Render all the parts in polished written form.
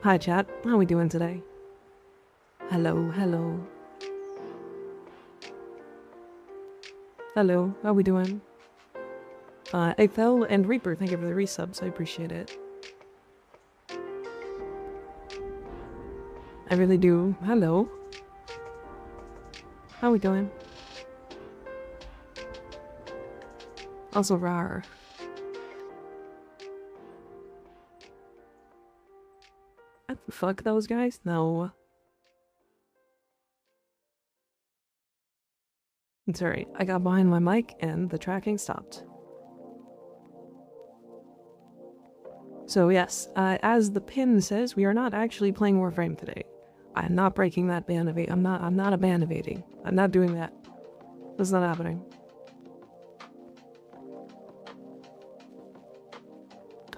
Hi chat, how we doing today? Hello, hello. Hello, how we doing? Eiffel and Reaper, thank you for the resubs, I appreciate it. I really do. Hello. How we doing? Also rar. Fuck those guys? No. It's alright, I got behind my mic and the tracking stopped. So yes, as the pin says, we are not actually playing Warframe today. I'm not breaking that ban evade. I'm not a ban evading. I'm not doing that. That's not happening.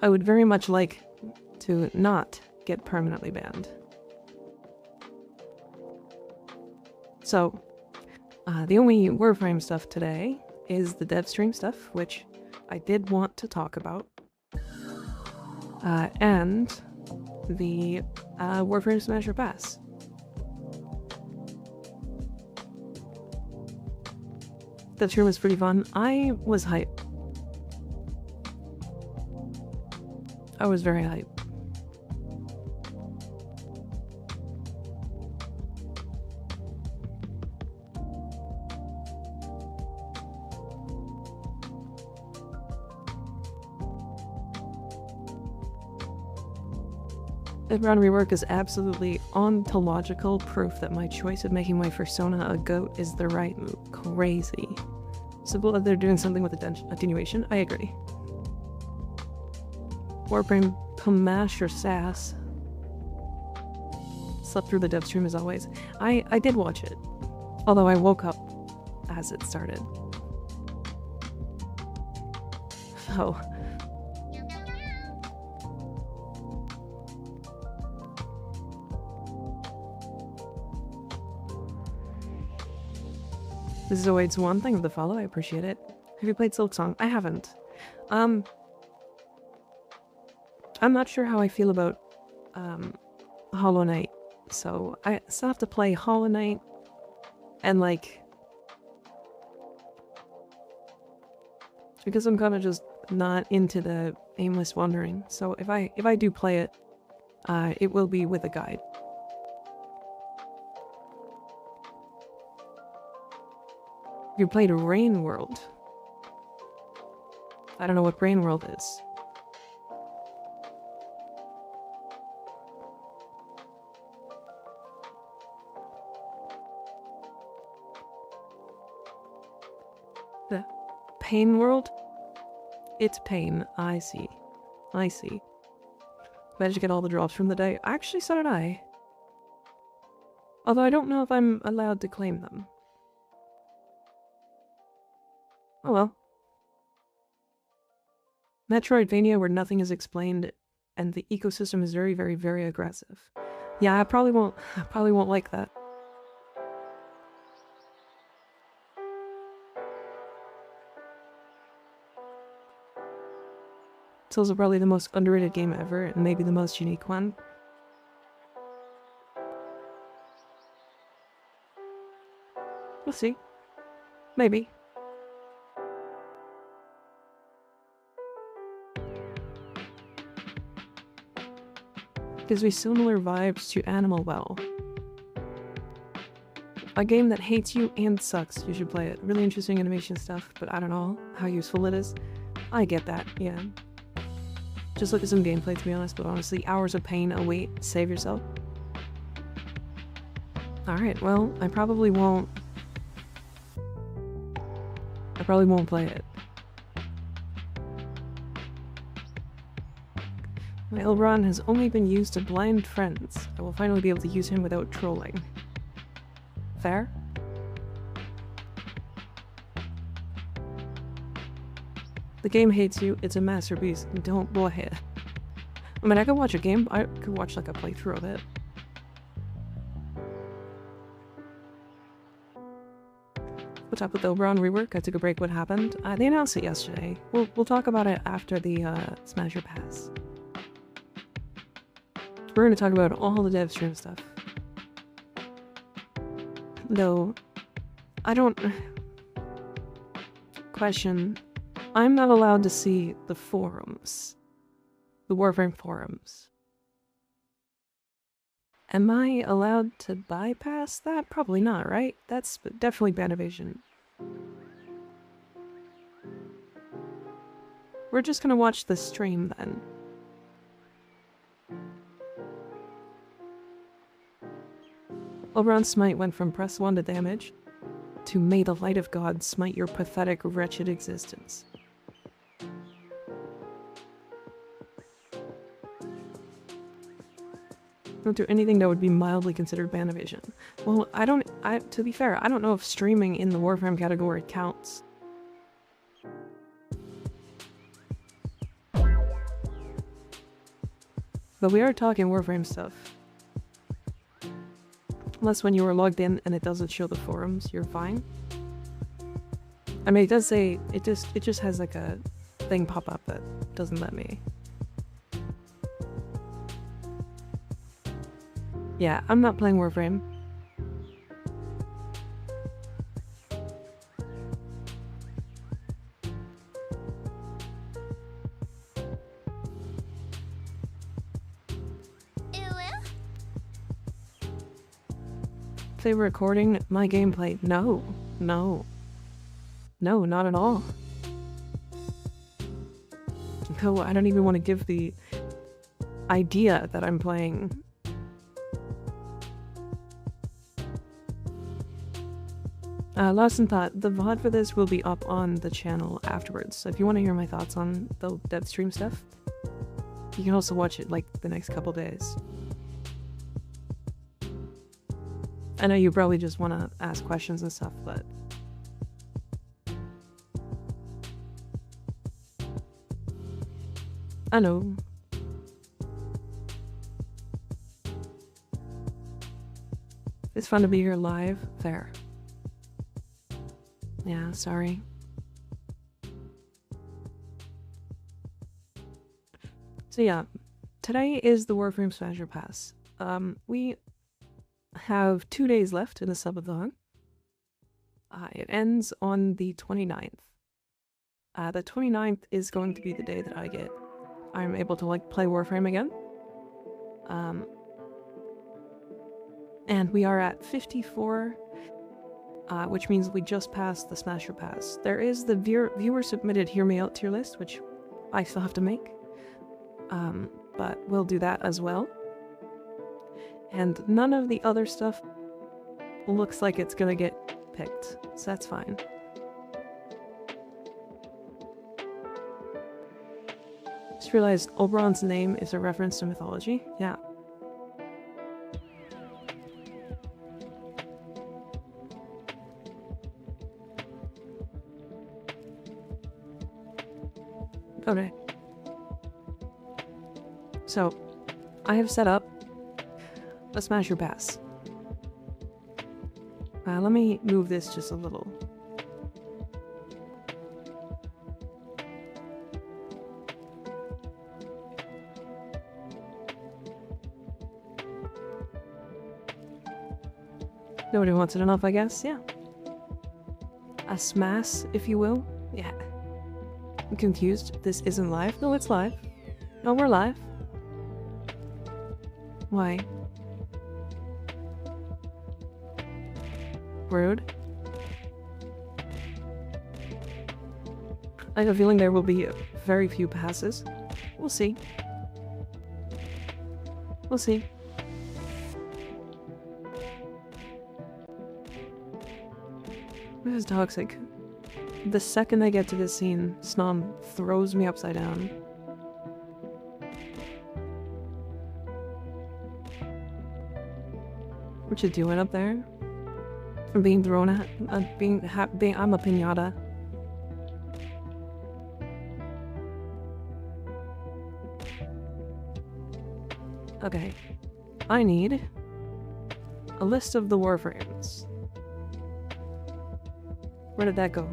I would very much like to not get permanently banned. So, the only Warframe stuff today is the dev stream stuff, which I did want to talk about. And the Warframe Smasher Pass. That stream was pretty fun. I was hyped. I was very hyped. Background rework is absolutely ontological proof that my choice of making my persona a goat is the right move. Crazy. Simple that they're doing something with attenuation. I agree. Warframe, pamash your sass. Slept through the dev stream as always. I did watch it. Although I woke up as it started. Oh. This is always one thing of the follow, I appreciate it. Have you played Silksong? I haven't. I'm not sure how I feel about Hollow Knight, so I still have to play Hollow Knight and like because I'm kind of just not into the aimless wandering. So if I do play it, it will be with a guide. You played Rain World. I don't know what Rain World is. The Pain World? It's pain. I see. I see. Managed to get all the drops from the day. Actually, so did I. Although I don't know if I'm allowed to claim them. Oh well. Metroidvania where nothing is explained and the ecosystem is very, very, very aggressive. Yeah, I probably won't like that. It's also probably the most underrated game ever and maybe the most unique one. We'll see. Maybe. Gives me similar vibes to Animal Well. A game that hates you and sucks. You should play it. Really interesting animation stuff, but I don't know how useful it is. I get that, yeah. Just look at some gameplay to be honest, but honestly, hours of pain await. Save yourself. Alright, well, I probably won't play it. My Elron has only been used to blind friends. I will finally be able to use him without trolling. Fair? The game hates you, it's a masterpiece. Don't go ahead. I mean, I could watch a game, I could watch like a playthrough of it. What's up with the Oberon rework? I took a break, what happened? They announced it yesterday. We'll talk about it after the Smasher Pass. We're gonna talk about all the dev stream stuff. Though, I don't... Question. I'm not allowed to see the forums. The Warframe forums. Am I allowed to bypass that? Probably not, right? That's definitely bad evasion. We're just gonna watch the stream then. Oberon's smite went from press 1 to damage to may the light of God smite your pathetic, wretched existence. Don't do anything that would be mildly considered ban evasion. Well, to be fair, I don't know if streaming in the Warframe category counts. But we are talking Warframe stuff. Unless when you are logged in and it doesn't show the forums, you're fine. I mean, it does say, it just has like a thing pop up that doesn't let me. Yeah, I'm not playing Warframe. If they were recording my gameplay, no, not at all. No, I don't even want to give the idea that I'm playing. Lost in Thought, the VOD for this will be up on the channel afterwards, so if you want to hear my thoughts on the dev stream stuff, you can also watch it like the next couple days. I know you probably just want to ask questions and stuff, but... I know. It's fun to be here live. Fair. Yeah, sorry. So yeah, today is the Warframe Smasher Pass. We have 2 days left in the subathon. It ends on the 29th. The 29th is going to be the day that I'm able to like play Warframe again. And we are at 54, which means we just passed the Smasher Pass. There is the viewer submitted Hear Me Out tier list, which I still have to make. But we'll do that as well. And none of the other stuff looks like it's gonna get picked, so that's fine. Just realized Oberon's name is a reference to mythology. Yeah. Okay. So, I have set up a Smasher Pass. Let me move this just a little. Nobody wants it enough, I guess, yeah. A smash, if you will. Yeah. I'm confused. This isn't live? No, it's live. No, we're live. Why? Rude. I have a feeling there will be very few passes. We'll see. We'll see. This is toxic. The second I get to this scene, Snom throws me upside down. What you doing up there? I'm being thrown at. I'm a piñata. Okay. I need a list of the Warframes. Where did that go?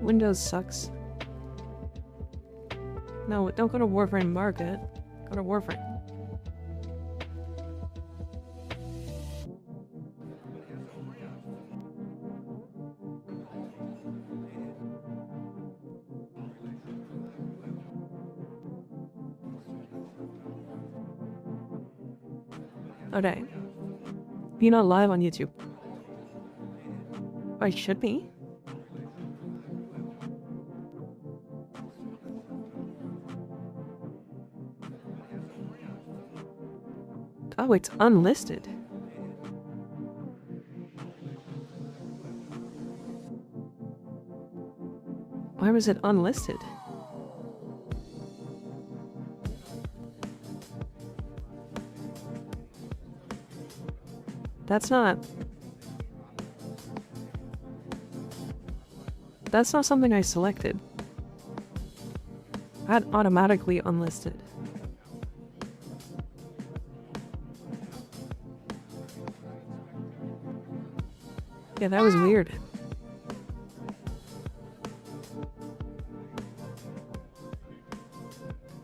Windows sucks. No, don't go to Warframe Market. Go to Warframe. Okay. You're not live on YouTube. I should be. Oh, it's unlisted. Why was it unlisted? That's not something I selected. That automatically unlisted. Yeah, that was weird.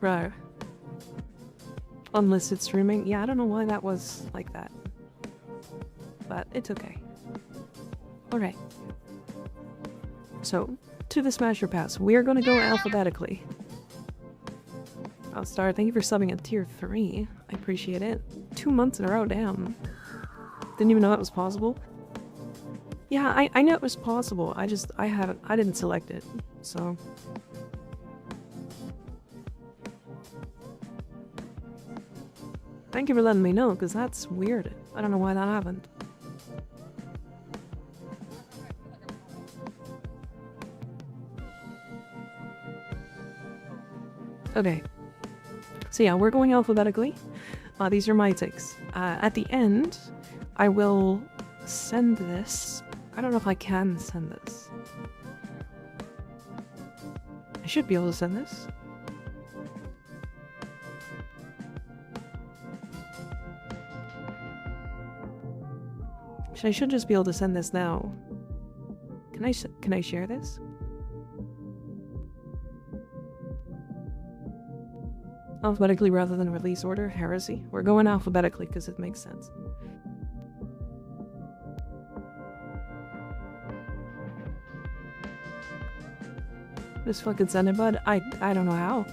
Right. Unlisted streaming? Yeah, I don't know why that was like that. But it's okay. Alright. So, to the Smasher Pass, we're gonna go alphabetically. Oh, Star, thank you for subbing at tier 3. I appreciate it. 2 months in a row, damn. Didn't even know that was possible. Yeah, I know it was possible. I didn't select it, so. Thank you for letting me know, because that's weird. I don't know why that happened. Okay. So yeah, we're going alphabetically. These are my takes. At the end, I will send this. I don't know if I can send this. I should be able to send this. I should just be able to send this now. Can I share this? Alphabetically rather than release order? Heresy. We're going alphabetically because it makes sense. Just fucking send it, bud. I don't know how.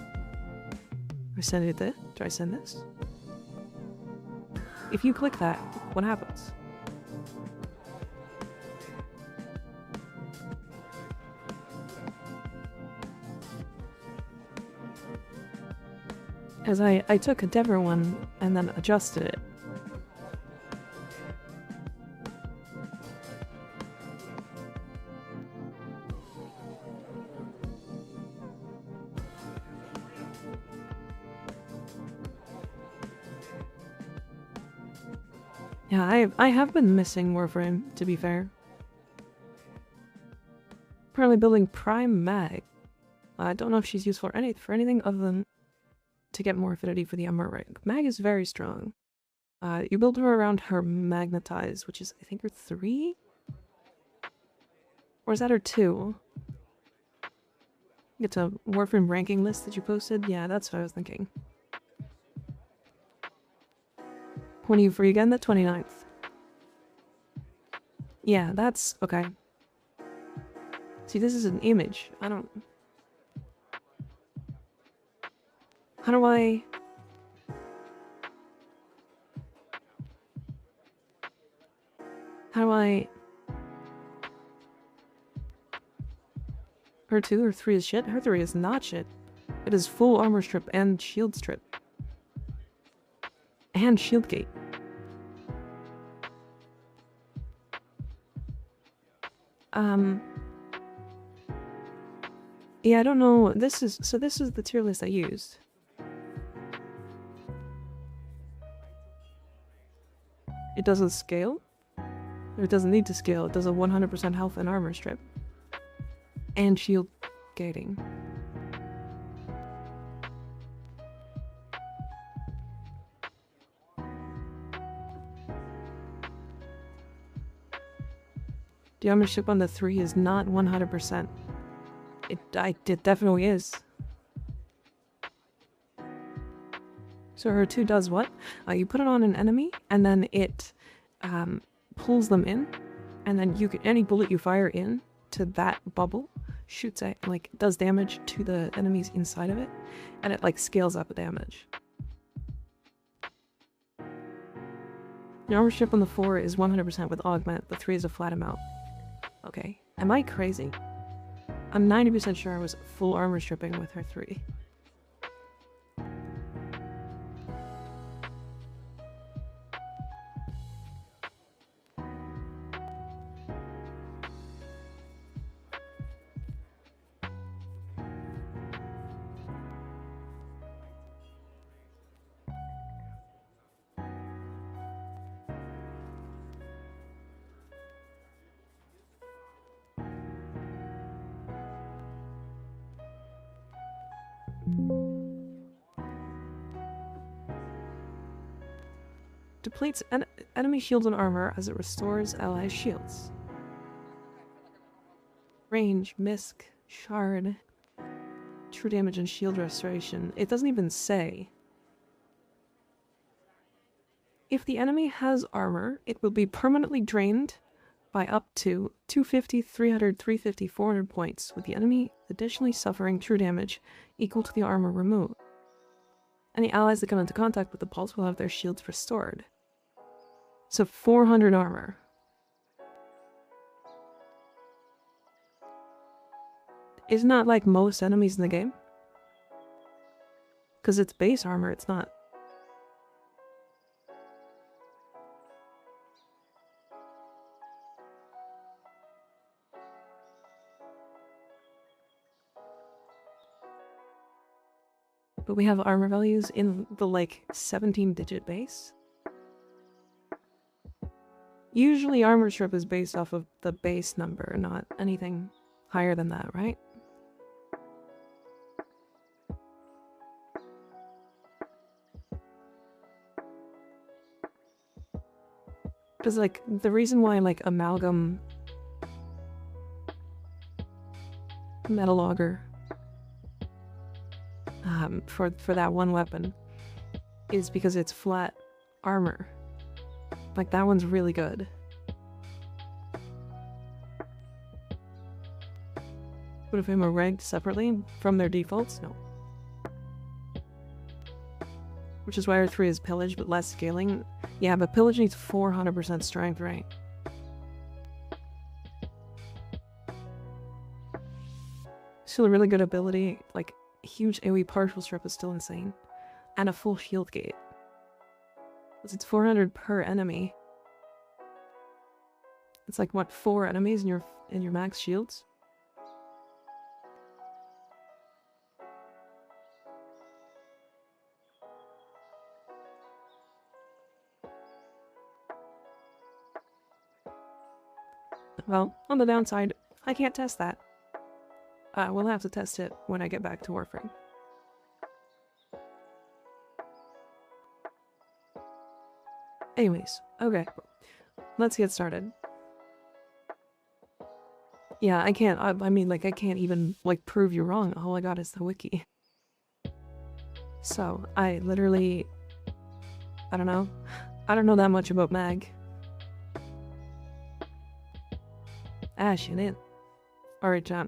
I send it this? Do I send this? If you click that, what happens? Because I took a different one and then adjusted it. Yeah, I have been missing Warframe, to be fair. Apparently building Prime Mag. I don't know if she's used for anything other than to get more affinity for the Ember rank. Mag is very strong. You build her around her Magnetize, which is, I think, her 3? Or is that her 2? It's a Warframe ranking list that you posted? Yeah, that's what I was thinking. When are you free again? The 29th. Yeah, that's... okay. See, this is an image. I don't... How do I... Her 2 or 3 is shit? Her 3 is not shit. It is full armor strip and shield strip. And shield gate. Yeah, I don't know. This is the tier list I used. It doesn't scale. Or it doesn't need to scale. It does a 100% health and armor strip. And shield gating. The armor strip on the 3 is not 100%. It definitely is. So her 2 does what? You put it on an enemy, and then it pulls them in, and then you can, any bullet you fire in to that bubble shoots at, like, does damage to the enemies inside of it, and it like scales up the damage. The armor strip on the 4 is 100% with augment, the 3 is a flat amount. Okay, am I crazy? I'm 90% sure I was full armor stripping with her 3. Depletes enemy shields and armor as it restores ally shields. Range, misc, shard, true damage and shield restoration. It doesn't even say. If the enemy has armor, it will be permanently drained by up to 250, 300, 350, 400 points, with the enemy additionally suffering true damage equal to the armor removed. Any allies that come into contact with the pulse will have their shields restored. So 400 armor. Isn't that like most enemies in the game? Because it's base armor, it's not. But we have armor values in the like 17-digit base. Usually armor strip is based off of the base number, not anything higher than that, right? Because like the reason why like amalgam metal auger for that one weapon is because it's flat armor. Like that one's really good. But if I'm ranked separately from their defaults, no. Which is why R3 is pillage but less scaling. Yeah, but pillage needs 400% strength, right? Still a really good ability, like huge AoE partial strip is still insane. And a full shield gate. It's 400 per enemy. It's like what, 4 enemies in your max shields? Well, on the downside, I can't test that. We'll have to test it when I get back to Warframe. Anyways, okay. Let's get started. Yeah, I can't, I mean, like, I can't even, like, prove you wrong. All I got is the wiki. So, I literally... I don't know. I don't know that much about mag. Ash, in it. Alright, chat.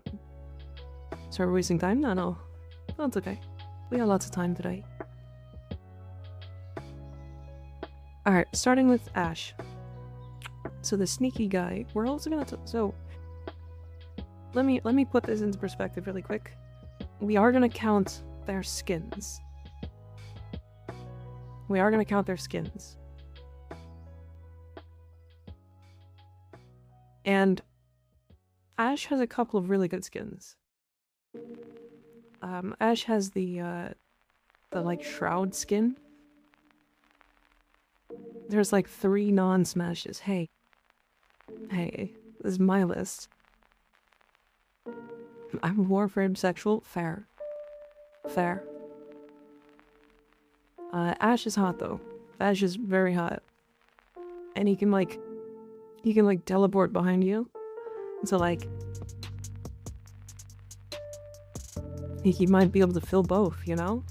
So we're wasting time? No, no. That's okay. We got lots of time today. Alright, starting with Ash. So the sneaky guy, we're also gonna so let me put this into perspective really quick. We are gonna count their skins. We are gonna count their skins. And Ash has a couple of really good skins. Ash has the like shroud skin. There's like 3 non-smashes. Hey, this is my list. I'm Warframe sexual. Fair. Fair. Ash is hot though. Ash is very hot. And he can like teleport behind you. So like he might be able to fill both, you know?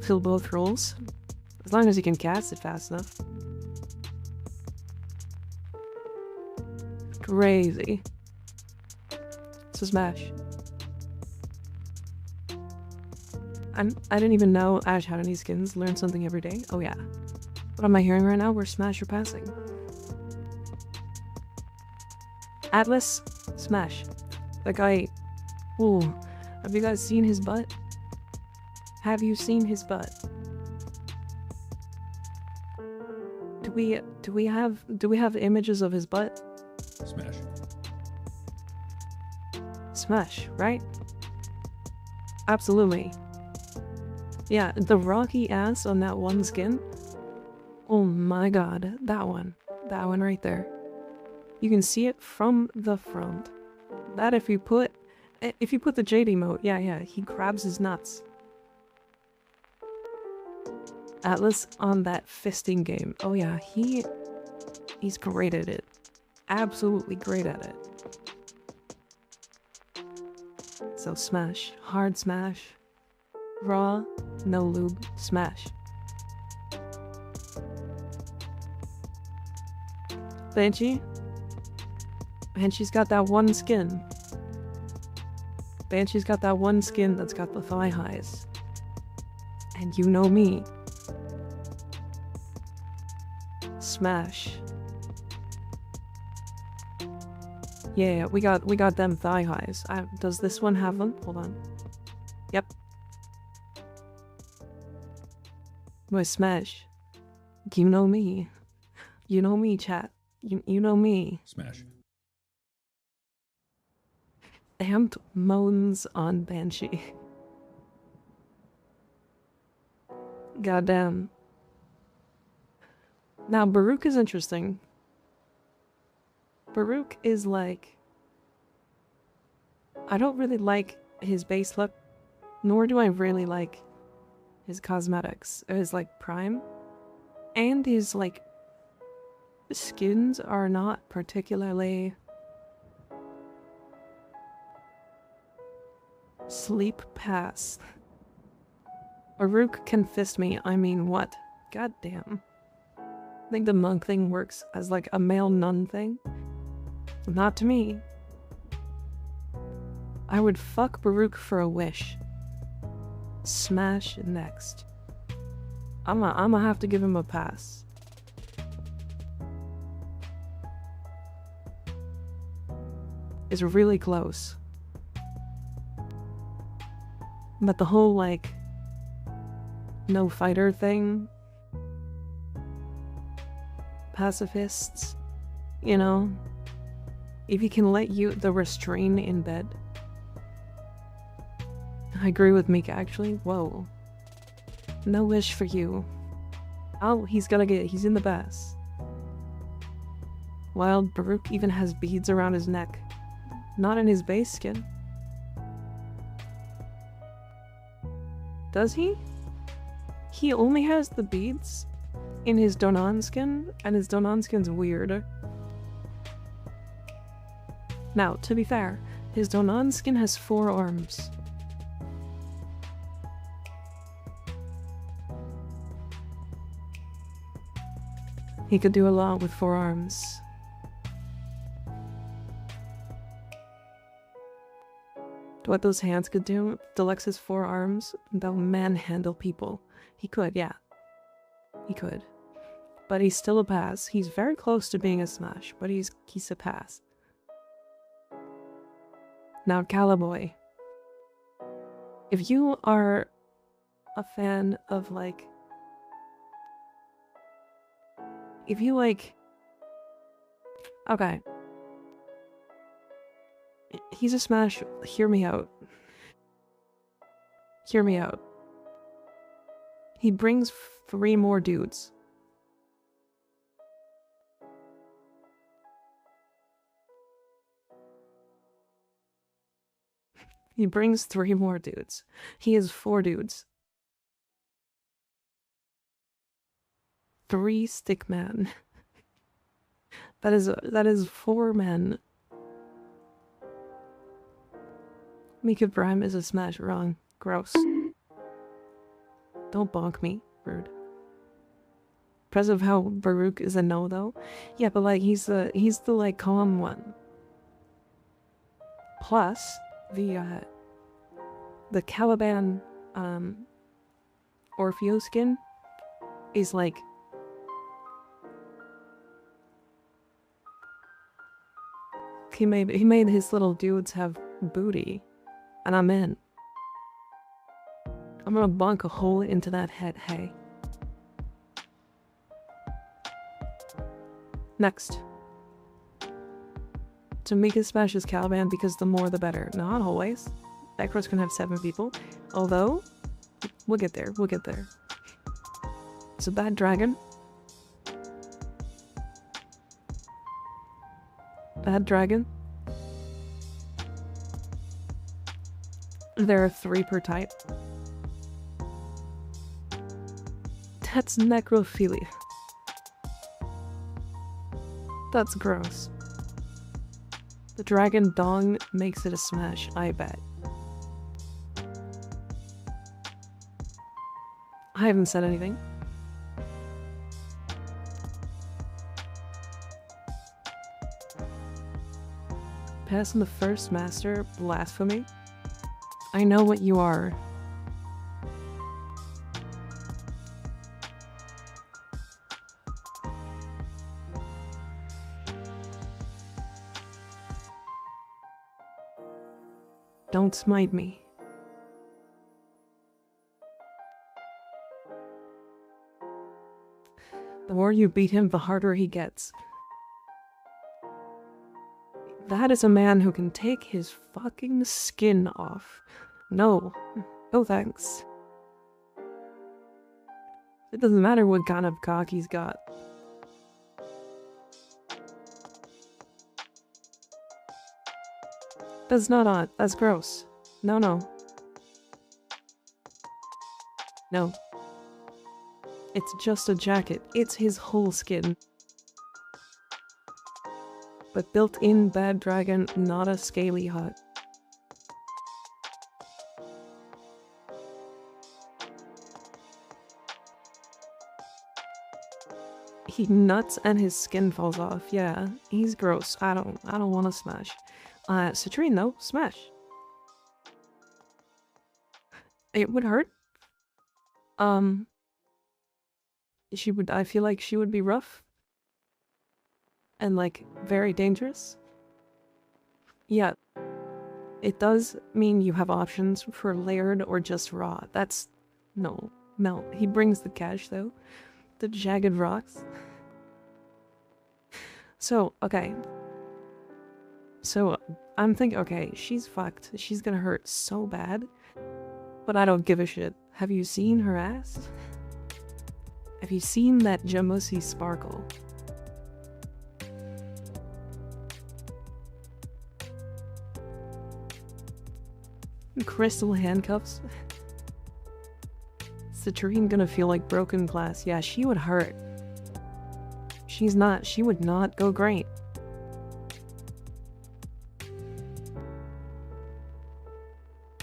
fill both roles. As long as you can cast it fast enough. Crazy. So smash. I didn't even know Ash had any skins. Learn something every day. Oh yeah. What am I hearing right now? We're smash or passing. Atlas, smash. That guy. Ooh. Have you guys seen his butt? Have you seen his butt? Do we have images of his butt? Smash. Smash, right? Absolutely. Yeah, the rocky ass on that one skin. Oh my god, that one right there. You can see it from the front. That if you put the JD mode, yeah, he grabs his nuts. Atlas on that fisting game. Oh yeah, he's great at it. Absolutely great at it. So smash, hard smash, raw, no lube, smash. Banshee's got that one skin. Banshee's got that one skin that's got the thigh highs. And you know me. Smash. Yeah, we got them thigh highs. Does this one have them? Hold on. Yep. Boy, smash. You know me. You know me, chat. You know me. Smash. Amped moans on Banshee. Goddamn. Now, Baruch is interesting. Baruch is like... I don't really like his base look, nor do I really like his cosmetics, or his, like, prime. And his, like, skins are not particularly... Sleep pass. Baruch can fist me, I mean what? God damn. I think the monk thing works as like a male nun thing. Not to me. I would fuck Baruch for a wish. Smash next. I'ma have to give him a pass. It's really close. But the whole like no fighter thing, pacifists, you know, if he can let you the restrain in bed. I agree with Mika actually. Whoa. No wish for you. Oh, he's in the bass. Wild Baruch even has beads around his neck. Not in his base skin. Does he? He only has the beads in his Donan skin, and his Donan skin's weird. Now, to be fair, his Donan skin has 4 arms. He could do a lot with 4 arms. What those hands could do, Deluxe's 4 arms, they'll manhandle people. He could, yeah. He could. But he's still a pass. He's very close to being a smash, but he's a pass. Now, Calaboy. If you are a fan of, like... If you, like... Okay. He's a smash. Hear me out. Hear me out. He brings 3 more dudes. He brings 3 more dudes. He has 4 dudes. 3 stick man. That is 4 men. Mika Prime is a smash. Wrong. Gross. Don't bonk me. Rude. Because of how Baruch is a no though. Yeah, but like he's the like calm one. Plus the Caliban Orfeo skin is like he made his little dudes have booty, and I'm in. I'm gonna bonk a hole into that head, hey. Next. Tamika smashes Caliban because the more the better. Not always. Necros can have 7 people. Although, we'll get there, we'll get there. It's a bad dragon. Bad dragon. There are 3 per type. That's necrophilia. That's gross. The dragon dong makes it a smash, I bet. I haven't said anything. Passing the first master, blasphemy? I know what you are. Don't smite me. The more you beat him, the harder he gets. That is a man who can take his fucking skin off. No. No thanks. It doesn't matter what kind of cock he's got. That's not odd. That's gross. No, no. No. It's just a jacket. It's his whole skin. But built-in bad dragon, not a scaly hut. He nuts and his skin falls off. Yeah, he's gross. I don't want to smash. Citrine though, smash. It would hurt. I feel like she would be rough. And like, very dangerous. Yeah. It does mean you have options for layered or just raw. That's... no. Melt. He brings the cash though. The jagged rocks. So, okay. So, I'm thinking, okay, she's fucked. She's gonna hurt so bad. But I don't give a shit. Have you seen her ass? Have you seen that Jamusi sparkle? Crystal handcuffs? Citrine gonna feel like broken glass. Yeah, she would hurt. She would not go great.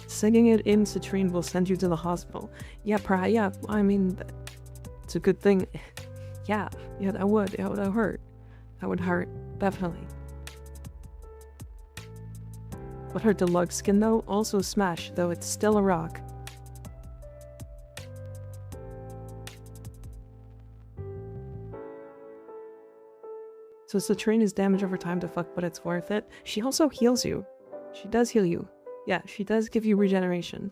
Singing it in Citrine will send you to the hospital. Yeah, yeah, I mean, it's a good thing. Yeah, that would hurt. That would hurt, definitely. But her deluxe skin though, also smash, though it's still a rock. So Citrine is damage over time to fuck, but it's worth it. She also heals you. She does heal you. Yeah, she does give you regeneration.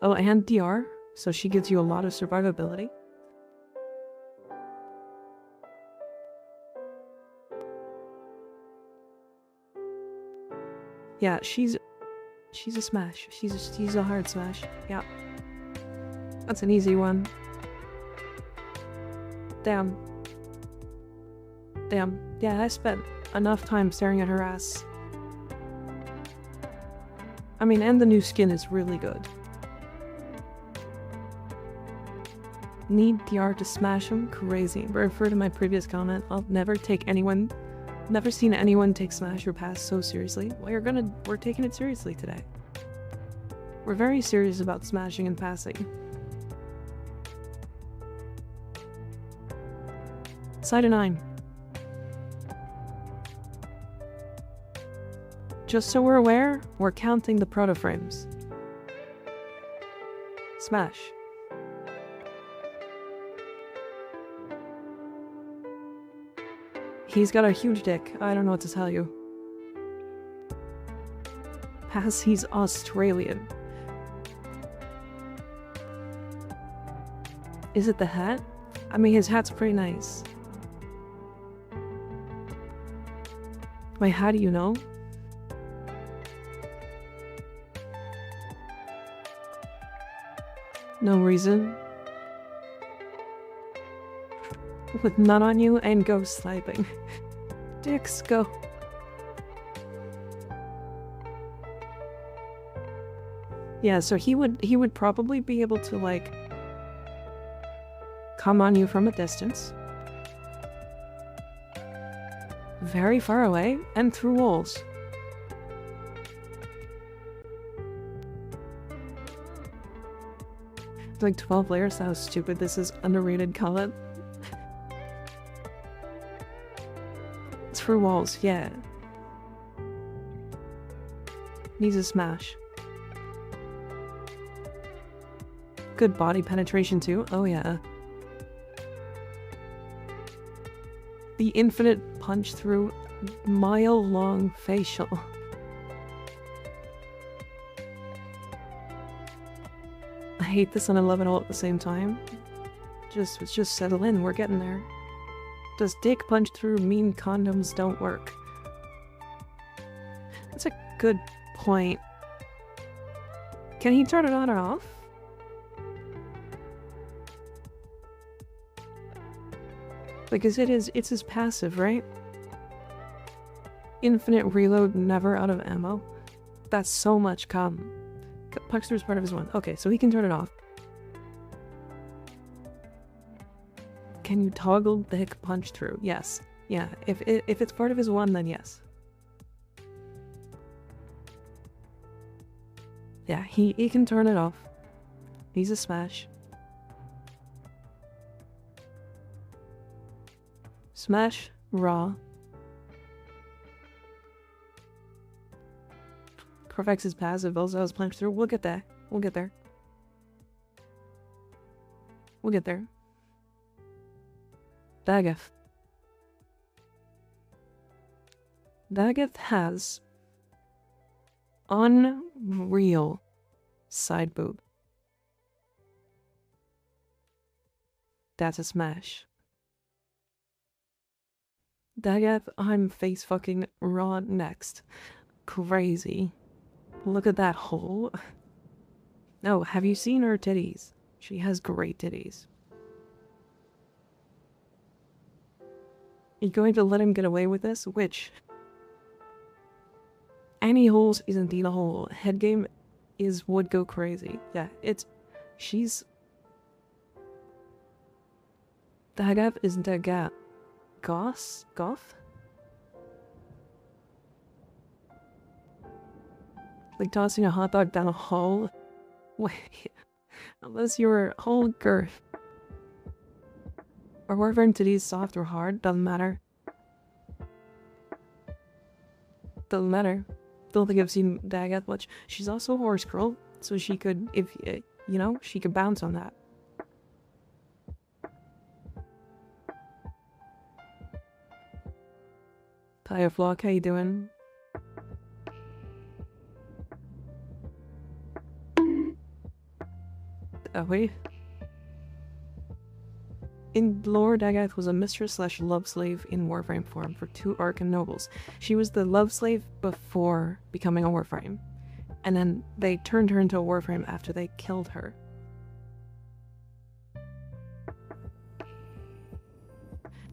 Oh, and DR, so she gives you a lot of survivability. Yeah, she's a smash. She's a hard smash. Yeah. That's an easy one. Damn. Damn. Yeah, I spent enough time staring at her ass. I mean, and the new skin is really good. Need DR to smash him? Crazy. Refer to my previous comment. I'll never seen anyone take smash or pass so seriously. Well, we're taking it seriously today. We're very serious about smashing and passing. Side of 9. Just so we're aware, we're counting the proto-frames. Smash. He's got a huge dick. I don't know what to tell you. Pass, he's Australian. Is it the hat? I mean, his hat's pretty nice. Wait, how do you know? No reason. With none on you and ghost sniping. Dicks, go. Yeah, so he would probably be able to, like, come on you from a distance. Very far away, and through walls. Like 12 layers, how stupid this is. Underrated comment. Through walls, yeah. Needs a smash. Good body penetration too, oh yeah. The infinite punch through mile-long facial. I hate this and I love it all at the same time. Just settle in, we're getting there. Does dick punch through mean condoms don't work? That's a good point. Can he turn it on or off? Because it's his passive, right? Infinite reload, never out of ammo. That's so much cum. Punch through is part of his one. Okay, so he can turn it off. Can you toggle dick punch through? Yes. Yeah, if it's part of his one, then yes. Yeah, he can turn it off. He's a smash. Smash, raw. Perfects his passive, also has punch through. We'll get there. We'll get there. We'll get there. Daggeth. Daggeth has unreal side boob. That's a smash. Daggeth, I'm face fucking raw next. Crazy. Look at that hole. No, have you seen her titties? She has great titties. You're going to let him get away with this? Which? Any holes is indeed a hole. Head game would go crazy. Yeah, she's... Daggeth is Daggeth. Goss? Goth? Like tossing a hot dog down a hole? Wait, unless you were whole girth. Or Warframe titties soft or hard, doesn't matter. Doesn't matter. Don't think I've seen Daggeth much. She's also a horse girl, so she could, if, you know, she could bounce on that. Tire Flock, how you doing? Oh wait. In lore, Daggeth was a mistress / love slave in Warframe form for 2 Arcan nobles. She was the love slave before becoming a Warframe, and then they turned her into a Warframe after they killed her.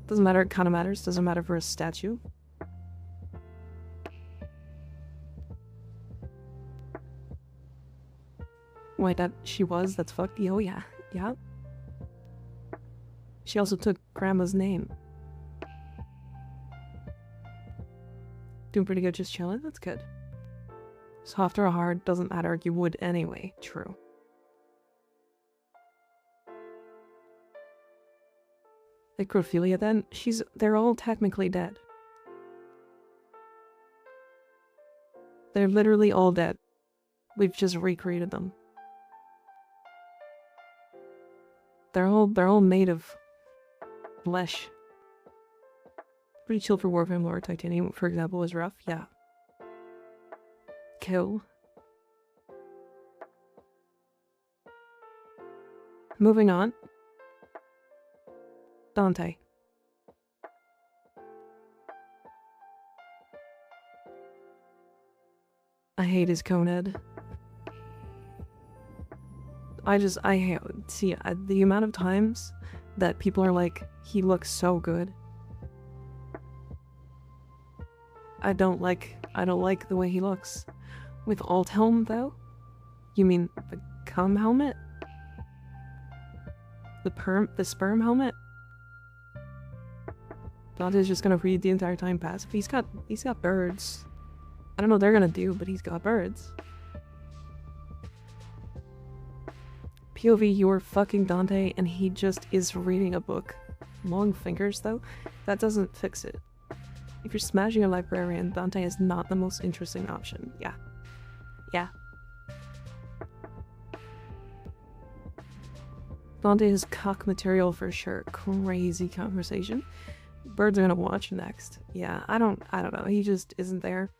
Doesn't matter, it kinda matters, doesn't matter for a statue. Wait, that's fucked? Oh yeah, yeah. She also took Grandma's name. Doing pretty good, just chilling, that's good. Soft or hard, doesn't matter, you would anyway. True. Necrophilia then? They're all technically dead. They're literally all dead. We've just recreated them. They're all made of flesh. Pretty chill for Warframe lore. Titanium, for example, is rough. Yeah. Kill. Moving on. Dante. I hate his Coned. I hate, see, the amount of times that people are like, he looks so good. I don't like the way he looks. With alt helm, though? You mean the cum helmet? The sperm helmet? Dante's just gonna read the entire time passive. He's got birds. I don't know what they're gonna do, but he's got birds. POV, you're fucking Dante, and he just is reading a book. Long fingers, though? That doesn't fix it. If you're smashing a librarian, Dante is not the most interesting option. Yeah. Yeah. Dante is cock material for sure. Crazy conversation. Birds are gonna watch next. Yeah, I don't know. He just isn't there.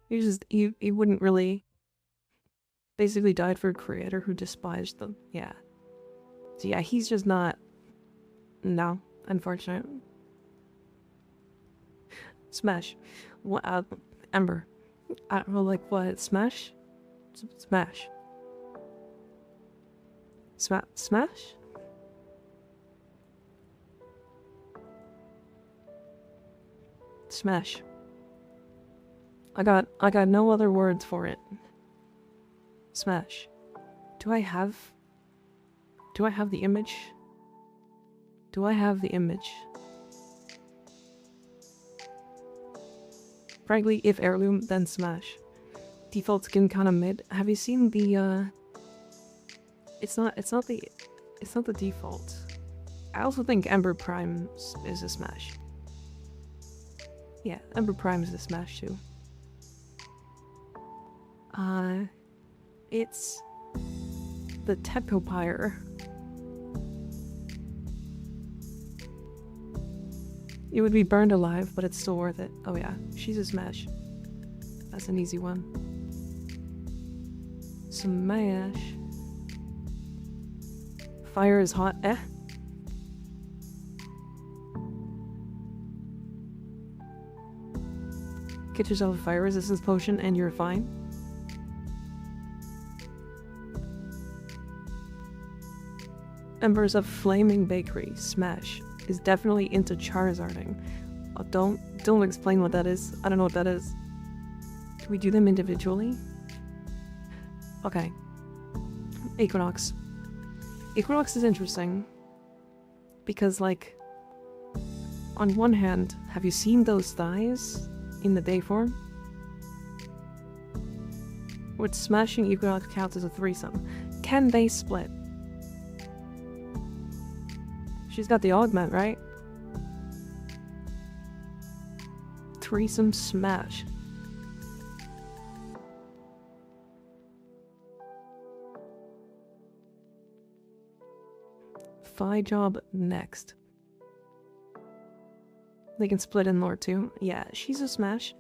He wouldn't really... Basically died for a creator who despised them. Yeah. So yeah, he's just not... No, unfortunate. Smash. What, Ember. I don't know, like, what? Smash? Smash. Smash? Smash. I got no other words for it. Smash. Do I have the image? Do I have the image? Frankly, if heirloom, then smash. Default skin kinda mid. Have you seen the It's not the default. I also think Ember Prime is a smash. Yeah, Ember Prime is a smash too. It's the Tepcopire. It would be burned alive, but it's still worth it. Oh yeah, she's a smash. That's an easy one. Smash. Fire is hot. Eh? Get yourself a fire resistance potion and you're fine. Embers of Flaming Bakery. Smash. Is definitely into Charizarding. Oh, don't explain what that is. I don't know what that is. Can we do them individually? Okay. Equinox. Equinox is interesting. Because, like, on one hand, have you seen those thighs in the day form? Would smashing Equinox count as a threesome? Can they split? She's got the augment, right? Threesome smash. Fi job next. They can split in lore too. Yeah, she's a smash.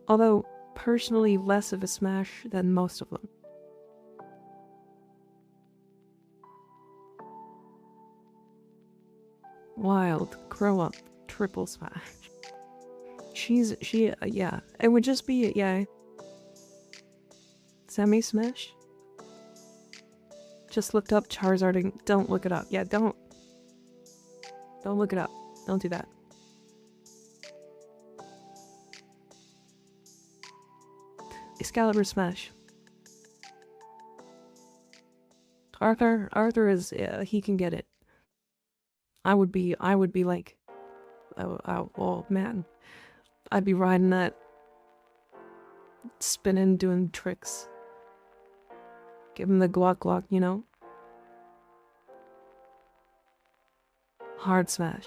Although personally less of a smash than most of them. Wild, grow up, triple smash. Yeah, it would just be, yeah. Semi-smash? Just looked up Charizarding, don't look it up. Yeah, don't look it up. Don't do that. Excalibur smash. Arthur is, he can get it. I would be like, oh man, I'd be riding that. spinning, doing tricks. Give him the guac, you know? Hard smash.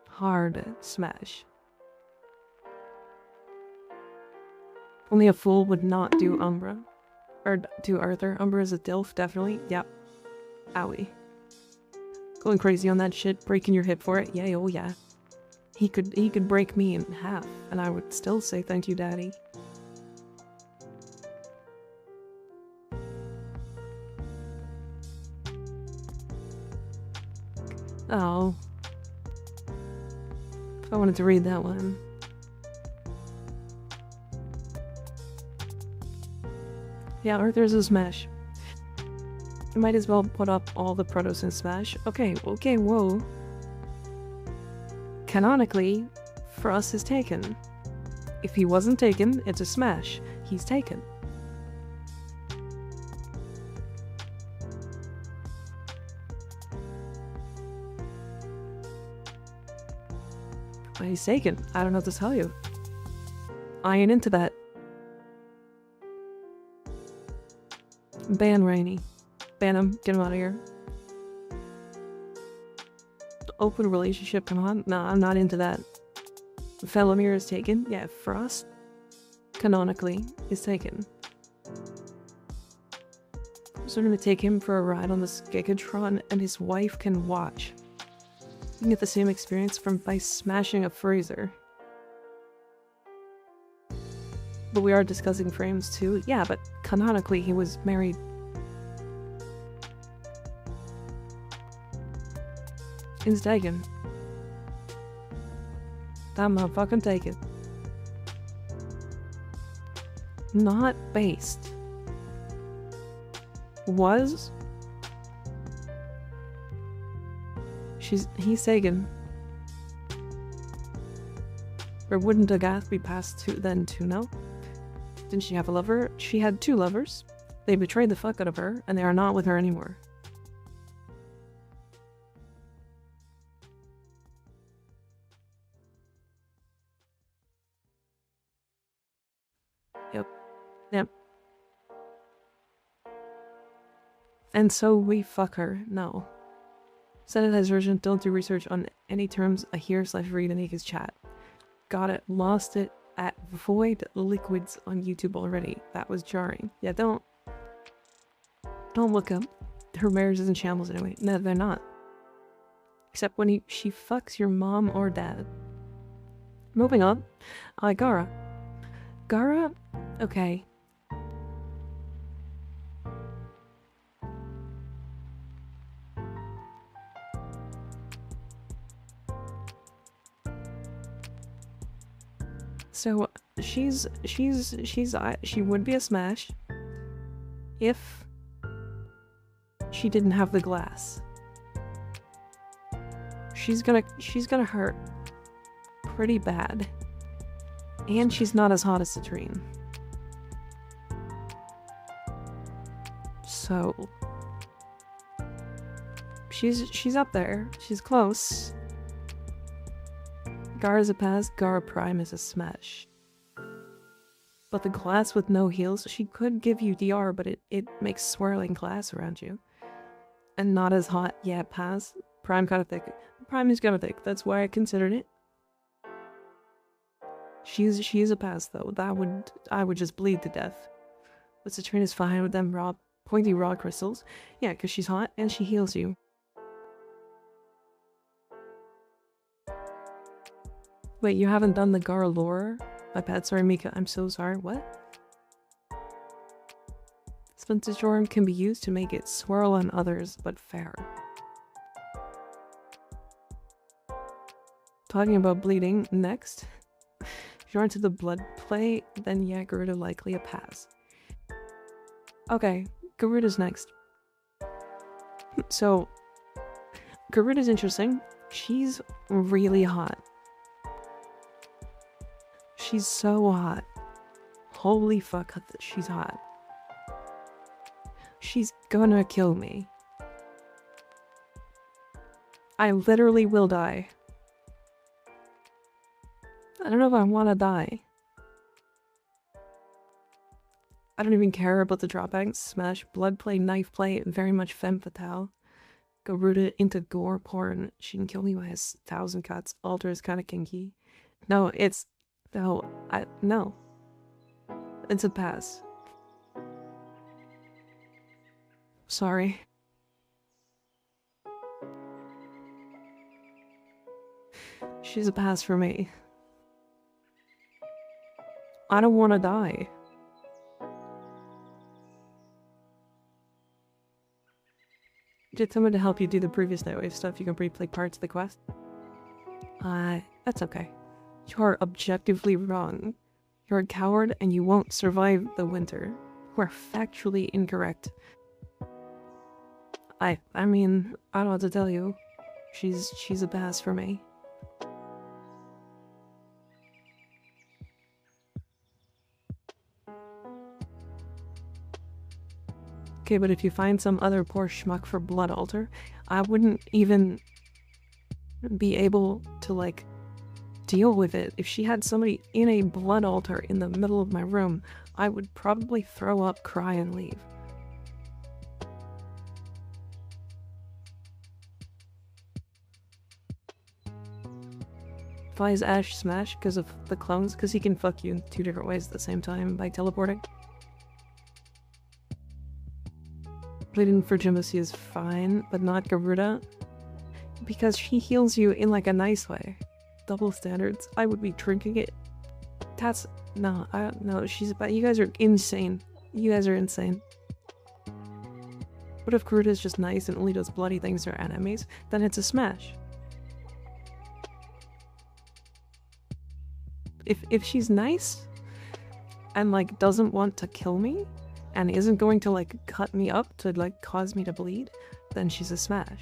Hard smash. Only a fool would not do Umbra. Or do Arthur. Umbra is a DILF, definitely. Yep. Owie. Going crazy on that shit, breaking your hip for it. Yeah, oh yeah. He could break me in half, and I would still say thank you, Daddy. Oh. I wanted to read that one. Yeah, Arthur's a smash. You might as well put up all the Protos in Smash. Okay, whoa. Canonically, Frost is taken. If he wasn't taken, it's a smash. He's taken. But he's taken. I don't know what to tell you. I ain't into that. Ban Rainy. Ban him. Get him out of here. Open relationship, come on. No, I'm not into that. Felomir is taken. Yeah, Frost, canonically, is taken. So I'm gonna take him for a ride on this Gigatron, and his wife can watch. You can get the same experience by smashing a freezer. But we are discussing frames too. Yeah, but canonically he was married. It's taken. That motherfucking taken. Not based. Was? He's taken. Or wouldn't Agath be passed to then too, no? Didn't she have a lover? She had 2 lovers. They betrayed the fuck out of her, and they are not with her anymore. Yep. And so we fuck her. No. Sanitized version, don't do research on any terms I hear/read in Nika's chat. Got it. Lost it at Void Liquids on YouTube already. That was jarring. Yeah, don't look up. Her marriage is in shambles anyway. No, they're not. Except when she fucks your mom or dad. Moving on. Gara. Gara? Okay. So she would be a smash if she didn't have the glass. She's gonna hurt pretty bad. And she's not as hot as Citrine. So she's up there. She's close. Gara's a pass, Gara Prime is a smash. But the glass with no heals, she could give you DR, but it makes swirling glass around you. And not as hot. Yeah, pass. Prime kind of thick. Prime is kind of thick. That's why I considered it. She is a pass though. I would just bleed to death. But Citrine is fine with them pointy raw crystals. Yeah, because she's hot and she heals you. Wait, you haven't done the Gara lore? My bad, sorry Mika, I'm so sorry. What? Splinter Storm can be used to make it swirl on others, but fair. Talking about bleeding, next. If you're into the blood play, then yeah, Garuda likely a pass. Okay, Garuda's next. So, Garuda's interesting. She's really hot. She's so hot. Holy fuck, she's hot. She's gonna kill me. I literally will die. I don't know if I want to die. I don't even care about the dropbacks. Smash, blood play, knife play, very much femme fatale. Go root it into gore porn. She can kill me by 1,000 cuts. Alter is kind of kinky. No, it's... No, no. It's a pass. Sorry. She's a pass for me. I don't want to die. Did someone to help you do the previous Nightwave stuff? You can replay parts of the quest? That's okay. You are objectively wrong. You're a coward and you won't survive the winter. You are factually incorrect. I mean, I don't know what to tell you. She's a pass for me. Okay, but if you find some other poor schmuck for Blood Altar, I wouldn't even be able to, like, deal with it. If she had somebody in a Blood Altar in the middle of my room, I would probably throw up, cry, and leave. Why is Ash Smash? Because of the clones? Because he can fuck you in 2 different ways at the same time by teleporting. Bleeding for Jimothy is fine, but not Garuda. Because she heals you in like a nice way. Double standards. I would be drinking it. That's... No, no, she's about... You guys are insane. You guys are insane. What if Garuda is just nice and only does bloody things to her enemies? Then it's a smash. If she's nice and like doesn't want to kill me and isn't going to like cut me up to like cause me to bleed, then she's a smash.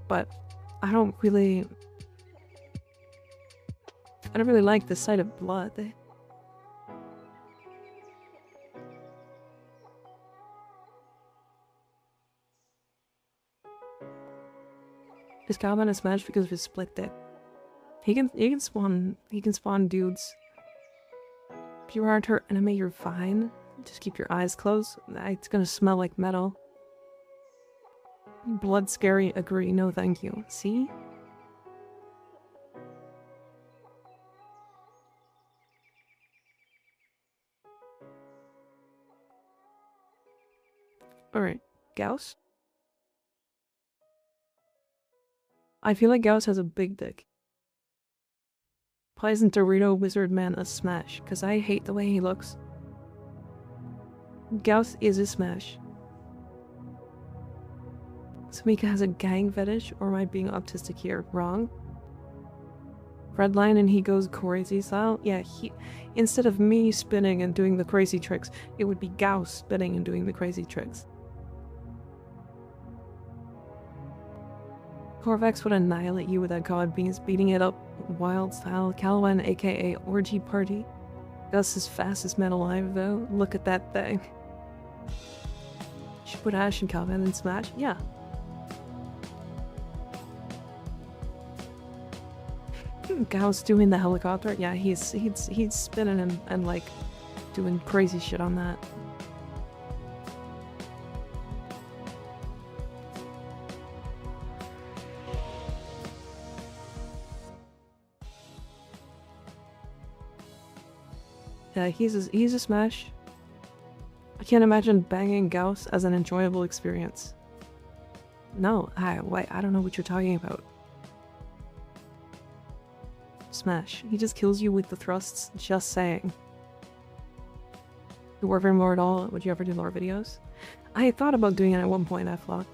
But I don't really like the sight of blood. Is Calvin a smash because of his split dick? He can spawn dudes. If you aren't her enemy, you're fine. Just keep your eyes closed. It's gonna smell like metal. Blood scary, agree, no thank you. See? Alright, Gauss? I feel like Gauss has a big dick. Why isn't Dorito Wizard Man a smash? Because I hate the way he looks. Gauss is a smash. Samika has a gang fetish, or am I being autistic here? Wrong. Redline and he goes crazy style? Yeah, instead of me spinning and doing the crazy tricks, it would be Gauss spinning and doing the crazy tricks. Corvax would annihilate you with that god beans, beating it up wild style. Calawan aka Orgy Party. Gus is fastest man alive though. Look at that thing. Should put Ash and Calvin in Smash? Yeah. Gauss doing the helicopter? Yeah, he's spinning and like doing crazy shit on that. Yeah, he's a smash. I can't imagine banging Gauss as an enjoyable experience. No, wait, I don't know what you're talking about. Smash. He just kills you with the thrusts, just saying. Do Warframe lore at all? Would you ever do lore videos? I thought about doing it at one point, F-Lock.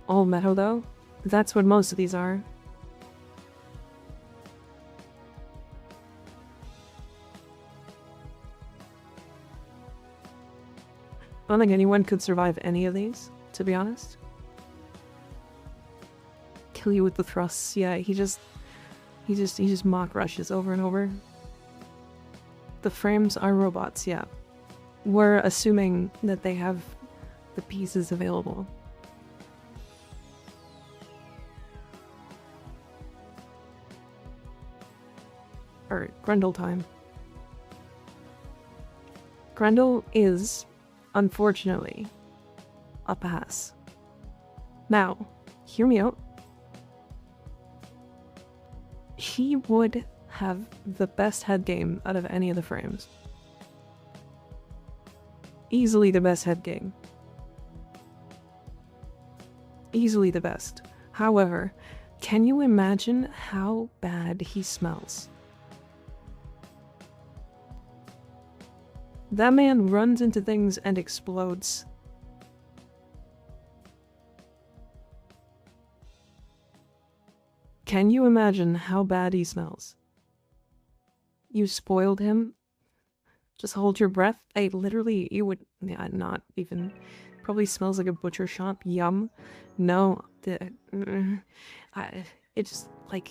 All metal though? That's what most of these are. I don't think anyone could survive any of these, to be honest. Kill you with the thrusts, yeah, he just mock rushes over and over. The frames are robots, yeah. We're assuming that they have the pieces available. or Grendel time. Grendel is, unfortunately, a pass. Now, hear me out. He would have the best head game out of any of the frames. Easily the best head game. Easily the best. However, can you imagine how bad he smells? That man runs into things and explodes. Can you imagine how bad he smells? You spoiled him? Just hold your breath? Literally, you would... Yeah, not even... Probably smells like a butcher shop. Yum. No. It just, like...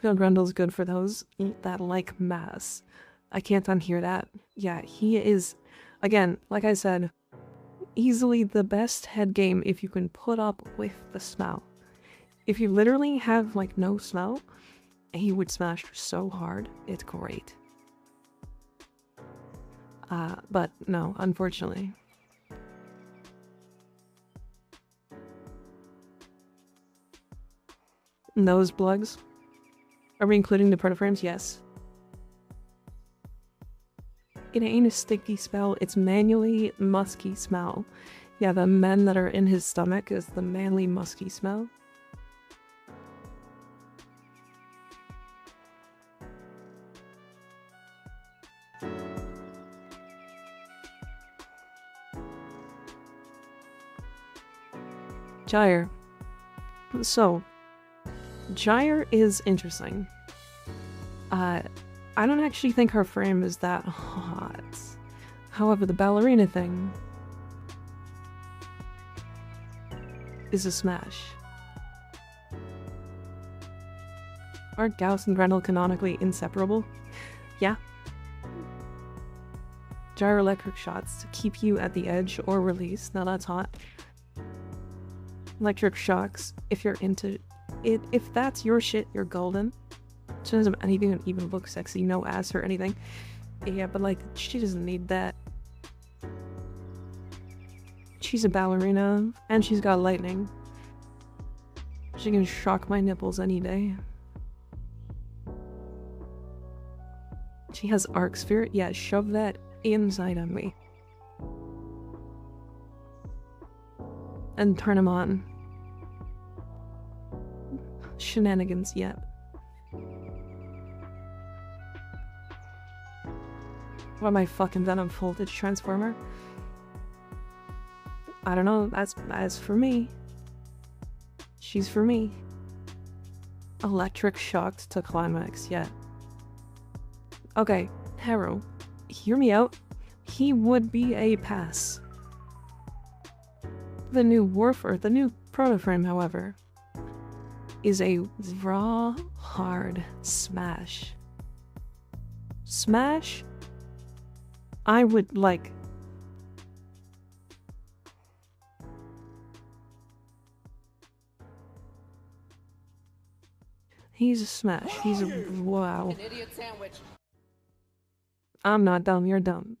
Grendel's good for those that like mass. I can't unhear that. Yeah, he is, again, like I said, easily the best head game if you can put up with the smell. If you literally have, like, no smell, he would smash so hard. It's great. But no, unfortunately. Nose plugs. Are we including the protoframes? Yes. It ain't a sticky smell, it's manually musky smell. Yeah, the men that are in his stomach is the manly musky smell. Gyre. So, Gyre is interesting. I don't actually think her frame is that hot. However, the ballerina thing is a smash. Aren't Gauss and Grendel canonically inseparable? Yeah. Gyre electric shots to keep you at the edge or release. Now that's hot. Electric shocks, if you're into it, if that's your shit, you're golden. She doesn't even look sexy, no ass or anything. Yeah, but like, she doesn't need that. She's a ballerina, and she's got lightning. She can shock my nipples any day. She has arc sphere? Yeah, shove that inside of me. And turn him on. Shenanigans, yep. What am I fucking Venom Voltage Transformer? I don't know, that's for me. She's for me. Electric shocked to climax, yeah. Okay, Harrow, hear me out. He would be a pass. The new Warframe, the new protoframe, however, is a raw, hard smash. Smash? I would like... He's a smash. He's a... Wow. An idiot sandwich. I'm not dumb, you're dumb.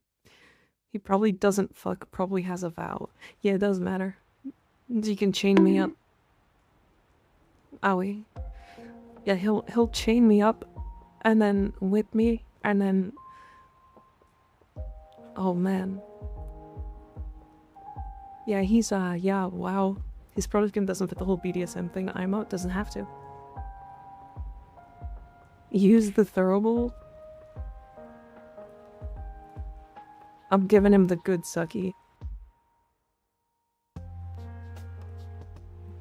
He probably doesn't fuck, probably has a vow. Yeah, it doesn't matter. He can chain me up. Owie. Yeah, he'll chain me up, and then whip me, and then... Oh man. Yeah, he's yeah, wow. His proto-skin doesn't fit the whole BDSM thing I'm out, doesn't have to. Use the throwable. I'm giving him the good sucky.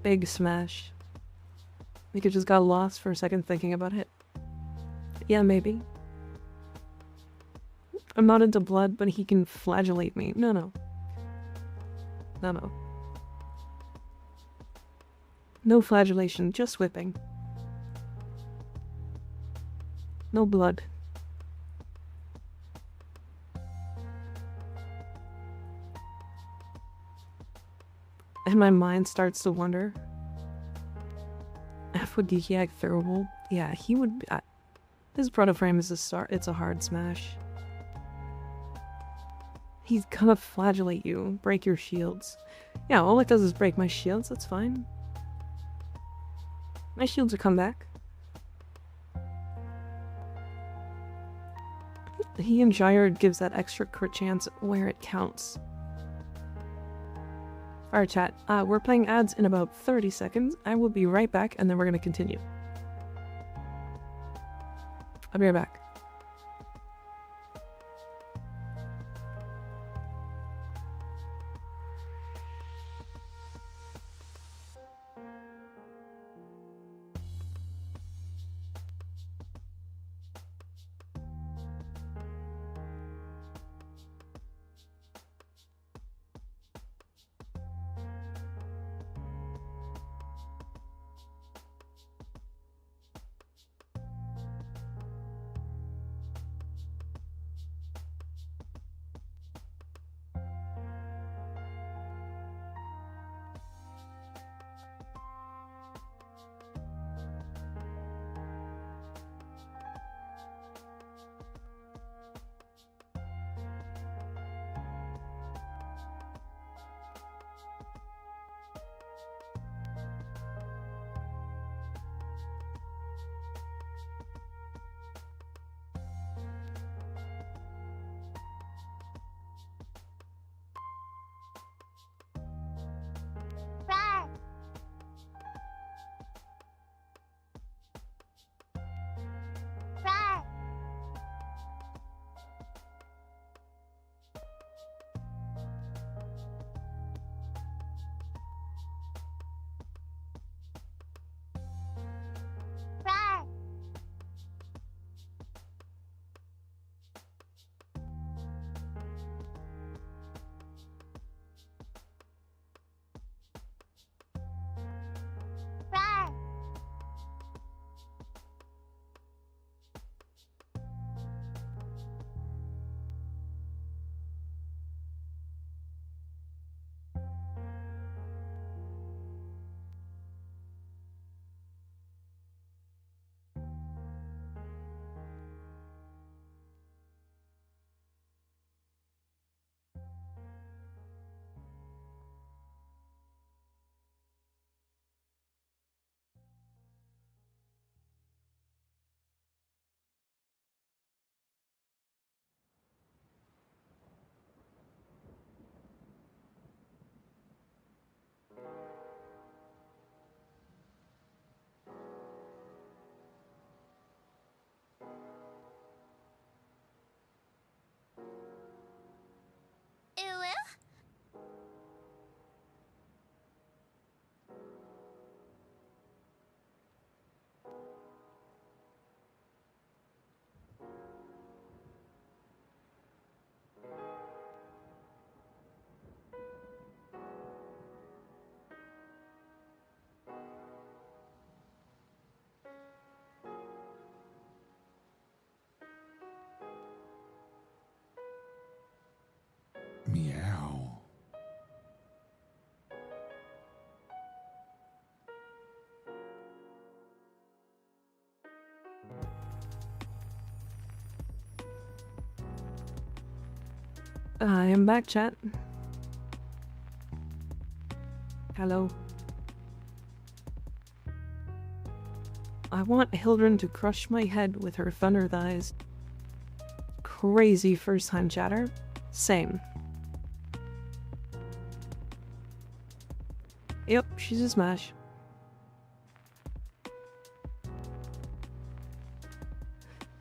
Big smash. We could just got lost for a second thinking about it. Yeah, maybe. I'm not into blood, but he can flagellate me. No, no. No, no. No flagellation, just whipping. No blood. And my mind starts to wonder, put Geeky Egg throwable. Yeah, he would be... His proto frame is a start. It's a hard smash. He's gonna flagellate you. Break your shields. Yeah, all it does is break my shields. That's fine. My shields will come back. He and Gyre gives that extra crit chance where it counts. Alright chat, we're playing ads in about 30 seconds. I will be right back and then we're gonna continue. I'll be right back. Meow. I am back, chat. Hello. I want Hildren to crush my head with her thunder thighs. Crazy first time chatter. Same. Yep, she's a smash.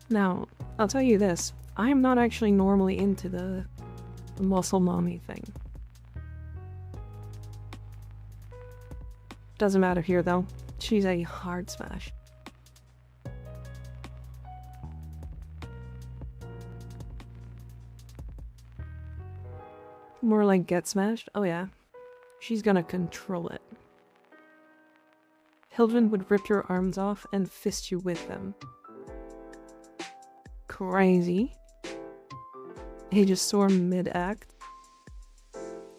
Now, I'll tell you this. I'm not actually normally into the muscle mommy thing. Doesn't matter here though. She's a hard smash. More like get smashed? Oh yeah. She's gonna control it. Hildren would rip your arms off and fist you with them. Crazy. Aegistorm mid-act.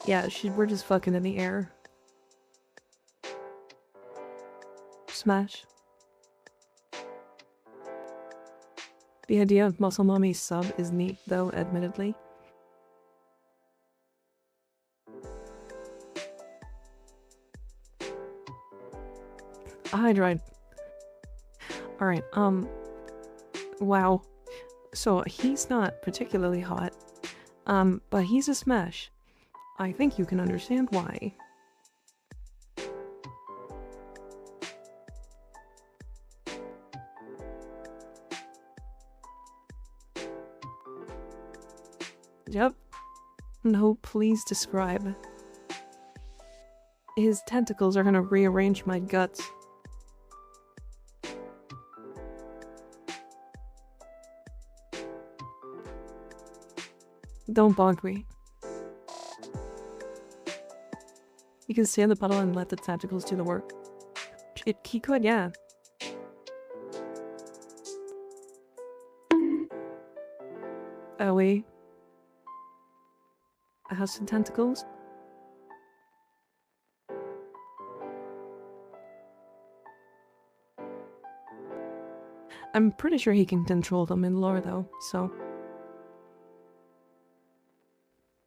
Yeah, we're just fucking in the air. Smash. The idea of Muscle Mommy's sub is neat, though, admittedly. Hydride. Alright, wow. So, he's not particularly hot, but he's a smash. I think you can understand why. Yep. No, please describe. His tentacles are gonna rearrange my guts. Don't bonk me. You can stay in the puddle and let the tentacles do the work. He could, yeah. Oh, wait. A house of tentacles? I'm pretty sure he can control them in lore, though, so...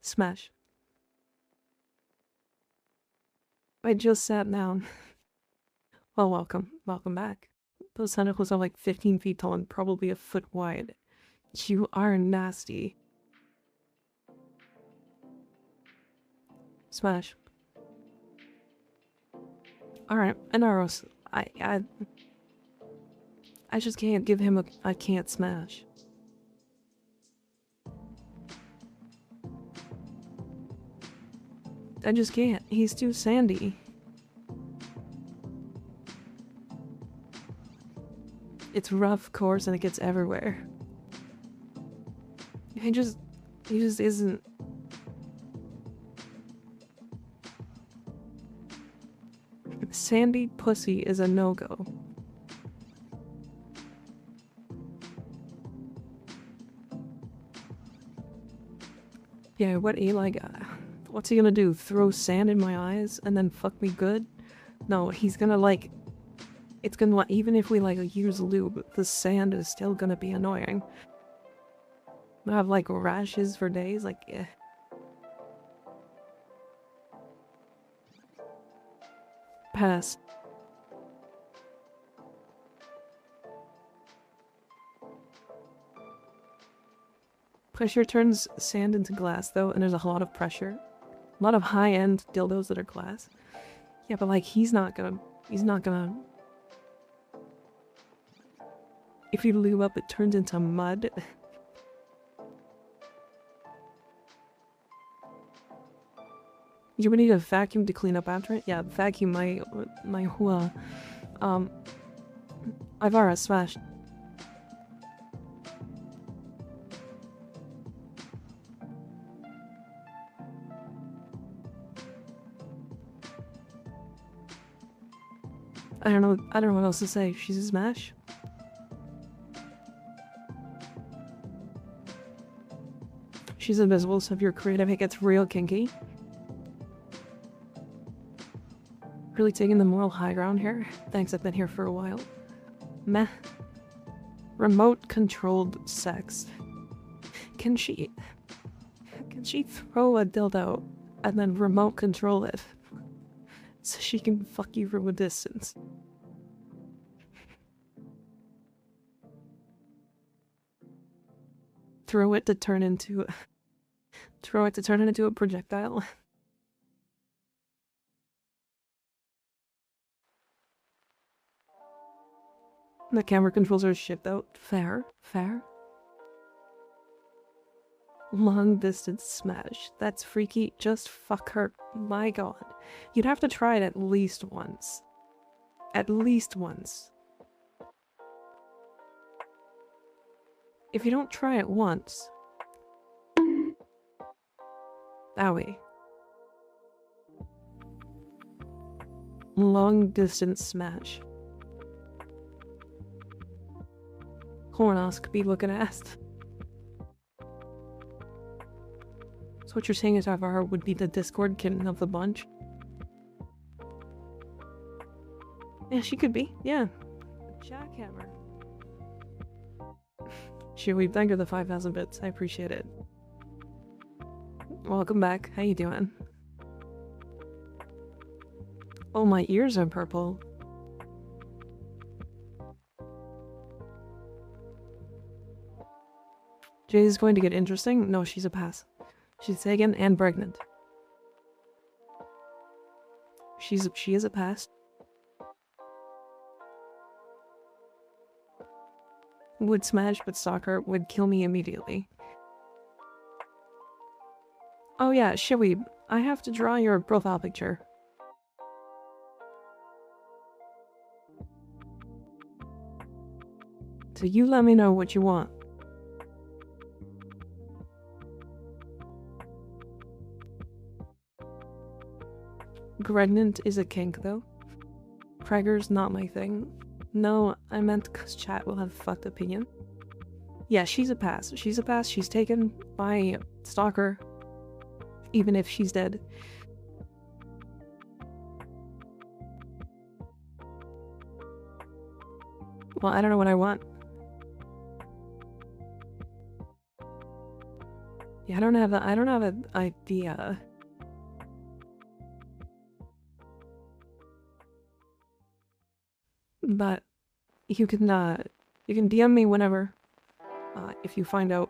Smash. I just sat down. Well, welcome. Welcome back. Those tentacles are like 15 feet tall and probably a foot wide. You are nasty. Smash. Alright, Inaros. I just can't give him I can't smash. I just can't. He's too sandy. It's rough, coarse, and it gets everywhere. He just isn't. Sandy pussy is a no-go. Yeah, what Eli got? What's he gonna do? Throw sand in my eyes and then fuck me good? No, he's gonna like... It's gonna, even if we like use lube, the sand is still gonna be annoying. I have like rashes for days, like, eh. Pass. Pressure turns sand into glass, though, and there's a lot of pressure. A lot of high-end dildos that are glass. Yeah, but like, he's not gonna... If you lube up, it turns into mud. You would need a vacuum to clean up after it? Yeah, vacuum my hua. Ivara, smash. I don't know what else to say. She's a smash. She's invisible, so if you're creative, it gets real kinky. Really taking the moral high ground here? Thanks, I've been here for a while. Meh. Remote-controlled sex. Can she throw a dildo and then remote control it? So she can fuck you from a distance. Throw it to turn into a projectile. The camera controls are shipped out. Fair. Long distance smash. That's freaky. Just fuck her. My god. You'd have to try it at least once. At least once. If you don't try it once... Owie. Long distance smash. Colonoscopy looking ass. So what you're saying is Avara would be the Discord kitten of the bunch? Yeah, she could be. Yeah. Jackhammer. Should we thank her the 5,000 bits? I appreciate it. Welcome back. How you doing? Oh, my ears are purple. Jay's going to get interesting? No, she's a pass. She's taken and pregnant. She is a pass. Would smash, but stalker would kill me immediately. Oh yeah, Shawib, I have to draw your profile picture. So you let me know what you want. Pregnant is a kink, though. Preggers not my thing. No, I meant cause chat will have a fucked opinion. Yeah, she's a pass. She's a pass. She's taken by stalker. Even if she's dead. Well, I don't know what I want. Yeah, I don't have an idea. But you can DM me whenever, if you find out,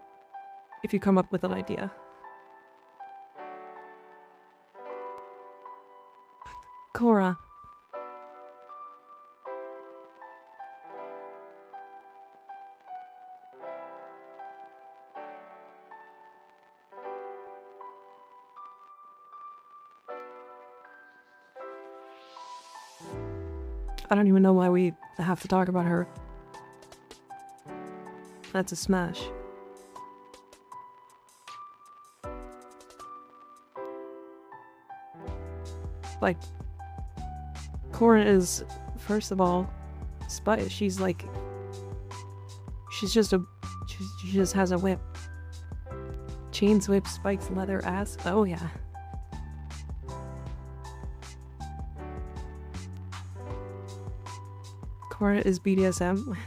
if you come up with an idea. Cora. I don't even know why we have to talk about her. That's a smash. Like, Cora is, first of all, she's like, she just has a whip. Chains, whip, spikes, leather, ass. Oh yeah. Cora is BDSM.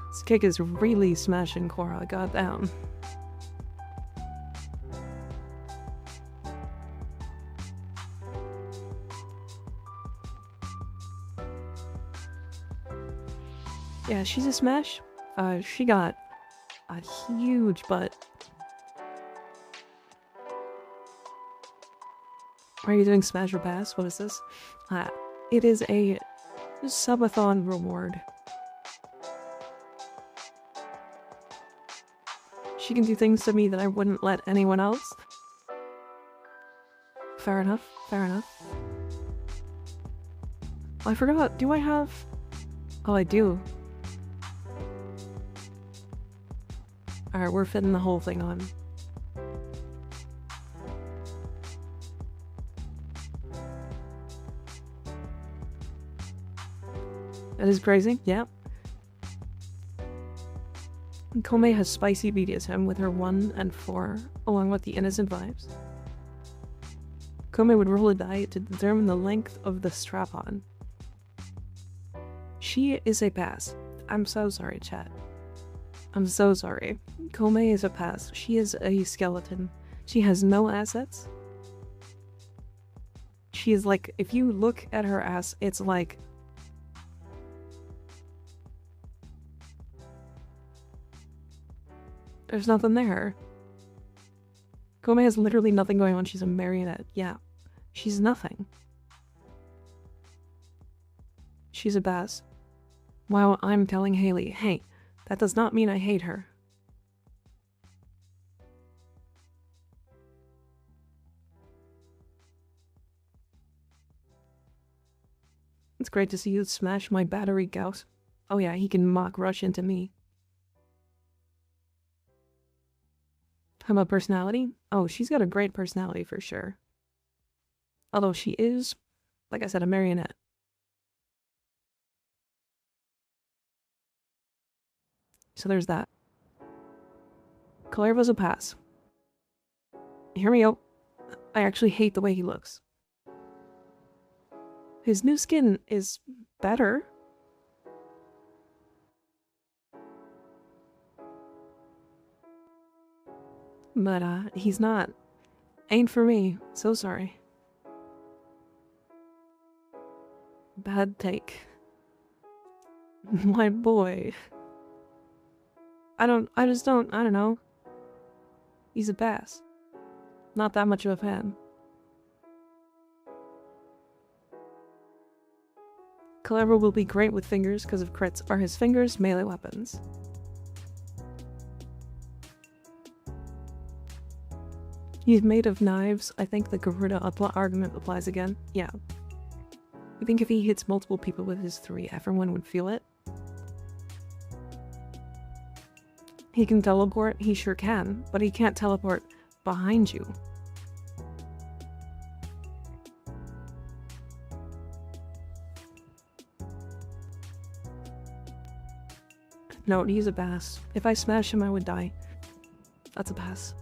This kick is really smashing Cora, goddamn. Yeah, she's a smash. She got a huge butt. Are you doing smash or pass? What is this? It is a subathon reward. She can do things to me that I wouldn't let anyone else. Fair enough, fair enough. Oh, I forgot, do I have... Oh, I do. Alright, we're fitting the whole thing on. That is crazy, yeah. Kome has spicy BDSM with her 1 and 4, along with the innocent vibes. Kome would roll a die to determine the length of the strap-on. She is a pass. I'm so sorry, chat. I'm so sorry. Kome is a pass. She is a skeleton. She has no assets. She is like, if you look at her ass, it's like... There's nothing there. Kome has literally nothing going on. She's a marionette. Yeah. She's nothing. She's a pass. While I'm telling Haley, hey, that does not mean I hate her. It's great to see you smash my battery, Gauss. Oh yeah, he can mock rush into me. How about personality? Oh, she's got a great personality for sure. Although she is, like I said, a marionette. So there's that. Kalerva's a pass. Hear me out. I actually hate the way he looks. His new skin is better. But, he's not. Ain't for me. So sorry. Bad take. My boy. I don't know. He's a bass. Not that much of a fan. Clever will be great with fingers because of crits. Are his fingers melee weapons? He's made of knives. I think the Garuda argument applies again. Yeah. You think if he hits multiple people with his 3, everyone would feel it? He can teleport? He sure can, but he can't teleport behind you. No, he's a bass. If I smash him, I would die. That's a pass.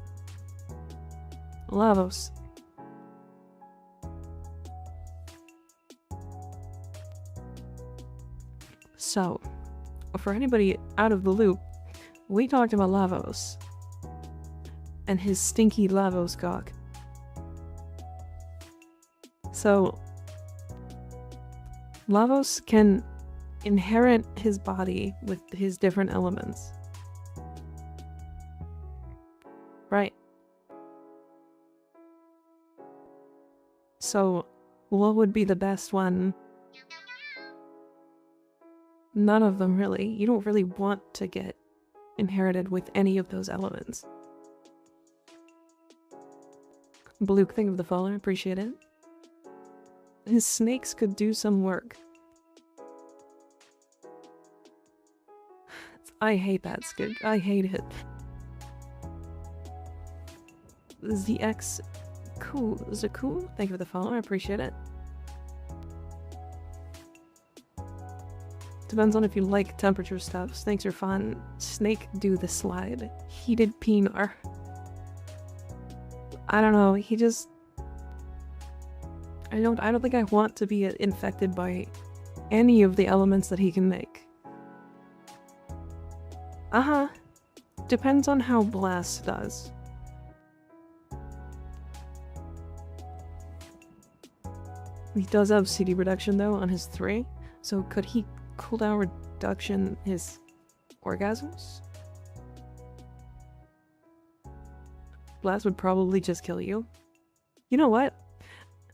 Lavos. So, for anybody out of the loop, we talked about Lavos. And his stinky Lavos cock. So, Lavos can inherit his body with his different elements. Right. So, what would be the best one? None of them, really. You don't really want to get inherited with any of those elements. Bluke, think of the fallen, appreciate it. His snakes could do some work. I hate that skid. I hate it. ZX cool. Zaku, thank you for the follow, I appreciate it. Depends on if you like temperature stuff. Snakes are fun. Snake do the slide. Heated peenar. I don't know, he just... I don't think I want to be infected by any of the elements that he can make. Depends on how Blast does. He does have CD reduction though on his 3, so could he cooldown reduction his orgasms? Blast would probably just kill you. You know what?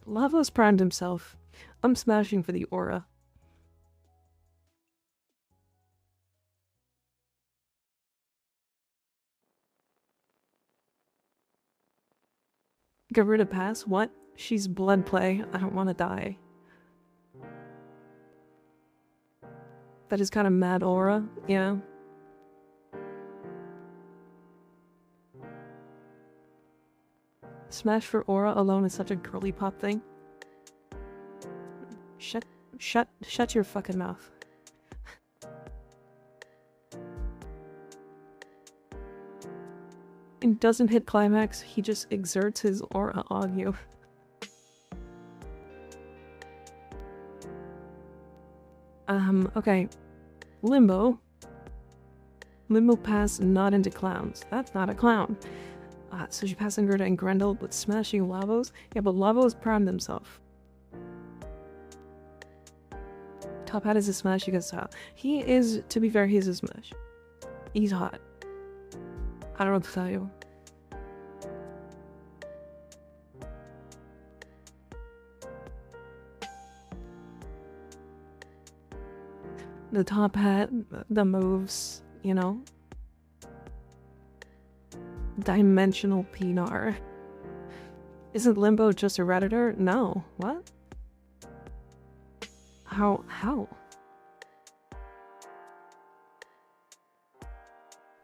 Lavos primed himself. I'm smashing for the aura. Garuda pass? What? She's blood play. I don't want to die. That is kind of mad aura, yeah. Smash for aura alone is such a girly pop thing. Shut your fucking mouth. It doesn't hit climax, he just exerts his aura on you. Okay. Limbo. Limbo pass not into clowns. That's not a clown. So she passed Gerda and Grendel, but smashing Lavos? Yeah, but Lavos primed himself. Top Hat is a smash because he is, to be fair, he's a smash. He's hot. I don't know what to tell you. The Top Hat, the moves, you know? Dimensional Pinar. Isn't Limbo just a Redditor? No. What? How?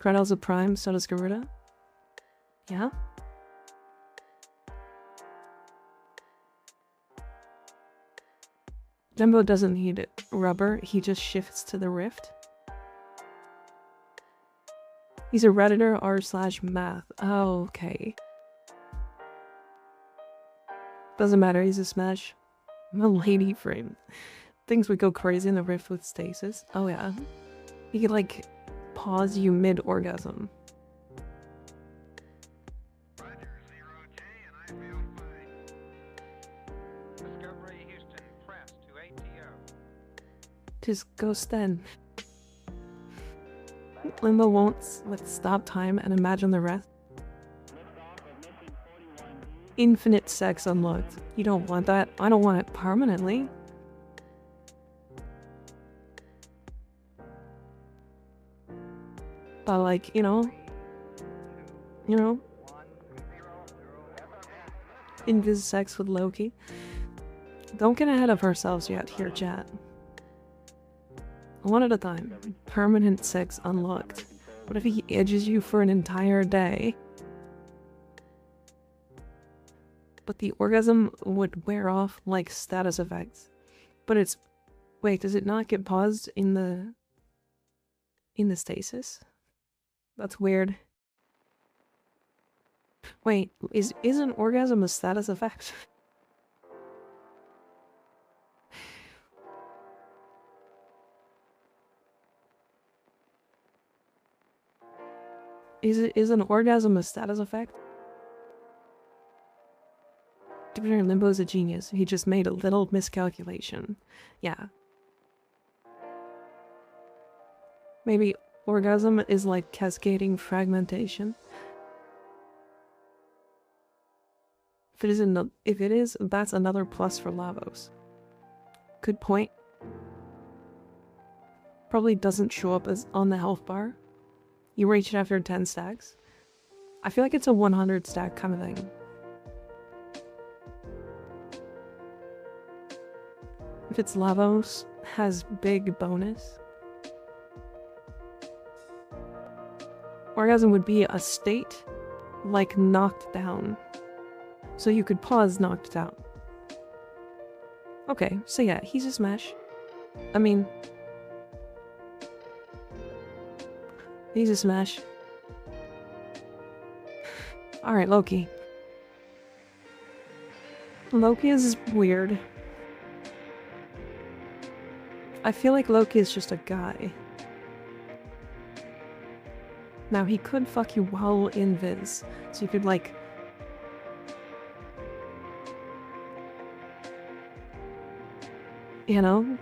Grendel's a prime, so does Garuda? Yeah? Limbo doesn't need rubber, he just shifts to the rift. He's a Redditor r/math. Oh, okay. Doesn't matter, he's a smash. I'm a lady frame. Things would go crazy in the rift with stasis. Oh yeah. He could like pause you mid-orgasm. Just ghost then. Limbo won't stop time and imagine the rest. Infinite sex unlocked. You don't want that. I don't want it permanently. But like, you know, invis sex with Loki. Don't get ahead of ourselves yet here, chat. One at a time. Permanent sex unlocked. What if he edges you for an entire day? But the orgasm would wear off like status effects. But it's... Wait, does it not get paused in the stasis? That's weird. Wait, is an orgasm a status effect? Is an orgasm a status effect? Diviner Limbo's a genius. He just made a little miscalculation. Yeah. Maybe orgasm is like cascading fragmentation. If it is, that's another plus for Lavos. Good point. Probably doesn't show up as on the health bar. You reach it after 10 stacks. I feel like it's a 100 stack kind of thing. If it's Lavos, has big bonus. Orgasm would be a state like knocked down. So you could pause knocked down. Okay, so yeah, he's a smash. I mean... He's a smash. Alright, Loki. Loki is weird. I feel like Loki is just a guy. Now, he could fuck you while in Viz, so you could, like... You know?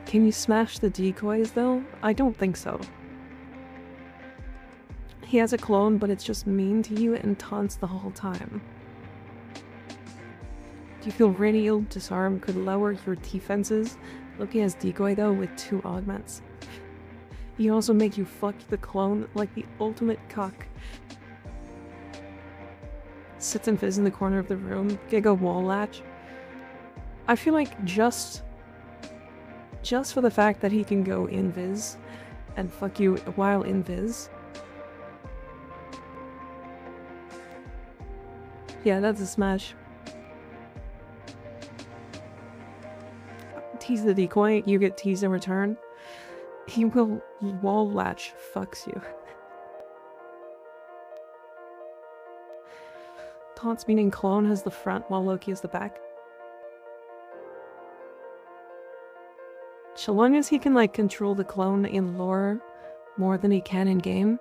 Can you smash the decoys, though? I don't think so. He has a clone, but it's just mean to you and taunts the whole time. Do you feel radial disarm could lower your defenses? Loki has decoy, though, with 2 augments. He can also make you fuck the clone like the ultimate cock. Sits and fizz in the corner of the room. Giga wall latch. I feel like just for the fact that he can go invis and fuck you while invis. Yeah, that's a smash. Tease the decoy, you get teased in return. He will wall latch fucks you. Taunts meaning clone has the front while Loki has the back. So long as he can like control the clone in lore more than he can in game.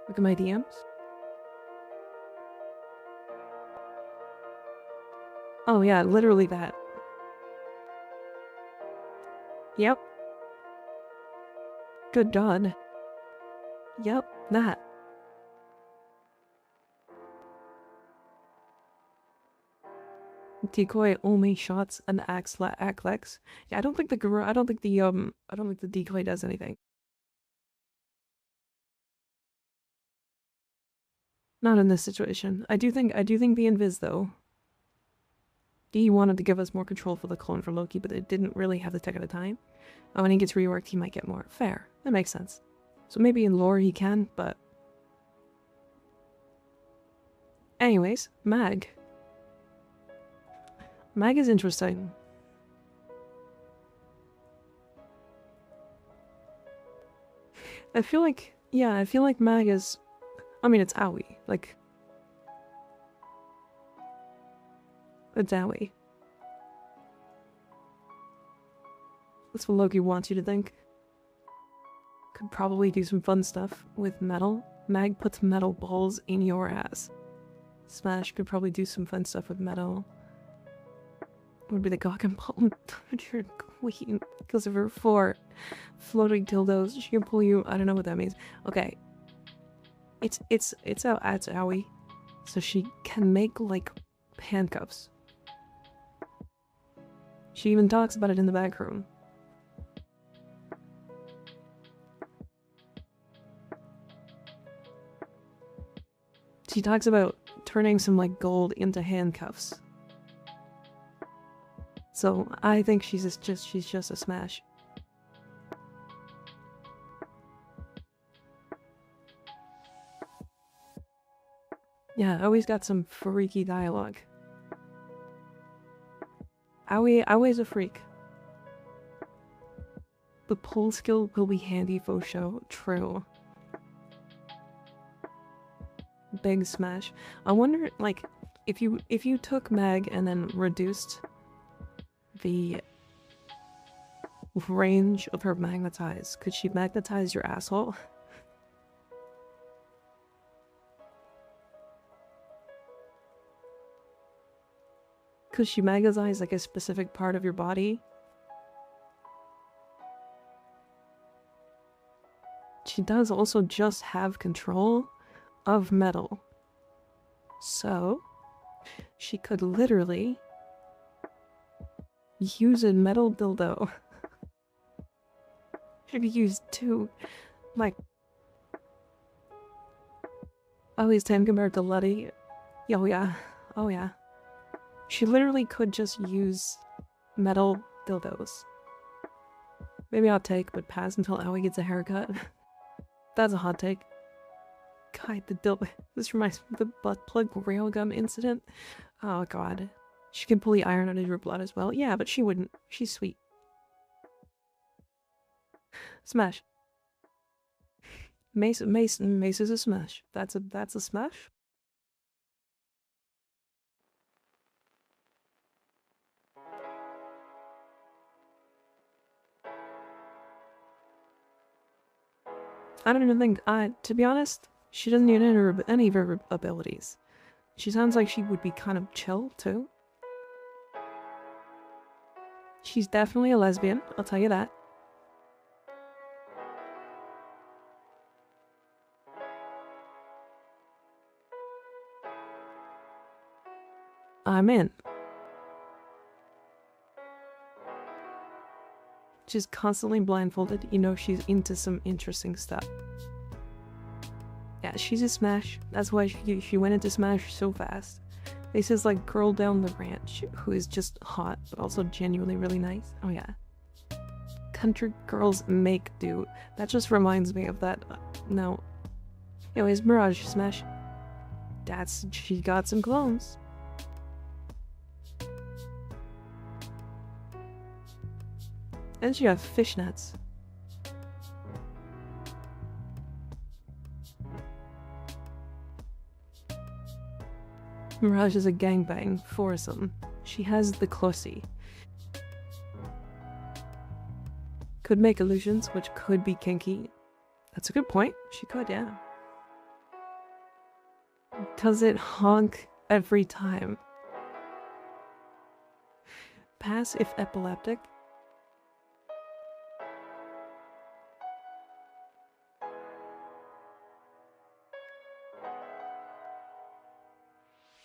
Look at my DMs. Oh yeah, literally that. Yep. Good God. Yep, that. Decoy only shots an Axlex. Yeah, I don't think the decoy does anything. Not in this situation. I do think the invis though. D wanted to give us more control for the clone for Loki, but it didn't really have the tech at the time. When he gets reworked, he might get more. Fair. That makes sense. So maybe in lore he can, but... Anyways, Mag. Mag is interesting. I feel like Mag is... I mean, it's owie. Like... It's owie. That's what Loki wants you to think. could probably do some fun stuff with metal. Mag puts metal balls in your ass. Smash could probably do some fun stuff with metal. Would be the cock and ball. Your queen because of her 4 floating dildos. She can pull you. I don't know what that means. Okay. It's Aoi. So she can make like handcuffs. She even talks about it in the back room. She talks about turning some like gold into handcuffs. So I think she's just a smash. Yeah, Aoi's got some freaky dialogue. Aoi's a freak. The pull skill will be handy for show. True. Big smash. I wonder, like, if you took Mag and then reduced the range of her magnetize, could she magnetize your asshole? Could she magnetize like a specific part of your body? She does also just have control of metal. So, she could literally use a metal dildo. She could use 2, like... Oh, he's 10 compared to Letty. Oh yeah. Oh yeah. She literally could just use metal dildos. Maybe I'll take, but pass until Aoi gets a haircut. That's a hot take. God, the dildo. This reminds me of the butt plug railgun incident. Oh god. She can pull the iron out of your blood as well. Yeah, but she wouldn't. She's sweet. Smash. Mace is a smash. That's a smash. I don't even think, to be honest, she doesn't need any of her abilities. She sounds like she would be kind of chill, too. She's definitely a lesbian, I'll tell you that. I'm in. She's constantly blindfolded, you know she's into some interesting stuff. Yeah, she's a smash. That's why she went into smash so fast. This is like girl down the ranch who is just hot, but also genuinely really nice. Oh yeah. Country girls make do. That just reminds me of that. No. Anyways, Mirage smash. She got some clones. And she got fishnets. Mirage is a gangbang foursome. She has the clossy. Could make illusions, which could be kinky. That's a good point. She could, yeah. Does it honk every time? Pass if epileptic.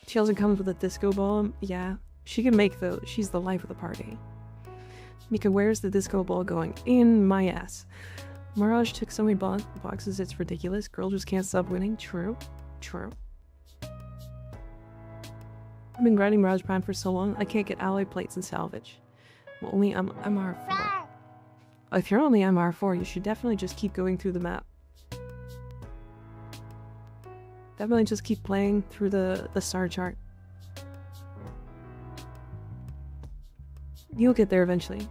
She also comes with a disco ball. Yeah, she can make those. She's the life of the party. Mika, where's the disco ball going? In my ass. Mirage took so many boxes, it's ridiculous. Girl just can't stop winning. True. True. I've been grinding Mirage Prime for so long, I can't get alloy plates and salvage. I'm only MR4. If you're only MR4, you should definitely just keep going through the map. Definitely just keep playing through the star chart. You'll get there eventually.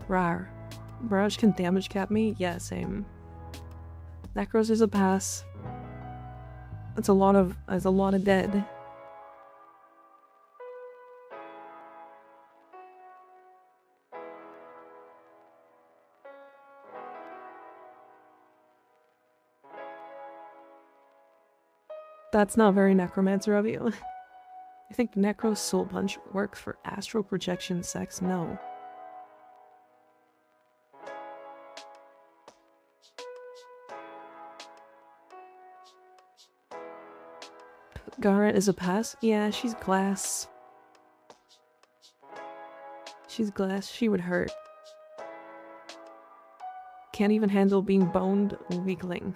Rar. Mirage can damage cap me? Yeah, same. Necros is a pass. That's a lot of dead. That's not very necromancer of you. You think Necro's soul punch works for astral projection sex? No. Garrett is a pass? Yeah, she's glass. She's glass. She would hurt. Can't even handle being boned. Weakling.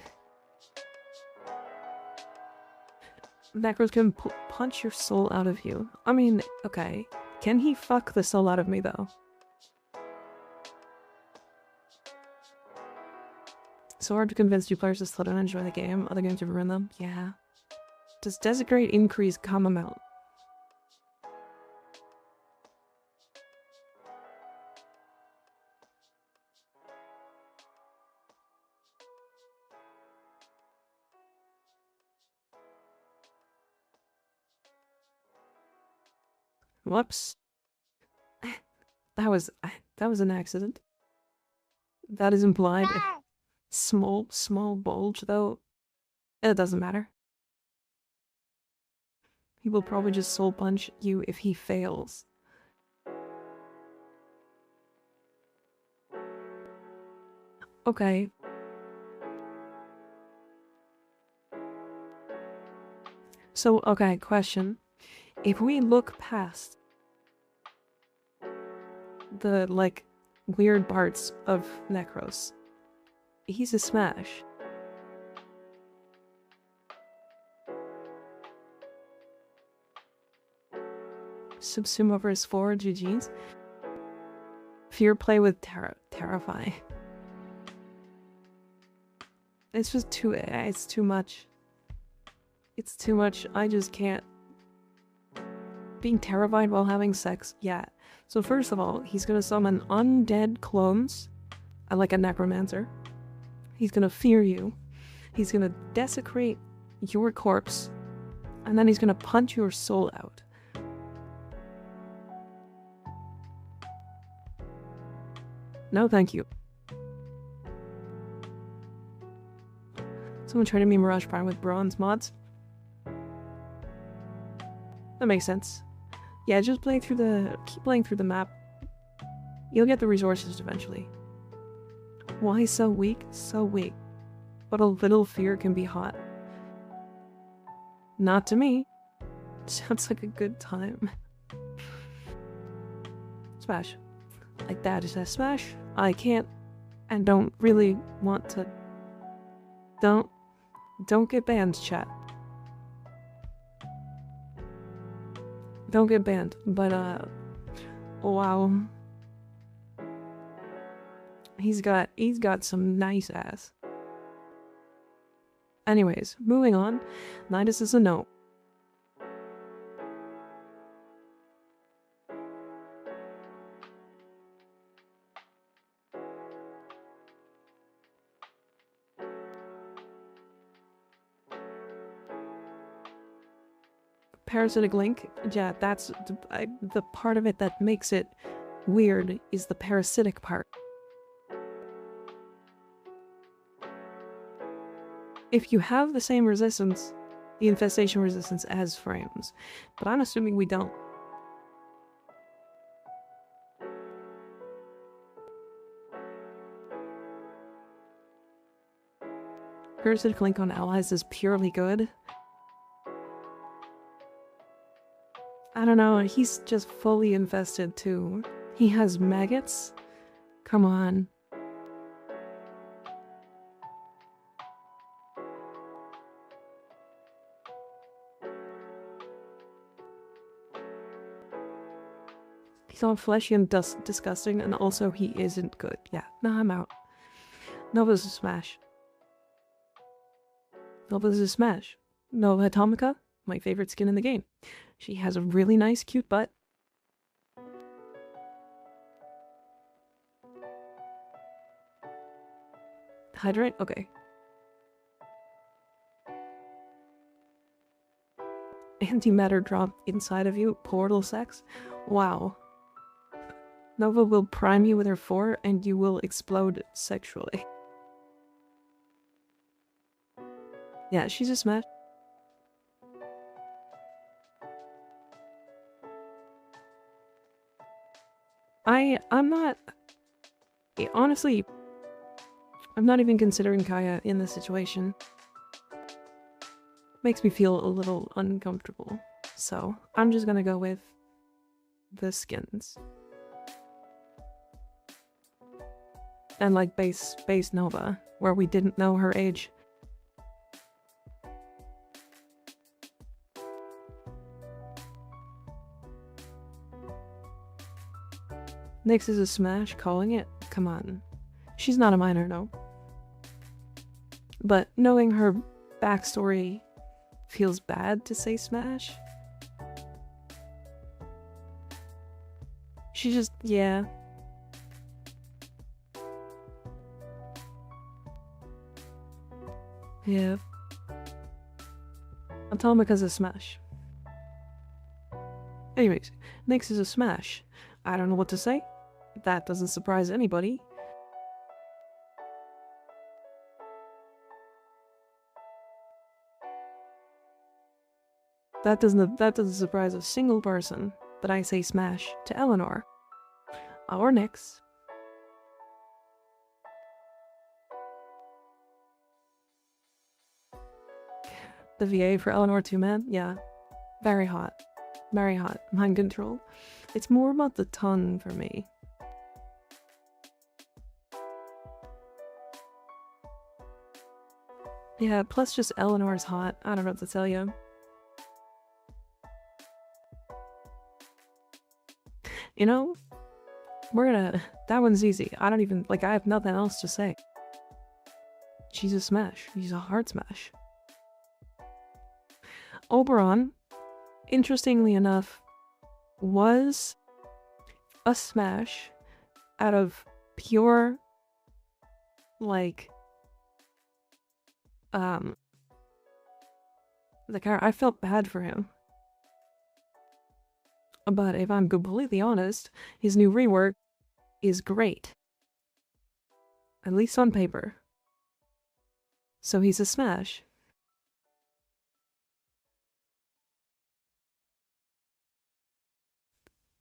Necros can punch your soul out of you. I mean, okay. Can he fuck the soul out of me, though? So hard to convince new players to slow down and enjoy the game. Other games have ruined them. Yeah. Does Desecrate increase comm amount? Whoops. That was an accident. That is implied. Small bulge, though. It doesn't matter. He will probably just soul punch you if he fails. Okay. So, okay, question. If we look past the, like, weird parts of Necros, he's a smash. Subsume over his 4 GG's. Fear play with Terrify. It's just it's too much. It's too much. I just can't. Being terrified while having sex? Yeah. So first of all, he's gonna summon undead clones, like a necromancer. He's gonna fear you. He's gonna desecrate your corpse. And then he's gonna punch your soul out. No, thank you. Someone traded me Mirage Prime with bronze mods. That makes sense. Yeah, just keep playing through the map. You'll get the resources eventually. Why so weak? So weak. But a little fear can be hot. Not to me. Sounds like a good time. Smash. Like that is a smash. I can't and don't really want to. Don't get banned, chat. Don't get banned, but wow. He's got some nice ass. Anyways, moving on. Nidus is a no. Parasitic link, yeah, that's the part of it that makes it weird is the parasitic part. If you have the same resistance, the infestation resistance as frames, but I'm assuming we don't. Parasitic link on allies is purely good. I don't know, he's just fully infested too. He has maggots? Come on. He's all fleshy and disgusting, and also he isn't good. Yeah, no, I'm out. Nova's a smash. Nova's a smash. Nova Atomica, my favorite skin in the game. She has a really nice, cute butt. Hydrate? Okay. Antimatter drop inside of you? Portal sex? Wow. Nova will prime you with her 4 and you will explode sexually. Yeah, she's a smash. I'm not... Honestly, I'm not even considering Kaya in this situation. Makes me feel a little uncomfortable. So, I'm just gonna go with the skins. And like base Nova, where we didn't know her age. Nyx is a smash, calling it? Come on. She's not a minor, no. But knowing her backstory feels bad to say smash. She just, yeah. Yeah. Atomica's a smash. Anyways, Nyx is a smash. I don't know what to say. That doesn't surprise anybody. That doesn't surprise a single person that I say smash to Eleanor. Or Nyx. The VA for Eleanor 2 man? Yeah. Very hot. Very hot. Mind control. It's more about the tongue for me. Yeah, plus just Eleanor's hot. I don't know what to tell you. You know, that one's easy. I don't even, I have nothing else to say. She's a smash. She's a hard smash. Oberon, interestingly enough, was a smash out of pure, I felt bad for him. But if I'm completely honest, his new rework is great. At least on paper. So he's a smash.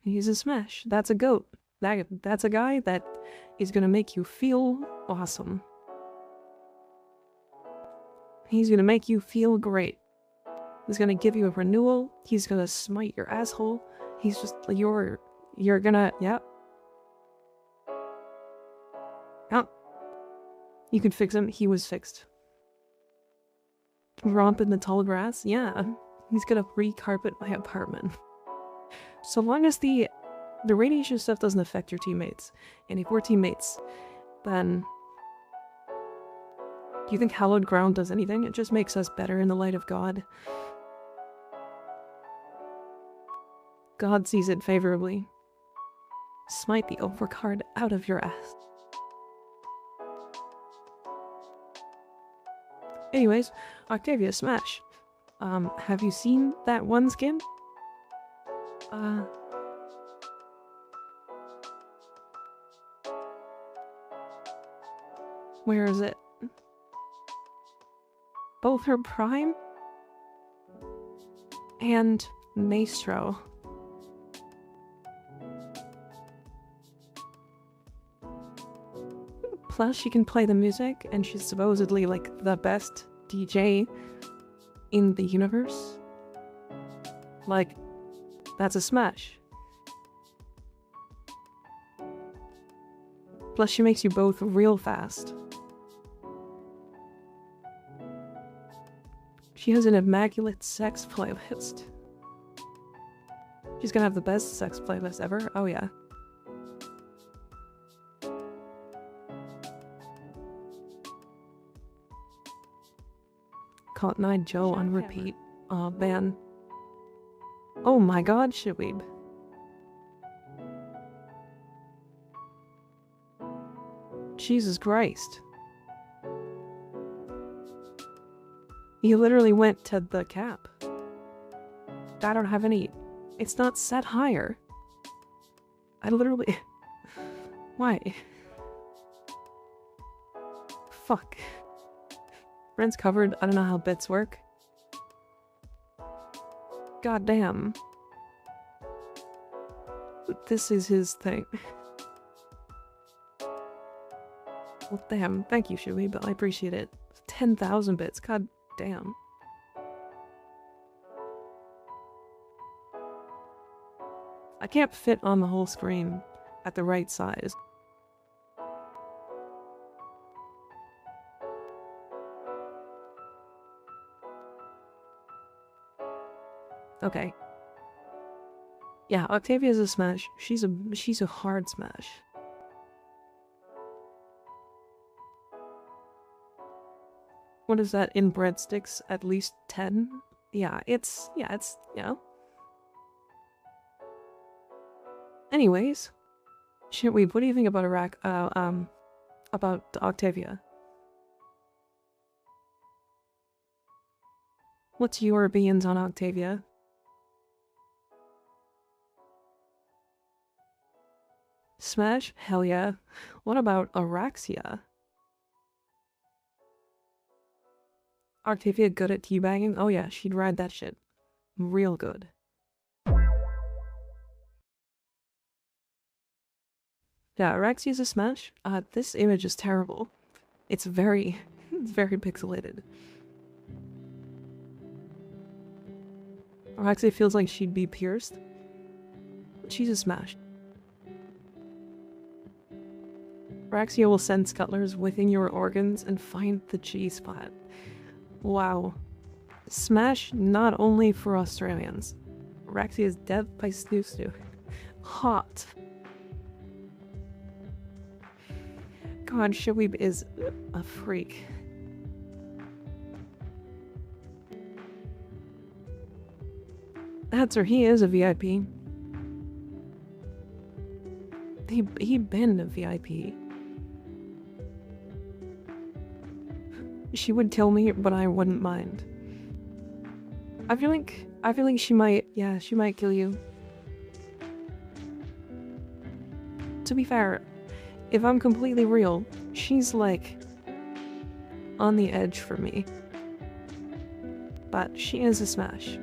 He's a smash. That's a goat. That's a guy that is gonna make you feel awesome. He's gonna make you feel great. He's gonna give you a renewal. He's gonna smite your asshole. He's just, you're gonna, yeah. Yeah. You can fix him. He was fixed. Romp in the tall grass? Yeah. He's gonna re-carpet my apartment. So long as the radiation stuff doesn't affect your teammates. And if we're teammates, then... Do you think hallowed ground does anything? It just makes us better in the light of God. God sees it favorably. Smite the overcard out of your ass. Anyways, Octavia, smash. Have you seen that one skin? Where is it? Both her Prime and Maestro. Plus, she can play the music, and she's supposedly the best DJ in the universe. That's a smash. Plus, she makes you both real fast. She has an immaculate sex playlist. She's gonna have the best sex playlist ever. Oh yeah. Cotton Eye Joe on repeat. Oh man. Oh my god, Shaweeb. Jesus Christ. You literally went to the cap. I don't have any... It's not set higher. I literally... Why? Fuck. Friends covered. I don't know how bits work. God damn. This is his thing. Well, damn, thank you, Shui, but I appreciate it. 10,000 bits, god damn. I can't fit on the whole screen at the right size. Okay. Yeah, Octavia's a smash. She's a hard smash. What is that in breadsticks? At least 10? Yeah, it's you know. Anyways, Shitweeb, what do you think about about Octavia? What's your opinions on Octavia? Smash? Hell yeah. What about Araxia? Octavia good at teabagging? Oh yeah, she'd ride that shit. Real good. Yeah, Araxia's a smash. This image is terrible. It's very pixelated. Araxia feels like she'd be pierced. She's a smash. Araxia will send scuttlers within your organs and find the G-spot. Wow. Smash not only for Australians. Araxia's death by Snoo. Hot. God, Shawib is a freak. That's her, he is a VIP. He been a VIP. She would kill me, but I wouldn't mind. I feel like she might, yeah, she might kill you. To be fair, if I'm completely real, she's like on the edge for me. But she is a smash.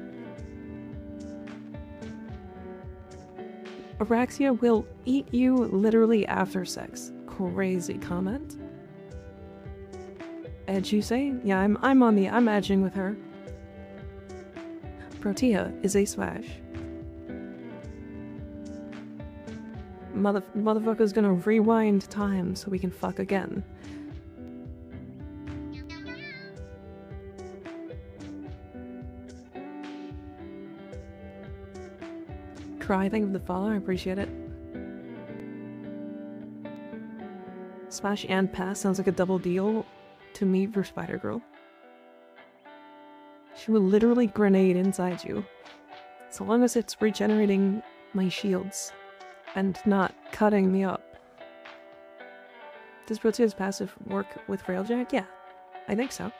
Araxia will eat you literally after sex. Crazy comment. Edge, you say? Yeah, I'm edging with her. Protea is a smash. Motherfucker's gonna rewind time so we can fuck again. Cry, think of the father, I appreciate it. Smash and pass sounds like a double deal to me for Spider-Girl. She will literally grenade inside you. So long as it's regenerating my shields and not cutting me up. Does Protea's passive work with Railjack? Yeah, I think so.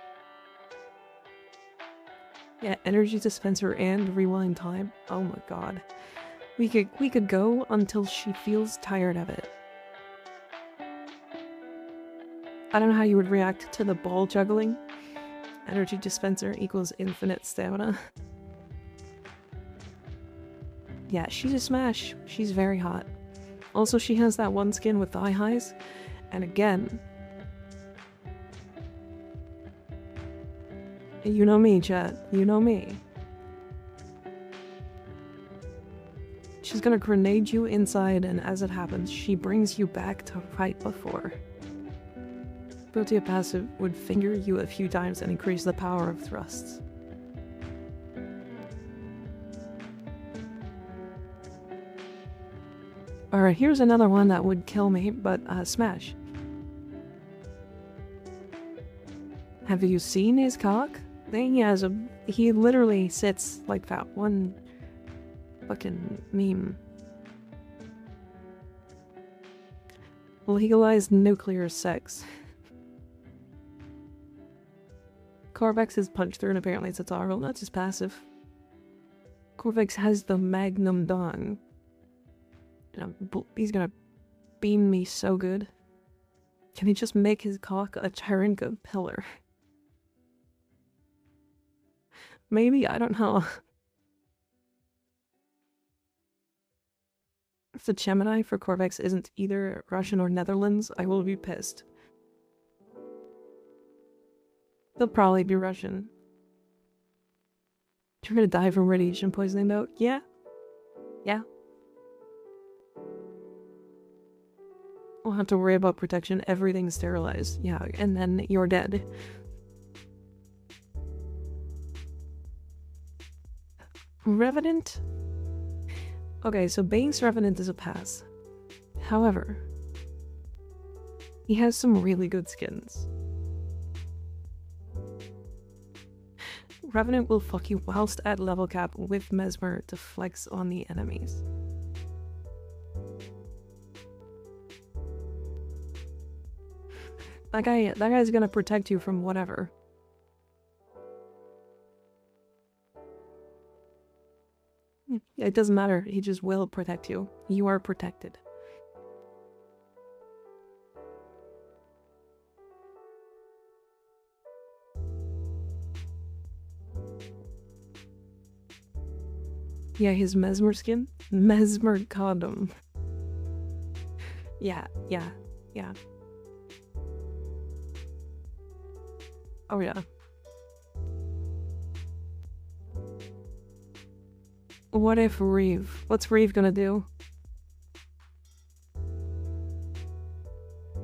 Yeah, energy dispenser and rewind time. Oh my god. We could go until she feels tired of it. I don't know how you would react to the ball juggling. Energy dispenser equals infinite stamina. Yeah, she's a smash. She's very hot. Also, she has that one skin with thigh highs. And again... You know me, chat. You know me. She's gonna grenade you inside, and as it happens, she brings you back to right before. Protea passive would finger you a few times and increase the power of thrusts. Alright, here's another one that would kill me, but smash. Have you seen his cock? He literally sits like that one fucking meme. Legalized nuclear sex. Corvex is punched through and apparently it's a toggle, not just passive. Corvex has the Magnum Dong. He's gonna beam me so good. Can he just make his cock a Tyranka pillar? Maybe, I don't know. If the Gemini for Corvex isn't either Russian or Netherlands, I will be pissed. They'll probably be Russian. You're gonna die from radiation poisoning though? Yeah. Yeah. We'll have to worry about protection. Everything's sterilized. Yeah, and then you're dead. Revenant? Okay, so Bank's Revenant is a pass. However, he has some really good skins. Revenant will fuck you whilst at level cap with Mesmer to flex on the enemies. That guy's gonna protect you from whatever. It doesn't matter, he just will protect you. You are protected. Yeah, his Mesmer skin? Mesmer condom. Yeah. Oh yeah. What if Reeve? What's Reeve gonna do?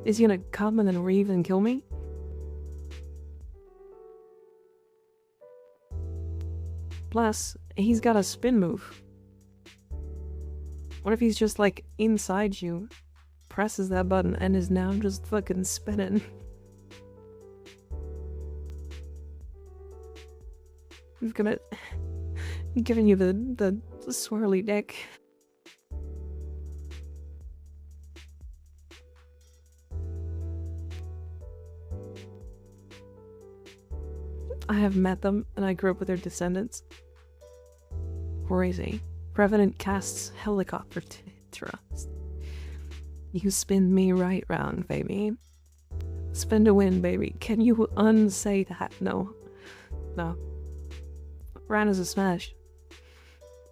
Is he gonna come and then Reeve and kill me? Plus, he's got a spin move. What if he's just like inside you, presses that button, and is now just fucking spinning? He's gonna... giving you the swirly dick. I have met them, and I grew up with their descendants. Crazy. Revenant casts helicopter thrust. You spin me right round, baby. Spin to win, baby. Can you unsay that? No. No. Rhino's a smash.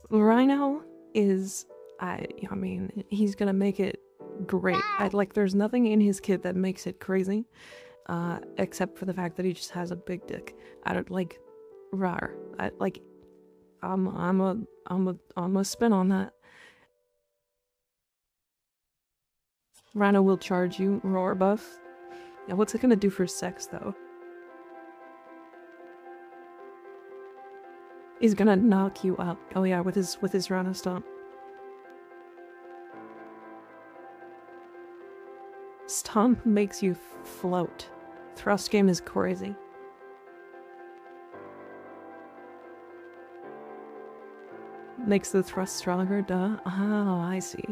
Rhino is... I mean, he's gonna make it great. There's nothing in his kit that makes it crazy. Except for the fact that he just has a big dick. I don't like rar. I'm a spin on that. Rhino will charge you, roar buff. Now what's it gonna do for sex though? He's gonna knock you out. Oh yeah, with his Rhino stomp. Stomp makes you float. Thrust game is crazy. Makes the thrust stronger, duh. Oh, I see.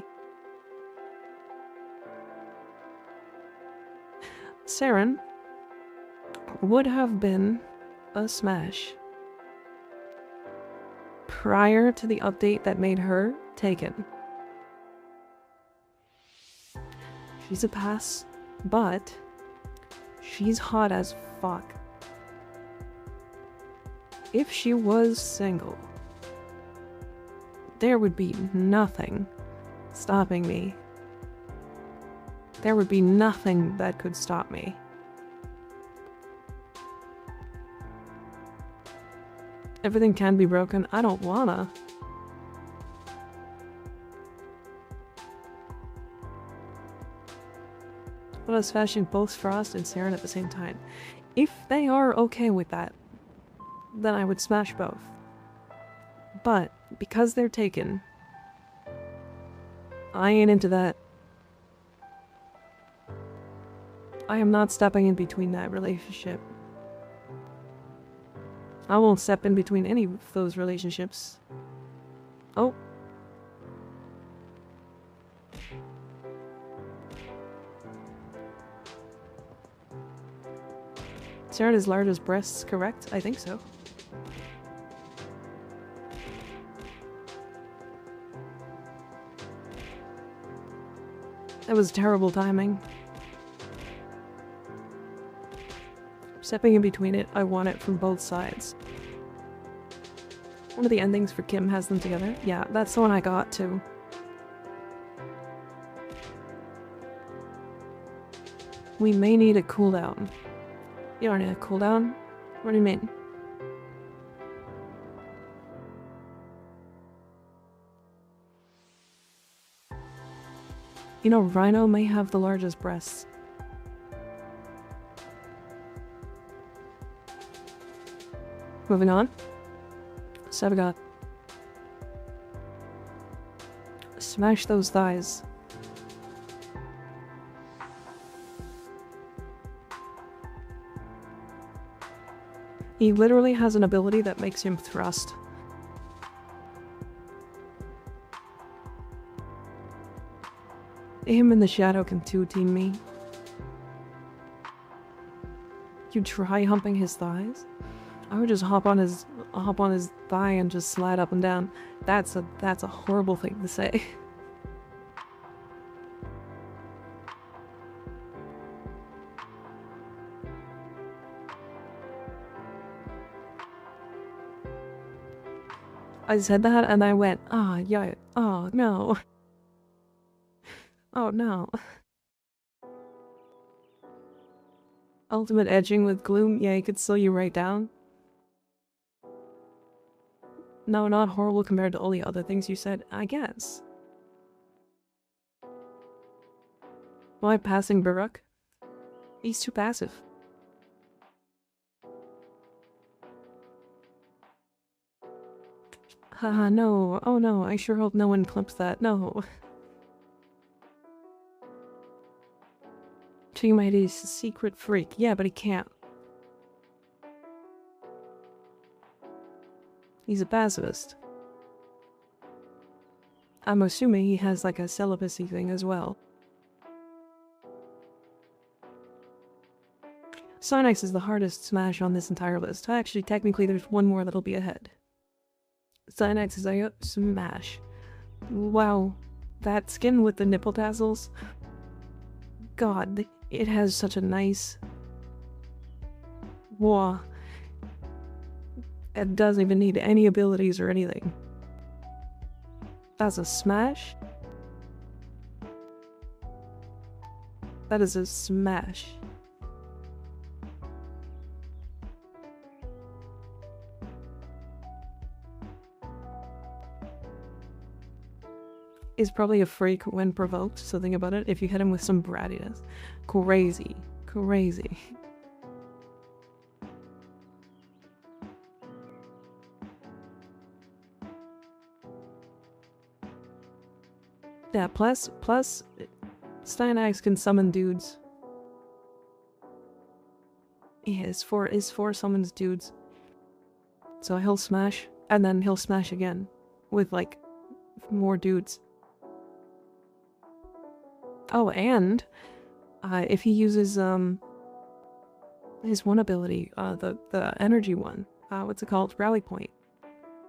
Saren would have been a smash prior to the update that made her taken. She's a pass, but she's hot as fuck. If she was single, there would be nothing stopping me. There would be nothing that could stop me. Everything can be broken. I don't wanna. But I was smashing both Frost and Saren at the same time. If they are okay with that, then I would smash both. But because they're taken, I ain't into that. I am not stepping in between that relationship. I won't step in between any of those relationships. Oh. Saren is large as breasts, correct? I think so. That was terrible timing. Stepping in between it, I want it from both sides. One of the endings for Kim has them together. Yeah, that's the one I got too. We may need a cooldown. You don't need a cooldown. What do you mean? You know, Rhino may have the largest breasts. Moving on. So we got... Smash those thighs. He literally has an ability that makes him thrust. Him and the Shadow can two-team me. You try humping his thighs? I would just hop on his thigh and just slide up and down. That's a horrible thing to say. I said that and I went, ah, yeah, oh no. Oh no. Ultimate edging with gloom? Yeah, he could slow you right down. No, not horrible compared to all the other things you said, I guess. Why passing Baruch? He's too passive. Haha, no. Oh no, I sure hope no one clips that. No. Teammate's a secret freak. Yeah, but he can't. He's a pacifist. I'm assuming he has like a celibacy thing as well. Synax is the hardest smash on this entire list. Actually, technically there's one more that'll be ahead. Synax is a smash. Wow. That skin with the nipple tassels. God, it has such a nice... Whoa. It doesn't even need any abilities or anything. That's a smash? That is a smash. Is probably a freak when provoked, so think about it. If you hit him with some brattiness. Crazy. Crazy. Yeah, plus, Steinax can summon dudes. Yeah, his four summons dudes. So he'll smash, and then he'll smash again. With, like, more dudes. Oh, and if he uses his one ability, the energy one, what's it called? Rally point.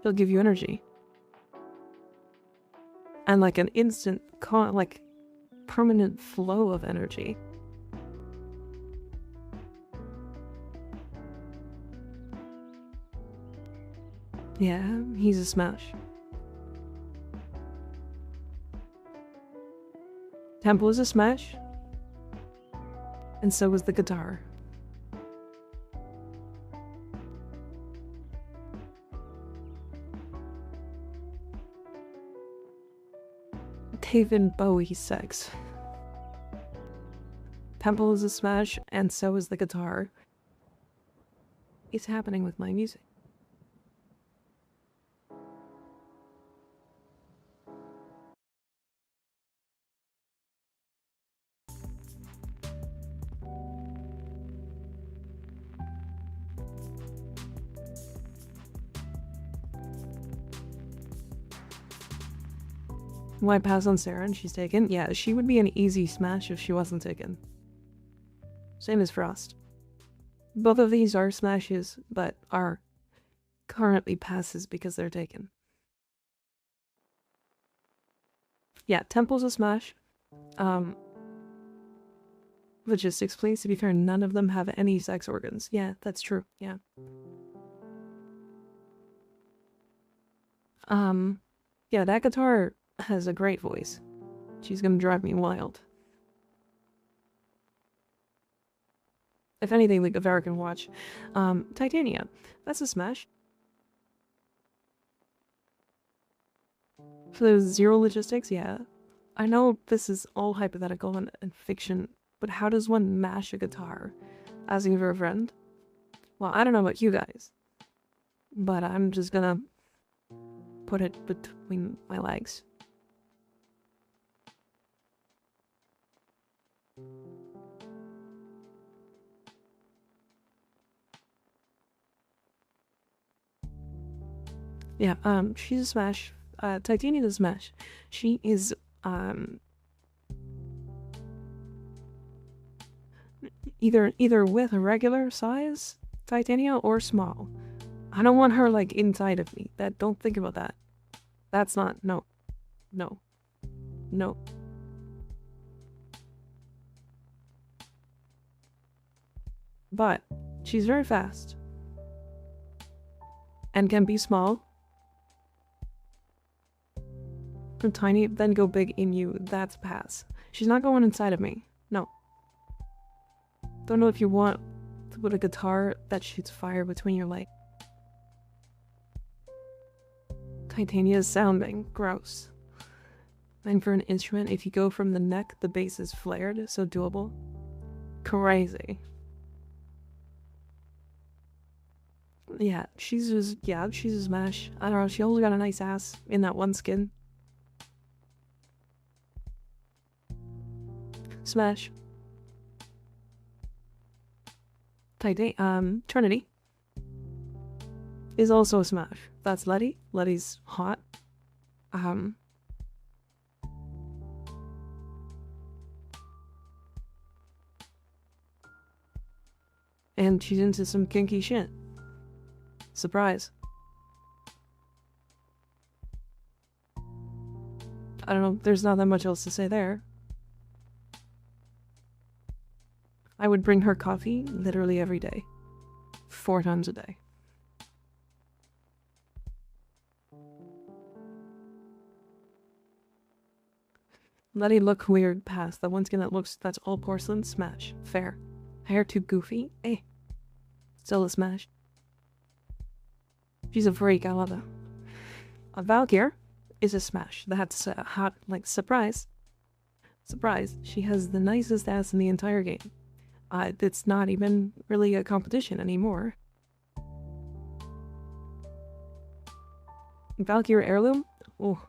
He'll give you energy. And like an instant, like permanent flow of energy. Yeah, he's a smash. Temple is a smash. And so was the guitar. David Bowie sex. Temple is a smash, and so is the guitar. It's happening with my music. Why pass on Sarah and she's taken? Yeah, she would be an easy smash if she wasn't taken. Same as Frost. Both of these are smashes, but are currently passes because they're taken. Yeah, Temple's a smash. Logistics, please. To be fair, none of them have any sex organs. Yeah, that's true. Yeah. Yeah, that guitar has a great voice. She's gonna drive me wild. If anything, like a Vera can watch. Titania. That's a smash. For those zero logistics, yeah. I know this is all hypothetical and fiction, but how does one mash a guitar? Asking for a friend? Well, I don't know about you guys, but I'm just gonna put it between my legs. Yeah, she's a smash. Titania's a smash. She is, either with a regular size Titania or small. I don't want her, like, inside of me. Don't think about that. That's not, no. No. No. But, she's very fast. And can be small. From tiny, then go big in you. That's pass. She's not going inside of me. No. Don't know if you want to put a guitar that shoots fire between your legs. Titania's sounding. Gross. And for an instrument, if you go from the neck, the bass is flared, so doable. Crazy. Yeah, she's a smash. I don't know, she always got a nice ass in that one skin. Smash. Trinity is also a smash. That's Letty. Letty's hot. And she's into some kinky shit. Surprise. I don't know, there's not that much else to say there. I would bring her coffee literally every day. 4 times a day. Letty look weird past. That one skin that's all porcelain, smash. Fair. Hair too goofy, eh. Still a smash. She's a freak, I love her. A Valkyr is a smash. That's hot, like, surprise. Surprise, she has the nicest ass in the entire game. It's not even really a competition anymore. Valkyr heirloom? Oh.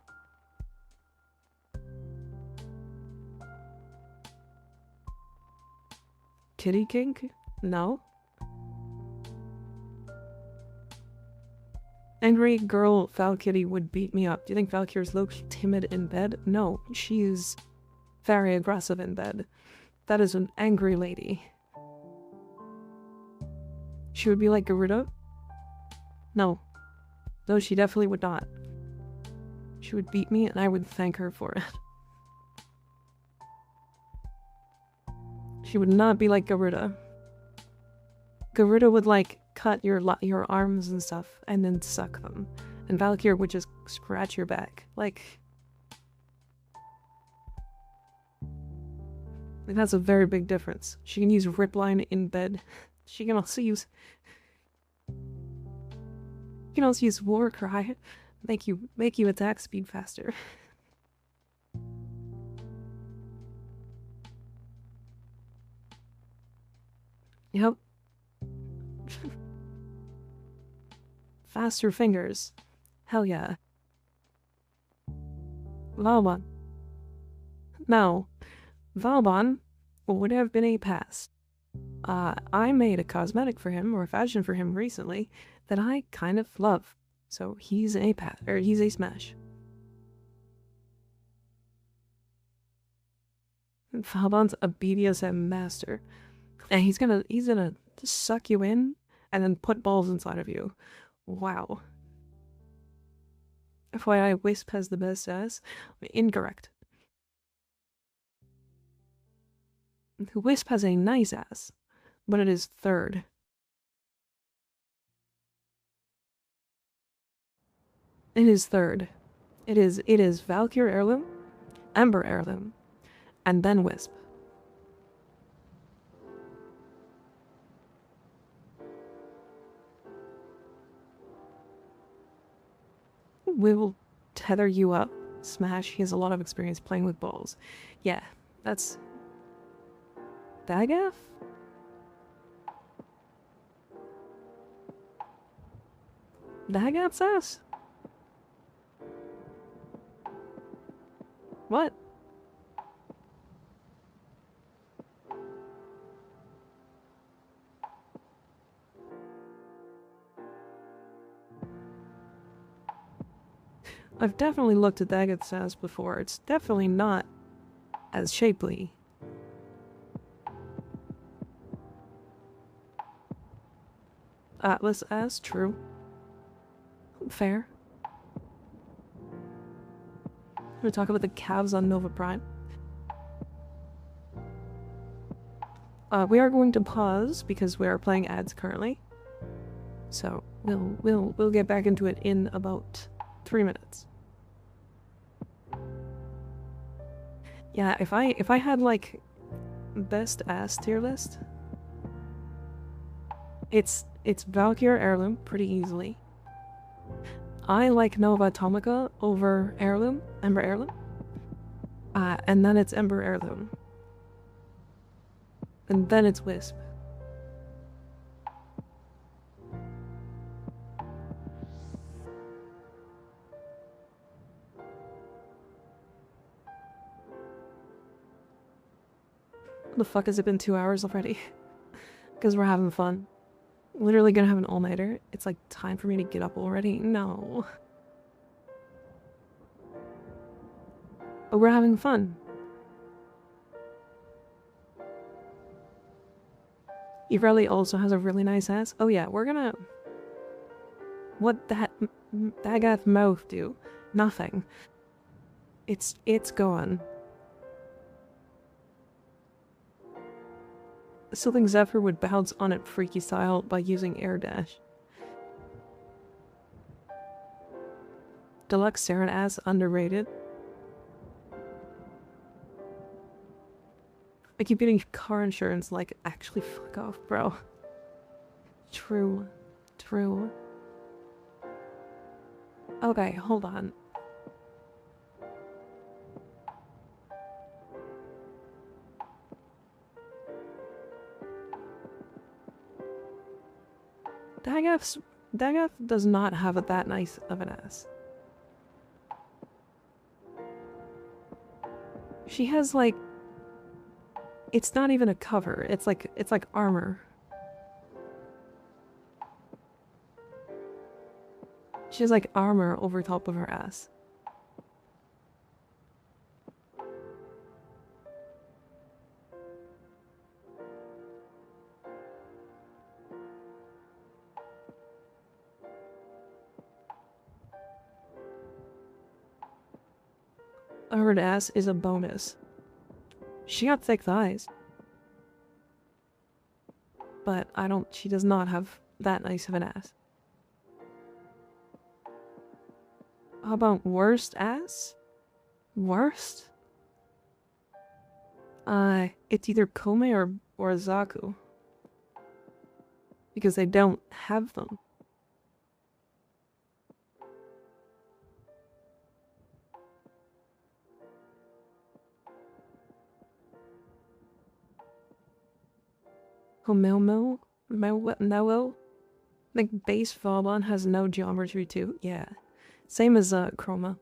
Kitty kink? No. Angry girl Valkyrie would beat me up. Do you think Valkyrie's low timid in bed? No, she's very aggressive in bed. That is an angry lady. She would be like Garuda? No. No, she definitely would not. She would beat me and I would thank her for it. She would not be like Garuda. Garuda would, like, cut your arms and stuff and then suck them. And Valkyr would just scratch your back. Like, that's a very big difference. She can use Ripline in bed. She can also use Warcry. Make you attack speed faster. Yep. Faster fingers. Hell yeah. Valbon. No. Valbon would have been a pass. I made a cosmetic for him, or a fashion for him recently, that I kind of love. So he's a pass, or he's a smash. Valbon's a BDSM master. And he's gonna just suck you in and then put balls inside of you. Wow. FYI, Wisp has the best ass. Incorrect. Wisp has a nice ass, but it is third. It is third. It is Valkyr heirloom, Ember heirloom, and then Wisp. We will tether you up. Smash. He has a lot of experience playing with balls. Yeah, that's... Dagaf? Dagaf's ass? What? I've definitely looked at Dagat's ass before. It's definitely not as shapely. Atlas ass, true. Fair. I'm gonna talk about the calves on Nova Prime. We are going to pause because we are playing ads currently. So we'll get back into it in about 3 minutes. Yeah, if I had like best ass tier list, it's Valkyr Heirloom pretty easily. I like Nova Atomica over Heirloom, Ember Heirloom. And then it's Ember Heirloom. And then it's Wisp. The fuck has it been 2 hours already? Because we're having fun. Literally gonna have an all-nighter. It's like time for me to get up already. No. But we're having fun. Ivreli also has a really nice ass. Oh yeah, we're gonna... What that Dagath mouth do? Nothing. It's gone. Sylthing Zephyr would bounce on it freaky style by using air dash. Deluxe Saren ass underrated. I keep getting car insurance, like, actually fuck off, bro. True. True. Okay, hold on. Dagath does not have that nice of an ass. She has like... It's not even a cover, it's like armor. She has like armor over top of her ass. Her ass is a bonus. She got thick thighs. But she does not have that nice of an ass. How about worst ass? Worst? It's either Kome or Zaku. Because they don't have them. Homelmo? Noel? Like base Vauban has no geometry too? Yeah. Same as Chroma.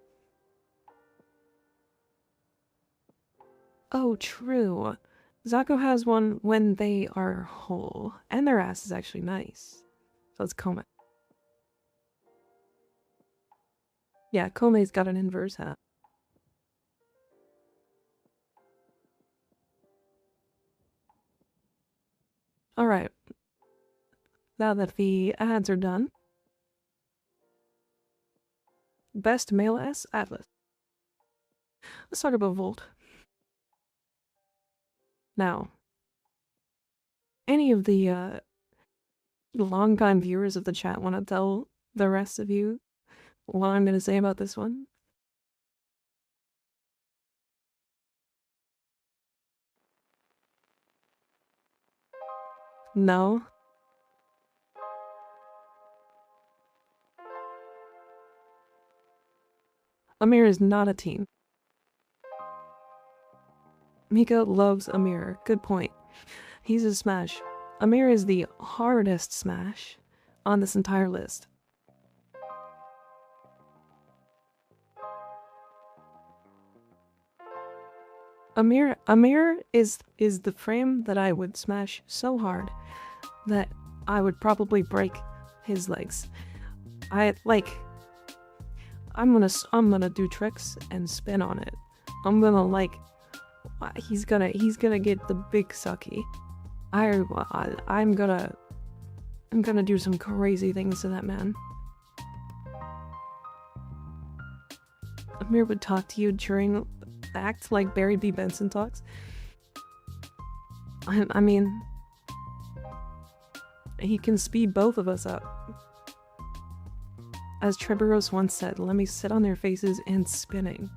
Oh, true. Zaku has one when they are whole. And their ass is actually nice. So it's Kome. Yeah, Kome's got an inverse hat. Alright. Now that the ads are done. Best male ass Atlas. Let's talk about Volt. Now, any of the long-time viewers of the chat want to tell the rest of you what I'm going to say about this one? No? Amir is not a teen. Mika loves Amir. Good point. He's a smash. Amir is the hardest smash on this entire list. Amir is the frame that I would smash so hard that I would probably break his legs. I'm gonna do tricks and spin on it. I'm gonna he's gonna get the big sucky. I'm gonna do some crazy things to that man. Amir would talk to you during act like Barry B. Benson talks. I mean, he can speed both of us up. As Treberos once said, let me sit on their faces and spinning.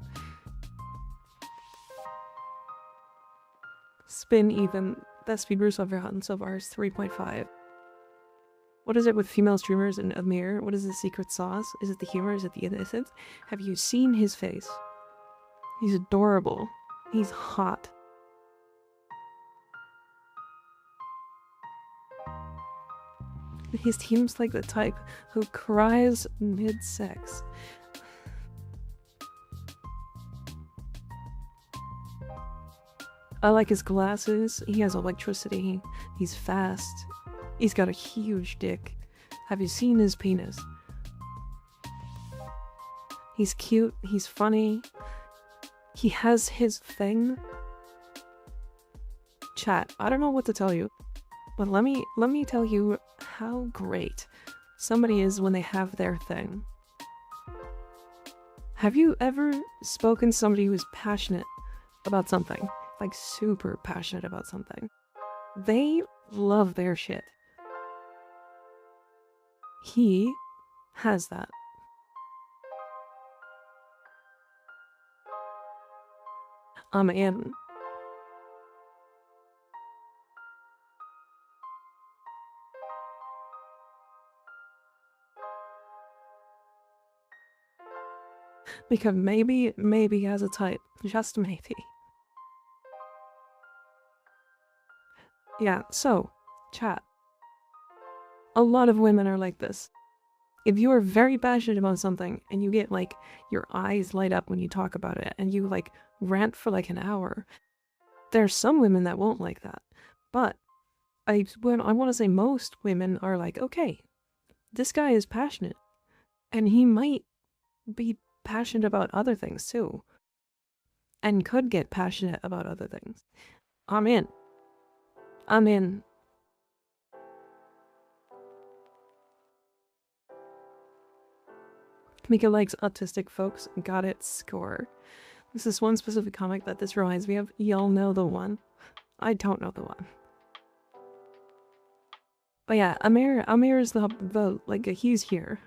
Spin even. That speed Bruce I've gotten so far is 3.5. What is it with female streamers and Amir? What is the secret sauce? Is it the humor? Is it the innocence? Have you seen his face? He's adorable. He's hot. He seems like the type who cries mid-sex. I like his glasses. He has electricity. He's fast. He's got a huge dick. Have you seen his penis? He's cute. He's funny. He has his thing. Chat, I don't know what to tell you, but let me tell you how great somebody is when they have their thing. Have you ever spoken to somebody who is passionate about something? Like super passionate about something. They love their shit. He has that. And because maybe he has a type. Just maybe. Yeah, so, chat. A lot of women are like this. If you are very passionate about something and you get your eyes light up when you talk about it and you rant for an hour, there's some women that won't like that. But I want to say most women are like, okay, this guy is passionate and he might be passionate about other things too and could get passionate about other things. I'm in. Mika likes autistic folks. Got it. Score. This is one specific comic that this reminds me of. Y'all know the one. I don't know the one. But yeah, Amir is he's here.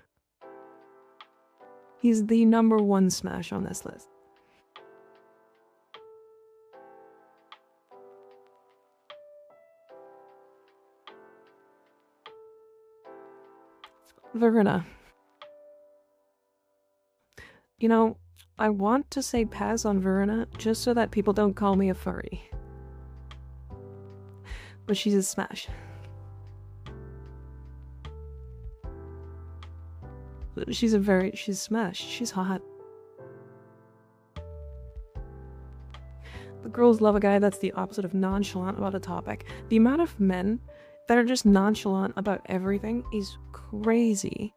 He's the #1 smash on this list. Verena. You know, I want to say pass on Verena just so that people don't call me a furry. But she's a smash. She's smash. She's hot. The girls love a guy that's the opposite of nonchalant about a topic. The amount of men that are just nonchalant about everything is crazy.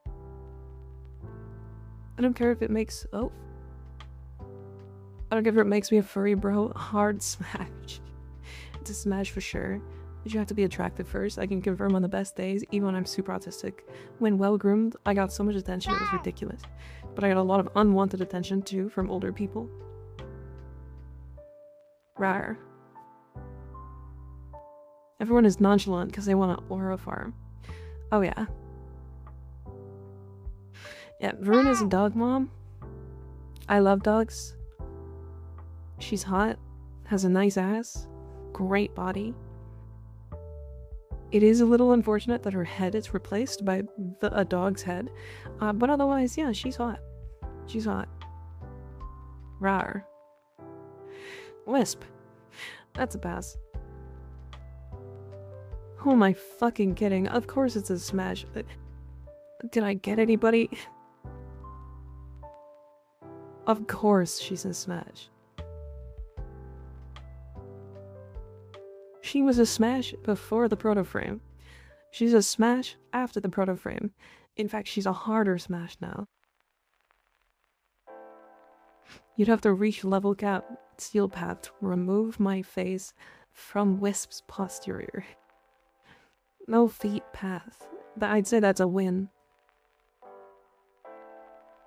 I don't care if it makes... Oh. I don't care if it makes me a furry, bro. Hard smash. It's a smash for sure. But you have to be attractive first. I can confirm on the best days, even when I'm super autistic. When well-groomed, I got so much attention it was ridiculous. But I got a lot of unwanted attention too from older people. Rawr. Everyone is nonchalant because they want an aura farm. Oh yeah. Yeah, Verena's a dog mom. I love dogs. She's hot, has a nice ass, great body. It is a little unfortunate that her head is replaced by a dog's head, but otherwise, yeah, she's hot. She's hot. Rar. Wisp. That's a pass. Who am I fucking kidding? Of course it's a smash. Did I get anybody? Of course she's a smash. She was a smash before the proto-frame. She's a smash after the proto-frame. In fact, she's a harder smash now. You'd have to reach level cap steel path to remove my face from Wisp's posterior. No feet path. I'd say that's a win.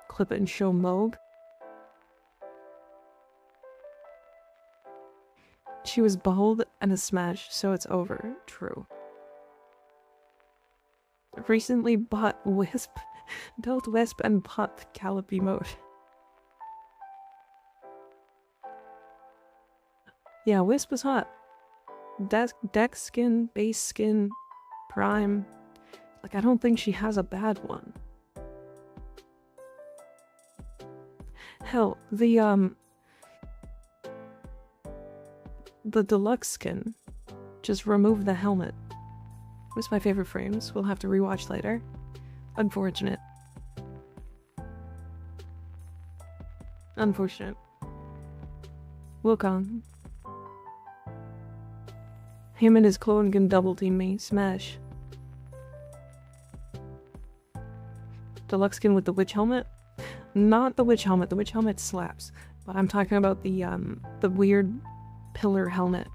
Clip it and show Moog. She was bold and a smash, so it's over. True. Recently bought Wisp. Built Wisp and bought Callip emote. Yeah, Wisp was hot. Deck skin, base skin, prime. Like, I don't think she has a bad one. Hell, the deluxe skin. Just remove the helmet. Was my favorite frames. We'll have to rewatch later. Unfortunate. Unfortunate. Wukong. Him and his clone can double team me. Smash. Deluxe skin with the witch helmet? Not the witch helmet. The witch helmet slaps. But I'm talking about the weird pillar helmet.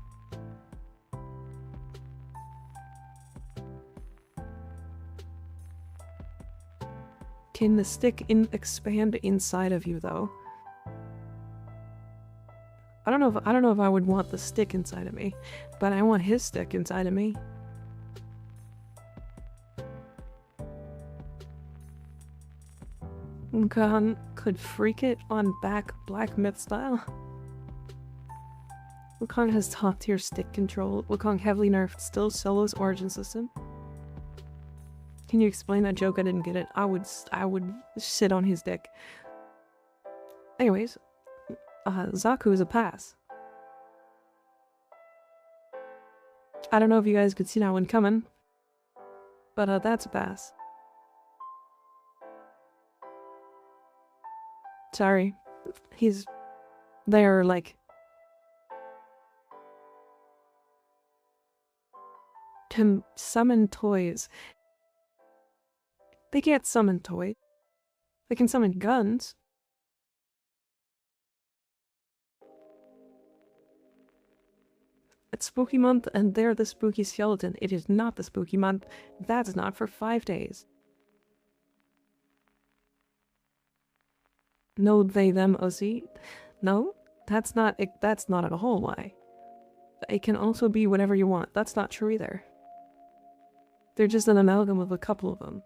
Can the stick expand inside of you though? I don't know if I would want the stick inside of me, but I want his stick inside of me. Wukong could freak it on back Black Myth style. Wukong has top tier stick control. Wukong heavily nerfed, still Solo's origin system. Can you explain that joke? I didn't get it. I would sit on his dick. Anyways, Zaku is a pass. I don't know if you guys could see that one coming, but that's a pass. Sorry, he's there like to summon toys. They can't summon toys. They can summon guns. It's spooky month and they're the spooky skeleton. It is not the spooky month. That's not for 5 days. No, they, them, OC. No, that's not at all why. It can also be whatever you want. That's not true either. They're just an amalgam of a couple of them.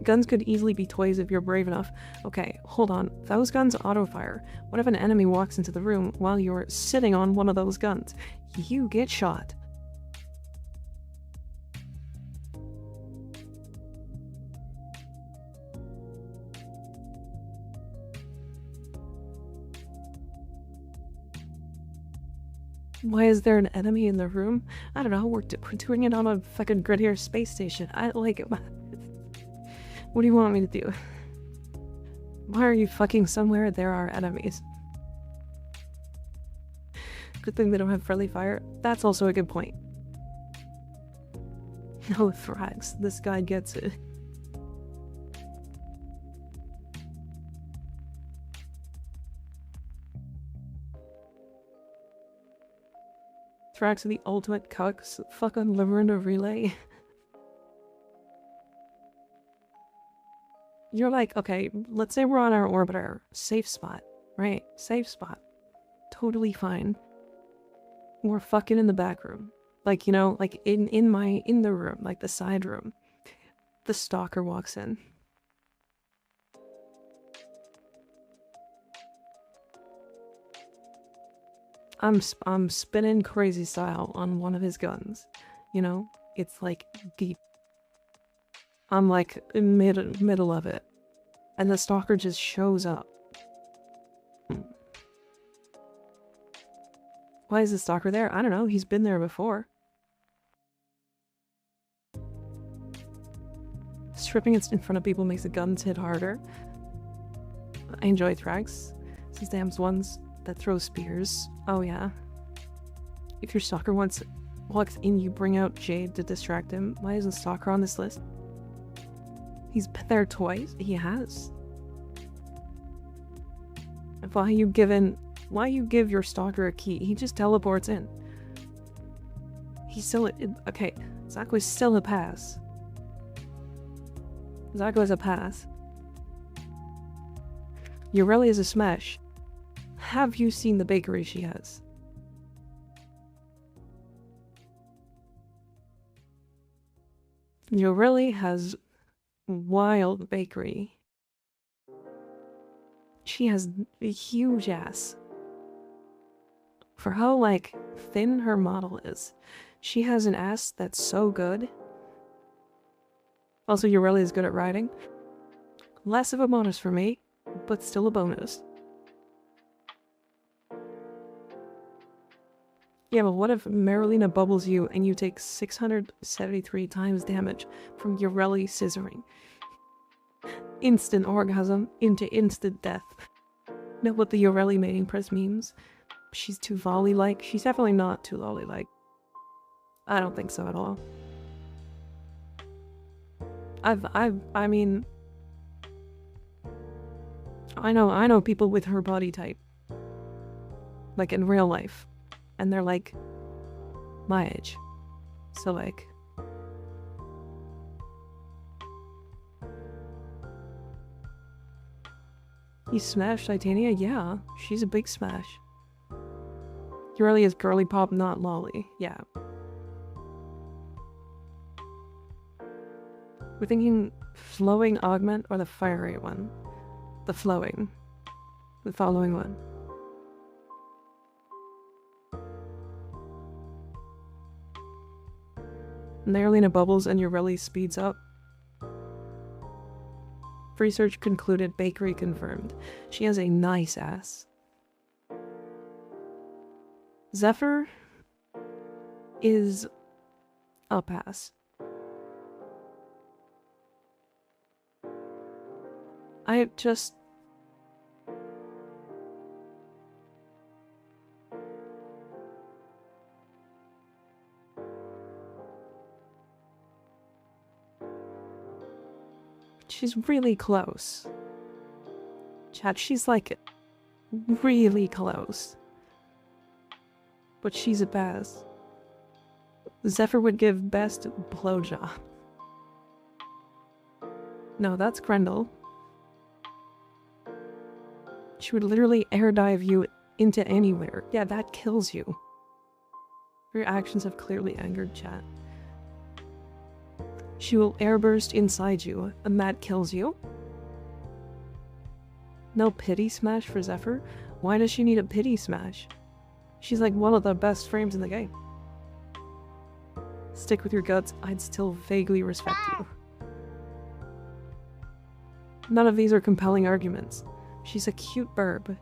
Guns could easily be toys if you're brave enough. Okay, hold on. Those guns auto-fire. What if an enemy walks into the room while you're sitting on one of those guns? You get shot. Why is there an enemy in the room? I don't know, we're doing it on a fucking grittier space station. I like it. What do you want me to do? Why are you fucking somewhere there are enemies? Good thing they don't have friendly fire. That's also a good point. No thrags. This guy gets it. Thrags are the ultimate cucks. Fucking liver in a relay. You're like, okay, let's say we're on our orbiter. Safe spot, right? Safe spot. Totally fine. We're fucking in the back room. Like, you know, like in the room, like the side room. The stalker walks in. I'm spinning crazy style on one of his guns. You know? It's like deep. I'm like in middle of it. And the stalker just shows up. Why is the stalker there? I don't know. He's been there before. Stripping it in front of people makes the guns hit harder. I enjoy Thrax. These damn ones that throw spears. Oh yeah. If your stalker walks in, you bring out Jade to distract him. Why isn't Stalker on this list? He's been there twice. He has. Why you give your stalker a key? He just teleports in. He's still okay. Zako's still a pass. Zako is a pass. Ureli is a smash. Have you seen the bakery she has? Ureli has wild bakery. She has a huge ass. For how, like, thin her model is, she has an ass that's so good. Also, Ureli is good at riding. Less of a bonus for me, but still a bonus. Yeah, but what if Marilena bubbles you and you take 673 times damage from Ureli scissoring? Instant orgasm into instant death. Know what the Ureli mating press means? She's too volley-like. She's definitely not too lolly-like. I don't think so at all. I mean... I know people with her body type. Like, in real life. And they're, like, my age. So, like... You smash Titania? Yeah, she's a big smash. Ureli is girly pop, not lolly. Yeah. We're thinking flowing augment or the fire rate one? The flowing. The following one. Marilena bubbles and Ureli speeds up. Research concluded, bakery confirmed. She has a nice ass. Zephyr is a pass. I just... She's really close. Chat, she's like really close. But she's a pass. Zephyr would give best blowjob. No, that's Grendel. She would literally air dive you into anywhere. Yeah, that kills you. Your actions have clearly angered chat. She will airburst inside you, and that kills you. No pity smash for Zephyr? Why does she need a pity smash? She's like one of the best frames in the game. Stick with your guts, I'd still vaguely respect you. None of these are compelling arguments. She's a cute burb.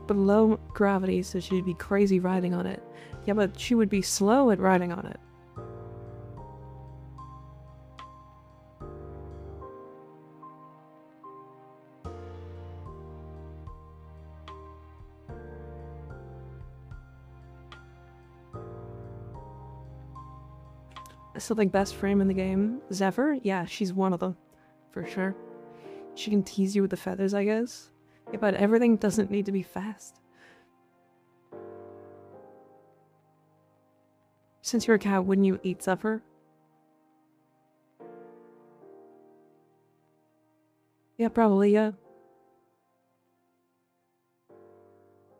But low gravity, so she'd be crazy riding on it. Yeah, but she would be slow at riding on it. So, like, best frame in the game? Zephyr? Yeah, she's one of them. For sure. She can tease you with the feathers, I guess. Yeah, but everything doesn't need to be fast. Since you're a cat, wouldn't you eat Zephyr? Yeah, probably, yeah.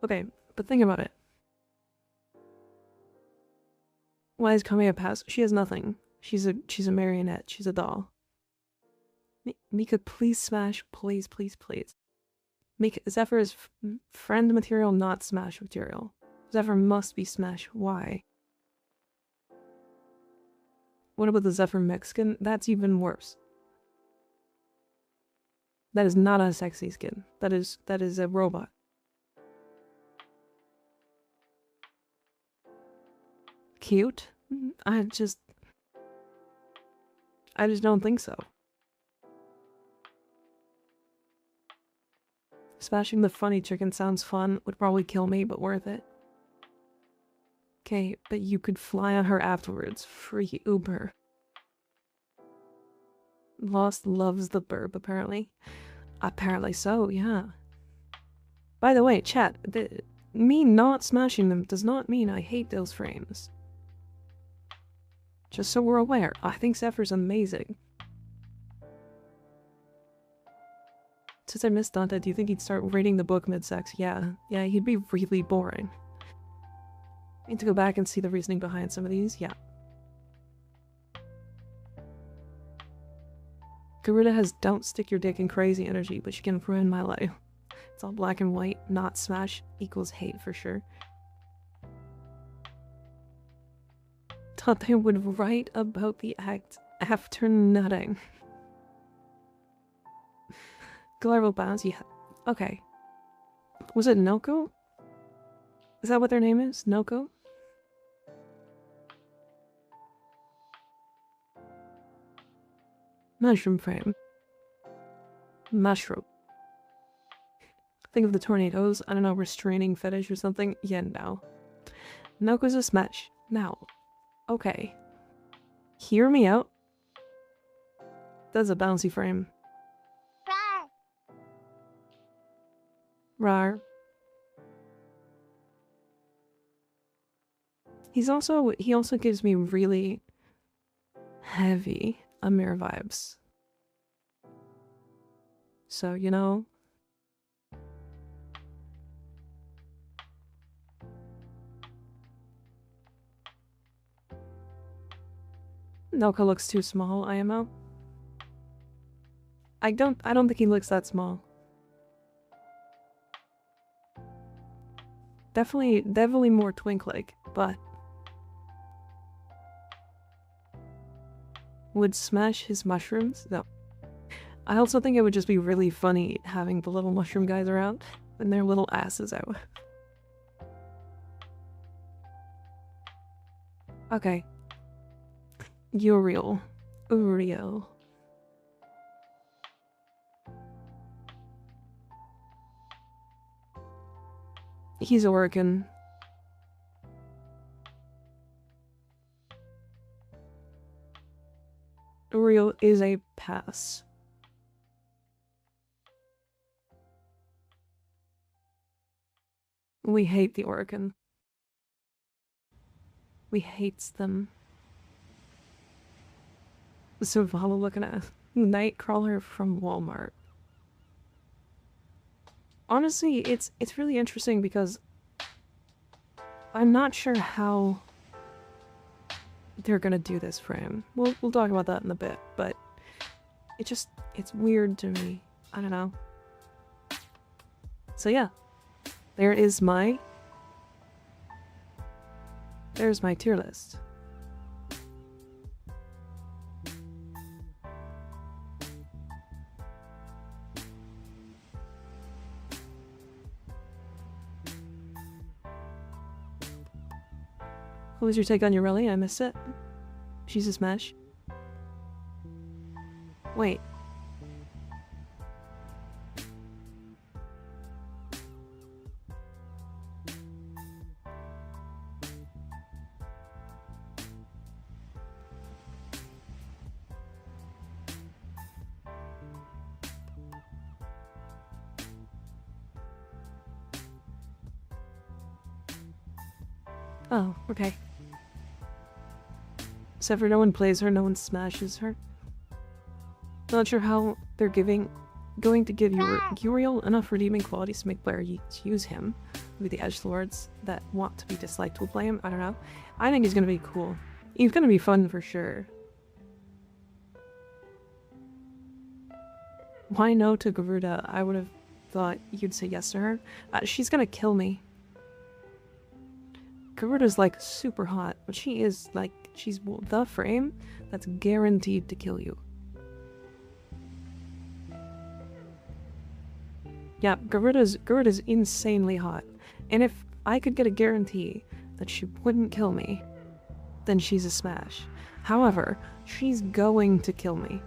Okay, but think about it. Why is Kame a pass? She has nothing. She's a marionette. She's a doll. Mika, please smash. Please, please, please. Mika, Zephyr is friend material, not smash material. Zephyr must be smash. Why? What about the Zephyr Mexican? That's even worse. That is not a sexy skin. That is a robot. Cute? I just don't think so. Smashing the funny chicken sounds fun. Would probably kill me, but worth it. Okay, but you could fly on her afterwards. Free Uber. Lost loves the burp, apparently. Apparently so, yeah. By the way, chat, me not smashing them does not mean I hate those frames. Just so we're aware, I think Zephyr's amazing. Since I missed Dante, do you think he'd start reading the book mid-sex? Yeah, he'd be really boring. I need to go back and see the reasoning behind some of these, yeah. Garuda has don't stick your dick in crazy energy, but she can ruin my life. It's all black and white, not smash equals hate for sure. Thought they would write about the act after nutting. Glarval bounce, yeah. Okay. Was it Noko? Is that what their name is? Noko? Mushroom frame. Mushroom. Think of the tornadoes. I don't know, restraining fetish or something. Yeah, no. Noko's a smash. Now. Okay. Hear me out. That's a bouncy frame. Rar. He also gives me really heavy Amir vibes. So, you know. Noko looks too small, IMO. I don't think he looks that small. Definitely more twink-like, but would smash his mushrooms? No. I also think it would just be really funny having the little mushroom guys around and their little asses out. Okay. Uriel. He's Oregon. Uriel is a pass. We hate the Oregon. We hates them. So Vala looking at Nightcrawler from Walmart. Honestly, it's really interesting because I'm not sure how they're gonna do this for him. We'll talk about that in a bit, but it's weird to me. I don't know. So yeah, there's my tier list. What was your take on Ureli? I missed it. She's a smash. Wait. Oh, okay. Except for no one plays her, no one smashes her. Not sure how they're going to give Uriel enough redeeming qualities to make players use him. Maybe the edgelords that want to be disliked will play him. I don't know. I think he's gonna be cool. He's gonna be fun for sure. Why no to Garuda? I would have thought you'd say yes to her. She's gonna kill me. Garuda's like super hot, but she is like, she's the frame that's guaranteed to kill you. Yeah, Garuda's insanely hot. And if I could get a guarantee that she wouldn't kill me, then she's a smash. However, she's going to kill me.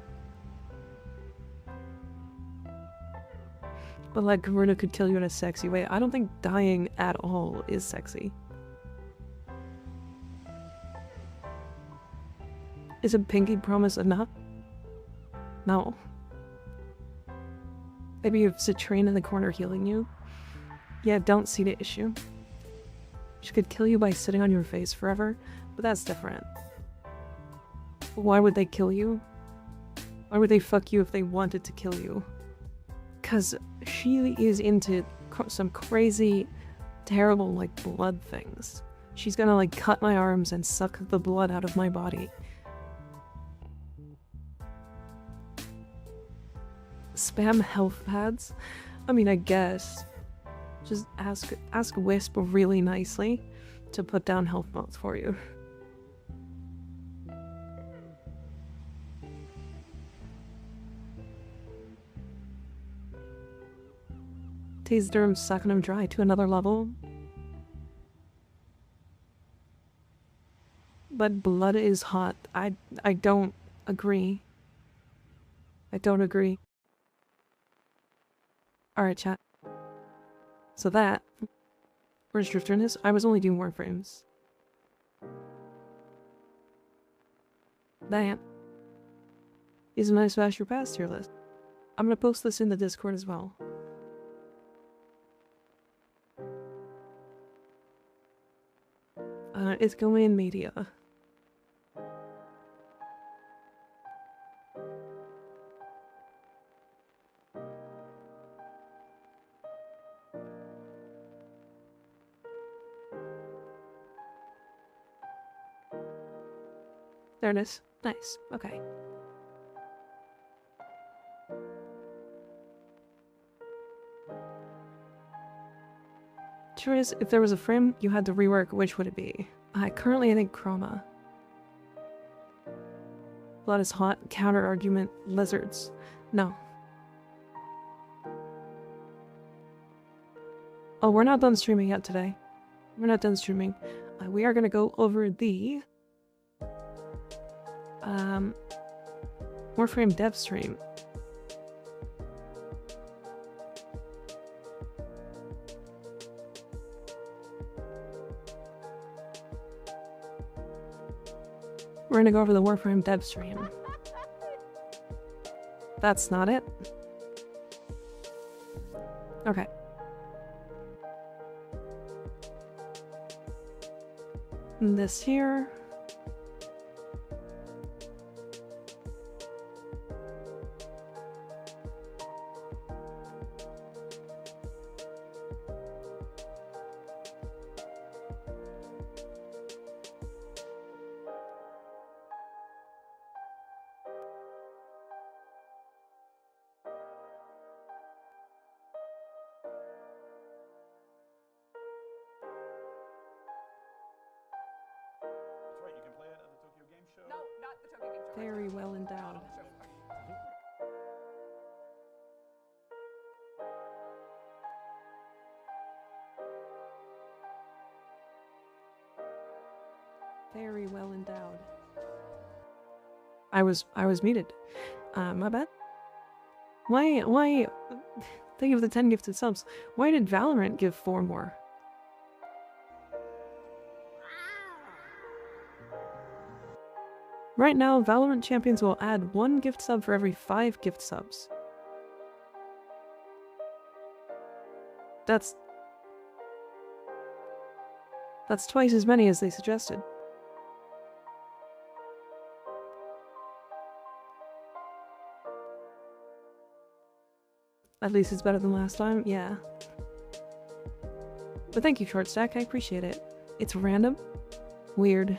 But like Garuda could kill you in a sexy way. I don't think dying at all is sexy. Is a pinky promise enough? No. Maybe you have Citrine in the corner healing you? Yeah, don't see the issue. She could kill you by sitting on your face forever, but that's different. Why would they kill you? Why would they fuck you if they wanted to kill you? Because she is into some crazy, terrible, like, blood things. She's gonna, like, cut my arms and suck the blood out of my body. Spam health pads? I mean, I guess. Just ask Wisp really nicely to put down health mods for you. Taser him, sucking him dry to another level. But blood is hot. I don't agree. I don't agree. Alright, chat. So that... Where's Drifter in this? I was only doing Warframes. That is a nice Smash Your Past tier list. I'm gonna post this in the Discord as well. It's going in media. There it is. Nice. Okay. Sure is, if there was a frame you had to rework, which would it be? Currently I think Chroma. Blood is hot. Counter argument. Lizards. No. Oh, we're not done streaming yet today. We're not done streaming. We are gonna go over the... Warframe dev stream. We're gonna go over the Warframe dev stream. That's not it. Okay. And this here. Very well endowed. Very well endowed. I was muted. My bad. Why think of the 10 gifted subs. Why did Valorant give 4 more? Right now, Valorant champions will add 1 gift sub for every 5 gift subs. That's twice as many as they suggested. At least it's better than last time, yeah. But thank you, Short Stack, I appreciate it. It's random. Weird.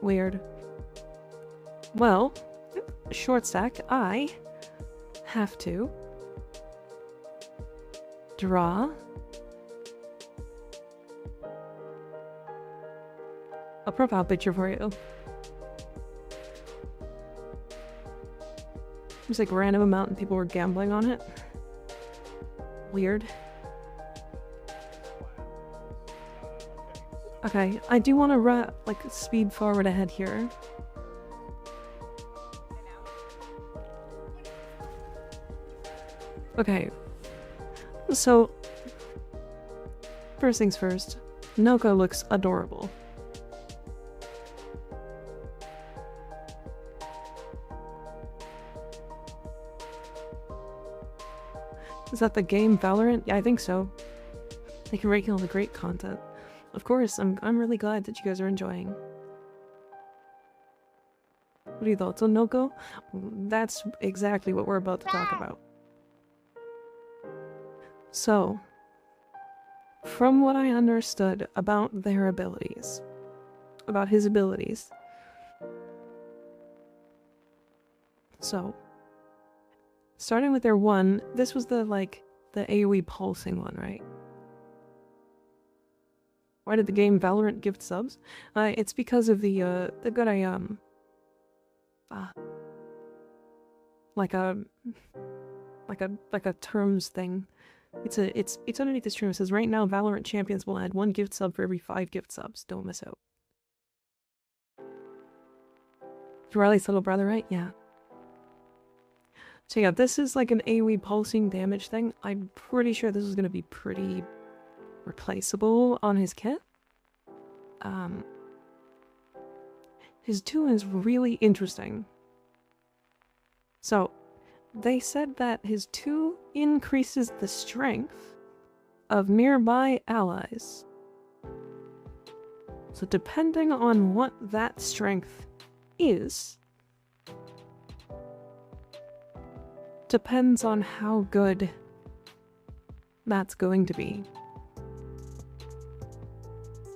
Weird. Well, Short Stack, I have to draw a profile picture for you. Just like random amount and people were gambling on it. Weird. Okay, I do want to like speed forward ahead here. Okay, so first things first, Noko looks adorable. Is that the game Valorant? Yeah, I think so. They can rake in all the great content. Of course, I'm really glad that you guys are enjoying. What are your thoughts on Noko? That's exactly what we're about to talk about. So, from what I understood about their abilities, about his abilities. So, starting with their one, this was the AoE pulsing one, right? Why did the game Valorant gift subs? It's because of the good like a terms thing. It's underneath the stream. It says right now Valorant champions will add 1 gift sub for every 5 gift subs. Don't miss out. Riley's little brother, right? Yeah. So yeah, this is like an AoE pulsing damage thing. I'm pretty sure this is gonna be pretty replaceable on his kit. His 2 is really interesting. So, they said that his 2 increases the strength of nearby allies. So depending on what that strength is, depends on how good that's going to be.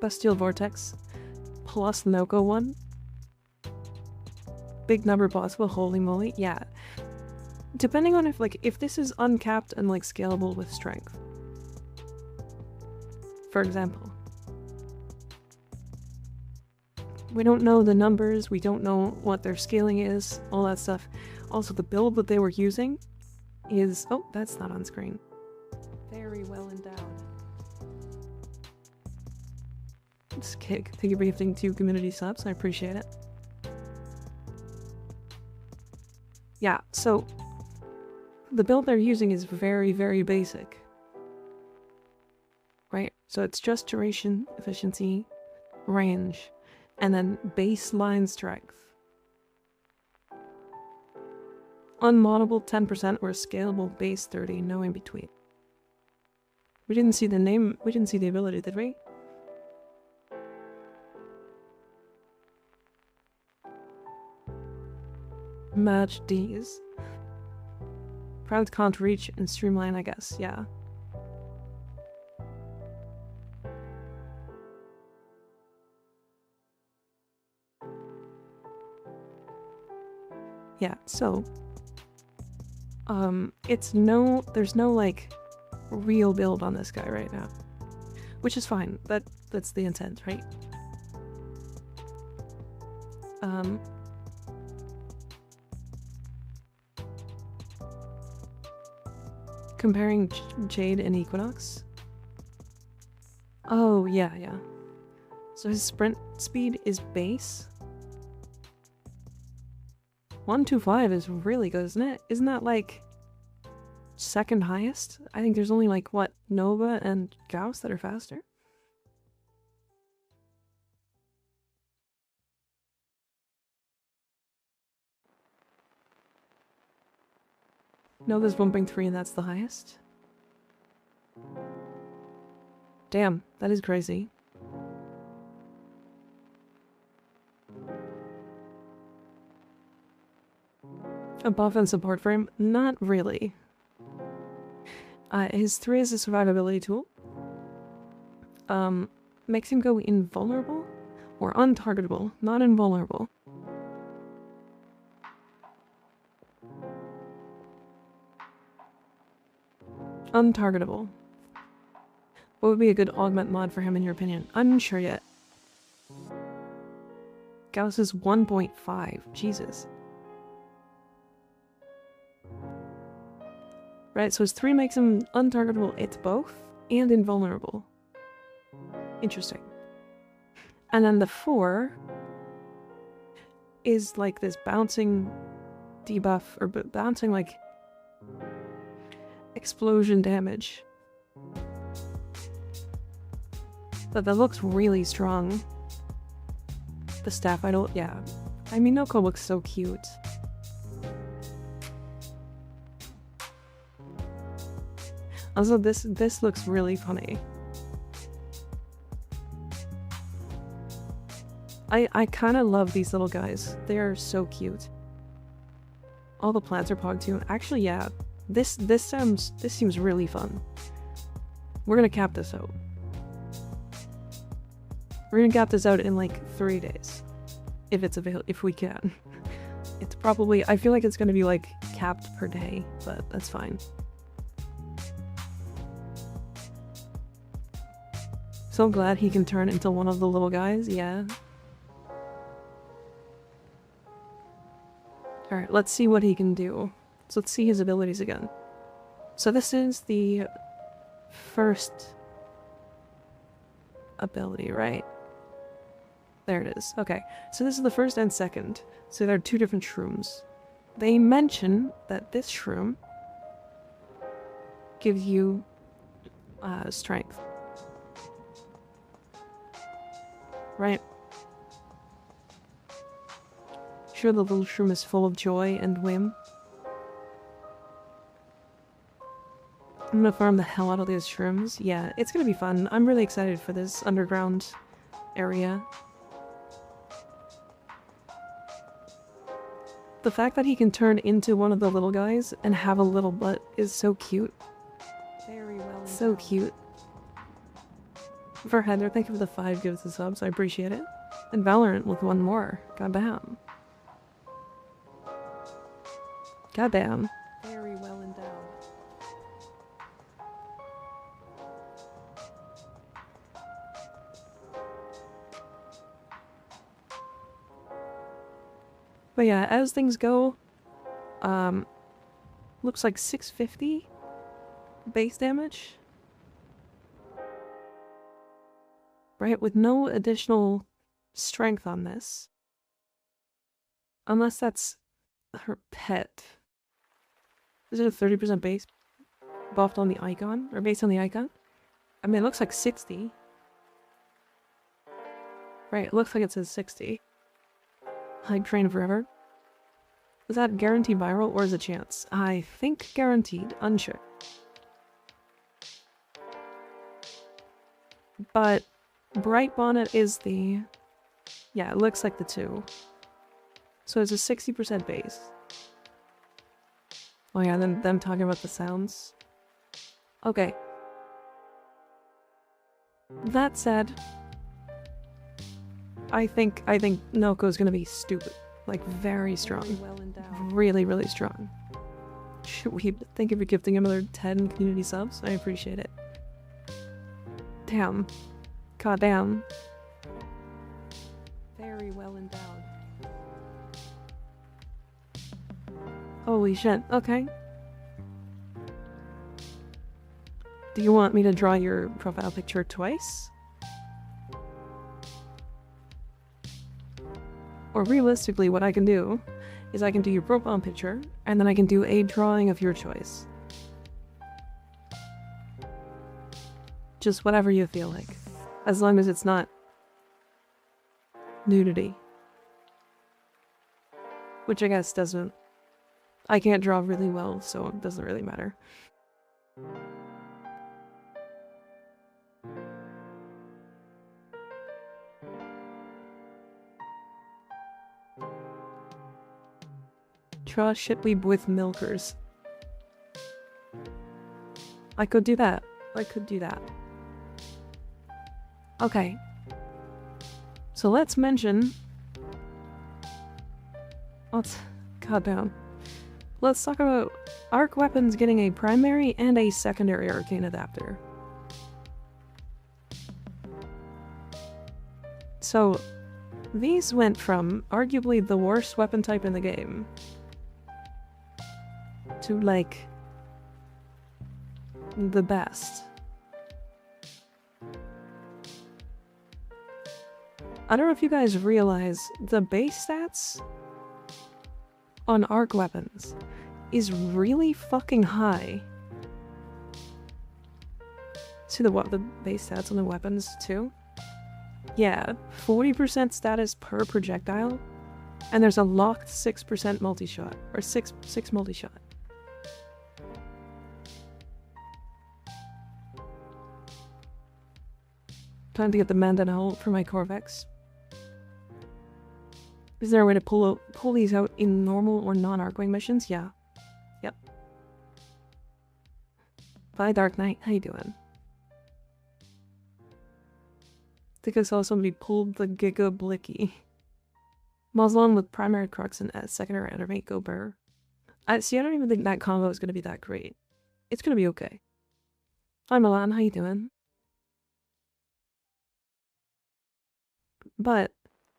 Bestial Vortex plus Noko 1. Big number possible, holy moly, yeah. Depending on if this is uncapped and like scalable with strength. For example. We don't know the numbers, we don't know what their scaling is, all that stuff. Also, the build that they were using is... oh, that's not on screen. Very well endowed. Just kick. Thank you for gifting 2 community subs, I appreciate it. Yeah, so the build they're using is very, very basic. Right? So it's just duration, efficiency, range, and then baseline strength. Unmoddable 10% or scalable base 30, no in between. We didn't see the name, we didn't see the ability, did we? Match D's. Proud can't reach and streamline, I guess, yeah. Yeah, so there's no like real build on this guy right now. Which is fine. That's the intent, right? Comparing Jade and Equinox. Oh, yeah, yeah. So his sprint speed is base. 125 is really good, isn't it? Isn't that like second highest? I think there's only like, what, Nova and Gauss that are faster? Nova's 1.3 and that's the highest? Damn, that is crazy. A buff and support frame? Not really. His 3 is a survivability tool. Makes him go invulnerable or untargetable, not invulnerable. Untargetable. What would be a good augment mod for him in your opinion? I'm unsure yet. Gauss is 1.5. Jesus. Right, so his 3 makes him untargetable, it's both, and invulnerable. Interesting. And then the 4 is like this bouncing debuff, or bouncing like explosion damage. But that looks really strong. The staff idol, yeah. I mean, Noko looks so cute. Also, this looks really funny. I kind of love these little guys. They are so cute. All the plants are Pogtoon. Actually, yeah. This seems really fun. We're gonna cap this out. We're gonna cap this out in like 3 days. If it's available, if we can. It's probably, I feel like it's gonna be like capped per day, but that's fine. So glad he can turn into one of the little guys, yeah. Alright, let's see what he can do. So let's see his abilities again. So this is the first ability, right? There it is. Okay, so this is the first and second. So there are 2 different shrooms. They mention that this shroom gives you strength. Right? Sure, the little shroom is full of joy and whim. I'm gonna farm the hell out of these shrooms. Yeah, it's gonna be fun. I'm really excited for this underground area. The fact that he can turn into one of the little guys and have a little butt is so cute. Very well. So cute. For Heather, thank you for the 5 gifts and subs. I appreciate it. And Valorant with 1 more. Goddamn. Goddamn. Very well endowed. But yeah, as things go, looks like 650 base damage. Right, with no additional strength on this. Unless that's her pet. Is it a 30% base buffed on the icon? Or based on the icon? I mean, it looks like 60. Right, it looks like it says 60. Like train forever. Is that guaranteed viral or is it chance? I think guaranteed, unsure. But Bright Bonnet is the... yeah, it looks like the 2. So it's a 60% base. Oh yeah, then them talking about the sounds. Okay. That said, I think Noko's gonna be stupid. Like, very strong. Really, really strong. Thank you for gifting him another 10 community subs. I appreciate it. Damn. God damn. Very well endowed. Holy shit. Okay. Do you want me to draw your profile picture twice? Or realistically, what I can do is I can do your profile picture, and then I can do a drawing of your choice. Just whatever you feel like. As long as it's not nudity. Which I guess doesn't... I can't draw really well, so it doesn't really matter. Draw shitweeb with milkers. I could do that. I could do that. Okay. So let's mention... Goddamn. Let's talk about arc weapons getting a primary and a secondary arcane adapter. So, these went from arguably the worst weapon type in the game to, like, the best. I don't know if you guys realize the base stats on arc weapons is really fucking high. See the base stats on the weapons too? Yeah, 40% status per projectile, and there's a locked 6% multi-shot, or 6 multi-shot. Time to get the Mandanel for my Corvex. Is there a way to pull these out in normal or non-Arcwing missions? Yeah. Yep. Bye, Dark Knight. How you doing? I think I saw somebody pulled the Giga Blicky. Moslon with primary Crux and secondary Animate Go Bear. See, I don't even think that combo is going to be that great. It's going to be okay. Hi, Milan. How you doing? But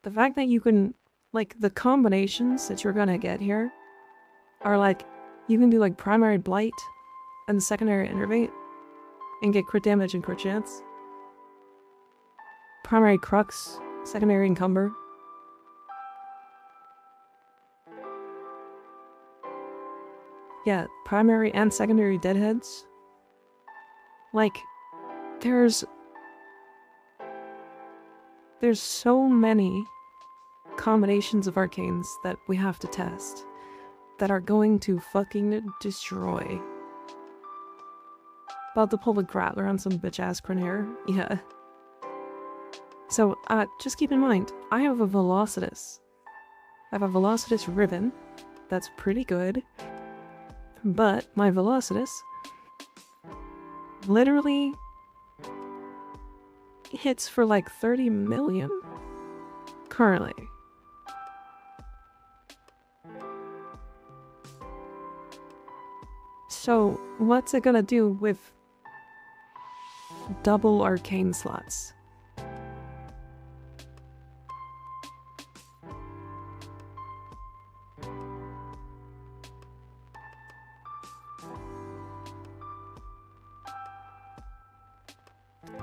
the fact that you can, like, the combinations that you're gonna get here are like, you can do like primary Blight and secondary Innervate and get crit damage and crit chance. Primary Crux, secondary Encumber. Yeah, primary and secondary Deadheads. Like, there's so many combinations of arcanes that we have to test that are going to fucking destroy. About to pull the Grappler on some bitch-ass Cronair. Yeah. So, just keep in mind, I have a Velocitus. I have a Velocitus Ribbon. That's pretty good. But my Velocitus literally hits for like 30 million currently. So what's it gonna do with double arcane slots?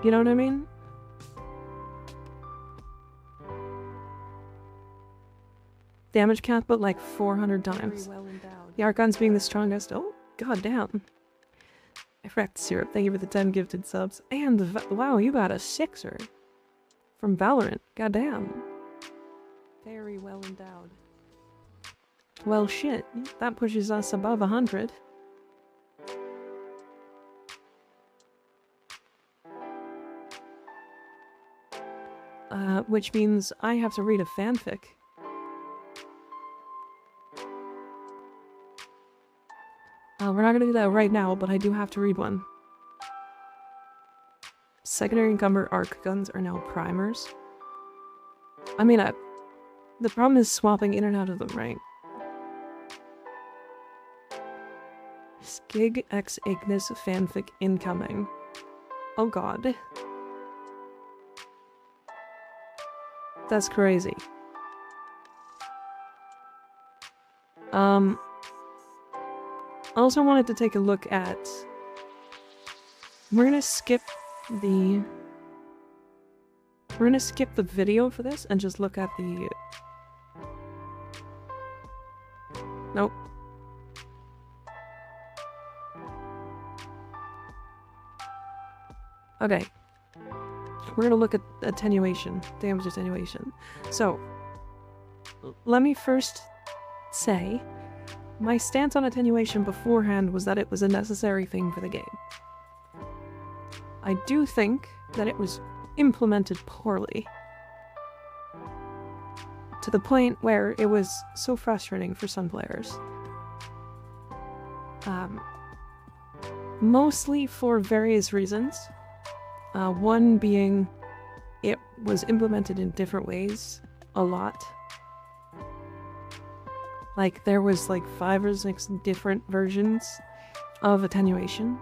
You know what I mean? Damage cap, but like 400 times. Well, the arc guns being the strongest. Oh, god damn. I wrecked Syrup. Thank you for the 10 gifted subs. And wow, you got a 6er from Valorant. God damn. Very well endowed. Well, shit. That pushes us above 100. Which means I have to read a fanfic. We're not gonna do that right now, but I do have to read one. Secondary Encumber arc guns are now primers. I mean, the problem is swapping in and out of them, right? Skig X Ignis fanfic incoming. Oh god. That's crazy. I also wanted to take a look at... We're gonna skip the video for this and just look at the... Nope. Okay. We're gonna look at attenuation, damage attenuation. So, let me first say, my stance on attenuation beforehand was that it was a necessary thing for the game. I do think that it was implemented poorly. To the point where it was so frustrating for some players. Mostly for various reasons. One being, it was implemented in different ways, a lot. Like, there was like 5 or 6 different versions of attenuation.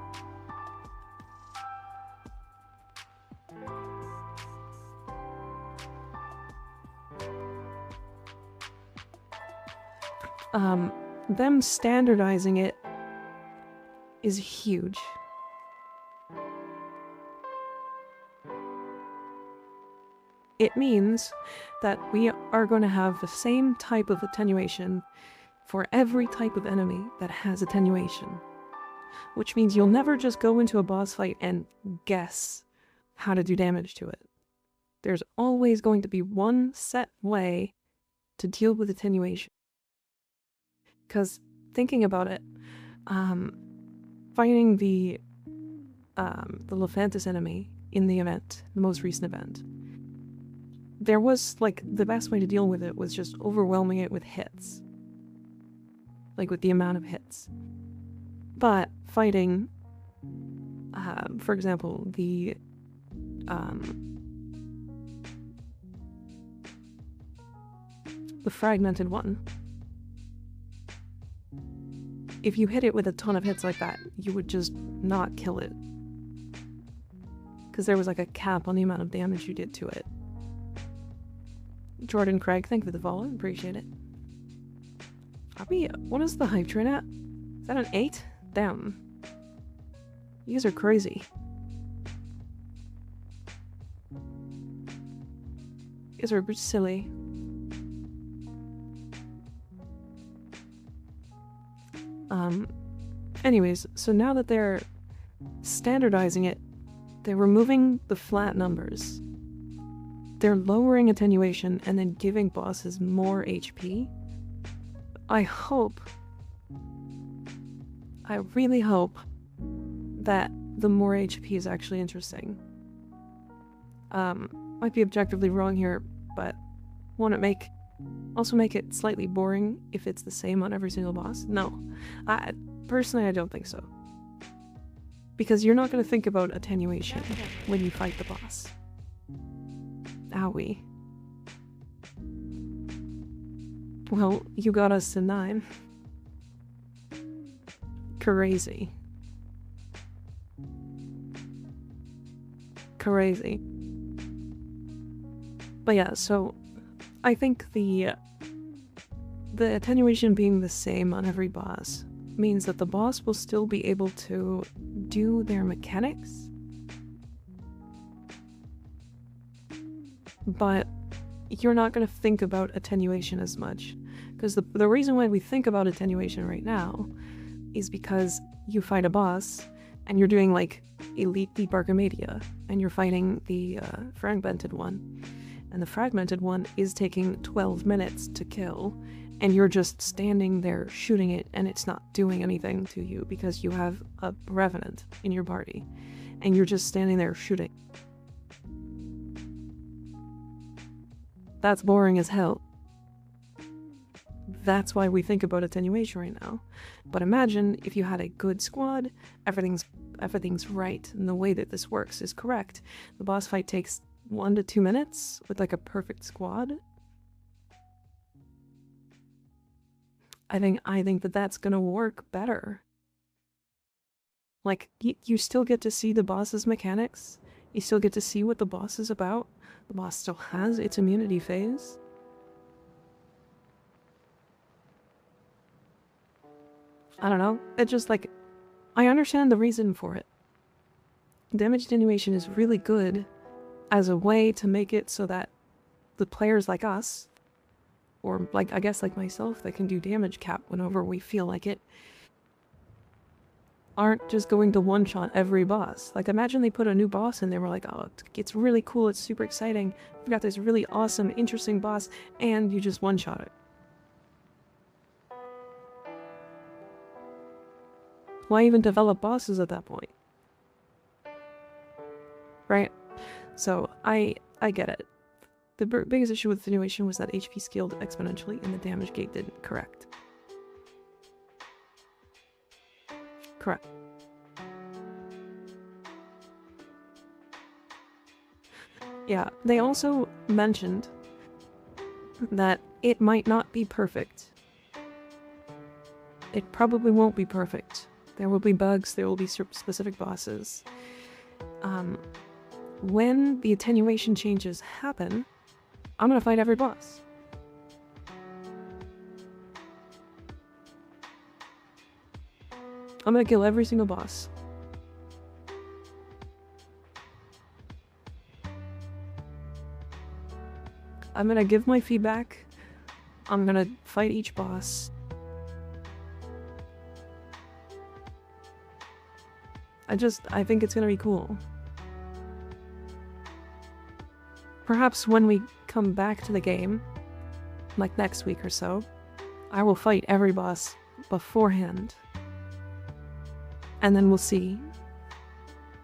Them standardizing it is huge. It means that we are going to have the same type of attenuation for every type of enemy that has attenuation. Which means you'll never just go into a boss fight and guess how to do damage to it. There's always going to be one set way to deal with attenuation. Because thinking about it, fighting the Lephantis enemy in the event, the most recent event, there was, like, the best way to deal with it was just overwhelming it with hits. Like, with the amount of hits. But fighting, for example, the fragmented one, if you hit it with a ton of hits like that, you would just not kill it. Because there was like a cap on the amount of damage you did to it. Jordan Craig, thank you for the follow, appreciate it. What is the hype train at? Is that an 8? Damn. You guys are crazy. You guys are a bit silly. Anyways, so now that they're standardizing it, they're removing the flat numbers. They're lowering attenuation and then giving bosses more HP. I really hope that the more HP is actually interesting. Might be objectively wrong here, but want to also make it slightly boring if it's the same on every single boss? No. Personally, I don't think so. Because you're not going to think about attenuation when you fight the boss. Owie. Well, you got us to 9. Crazy. Crazy. But yeah, so I think the attenuation being the same on every boss means that the boss will still be able to do their mechanics, but you're not going to think about attenuation as much. Because the reason why we think about attenuation right now is because you fight a boss and you're doing like Elite Deep Archimedia and you're fighting the fragmented one, and the fragmented one is taking 12 minutes to kill, and you're just standing there shooting it and it's not doing anything to you because you have a revenant in your party and you're just standing there shooting. That's boring as hell. That's why we think about attenuation right now. But imagine if you had a good squad, everything's right, and the way that this works is correct. The boss fight takes 1 to 2 minutes with like a perfect squad. I think that that's gonna work better. Like, you still get to see the boss's mechanics. You still get to see what the boss is about. The boss still has its immunity phase. I don't know. It just, like, I understand the reason for it. Damage attenuation is really good as a way to make it so that the players like us, or like, I guess like myself, that can do damage cap whenever we feel like it, aren't just going to one-shot every boss. Like, imagine they put a new boss and they were like, oh, it's really cool, it's super exciting, we've got this really awesome, interesting boss, and you just one-shot it. Why even develop bosses at that point? Right? So, I get it. The biggest issue with attenuation was that HP scaled exponentially and the damage gate didn't. Correct. Correct. Yeah, they also mentioned that it might not be perfect. It probably won't be perfect. There will be bugs, there will be specific bosses. When the attenuation changes happen, I'm gonna fight every boss. I'm gonna kill every single boss. I'm gonna give my feedback. I'm gonna fight each boss. I think it's gonna be cool. Perhaps when we come back to the game, like next week or so, I will fight every boss beforehand. And then we'll see.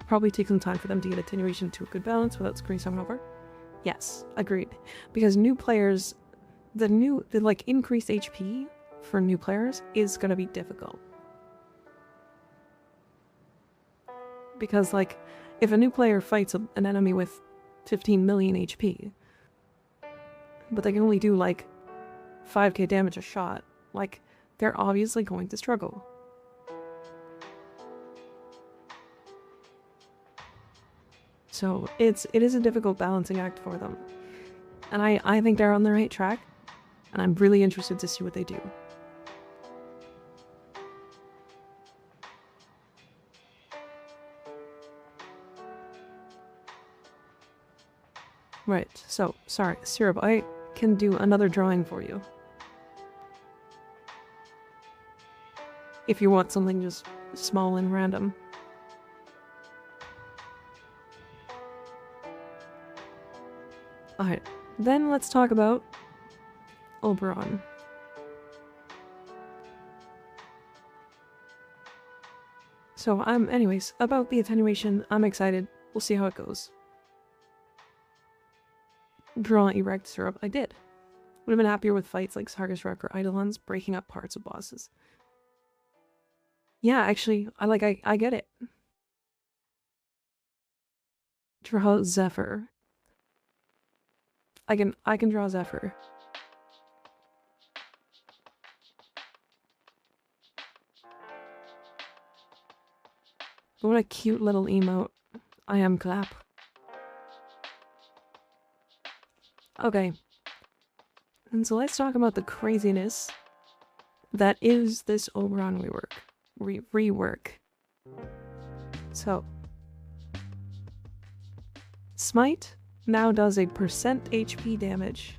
Probably take some time for them to get attenuation to a good balance without screwing someone over. Yes, agreed. Because new players, the like increased HP for new players is gonna be difficult. Because like, if a new player fights an enemy with 15 million HP, but they can only do like 5k damage a shot, like, they're obviously going to struggle. So it is a difficult balancing act for them. And I think they're on the right track, and I'm really interested to see what they do. Right, so, sorry, Syrup, I can do another drawing for you. If you want something just small and random. Alright, then let's talk about Oberon. So, anyways, about the attenuation, I'm excited. We'll see how it goes. Draw erect Syrup, I did. Would have been happier with fights like Sargus Rock or Eidolons breaking up parts of bosses. Yeah, actually, I get it. Draw Zephyr. I can draw Zephyr. What a cute little emote. I am clap. Okay. And so let's talk about the craziness that is this Oberon rework. So, Smite now does a % HP damage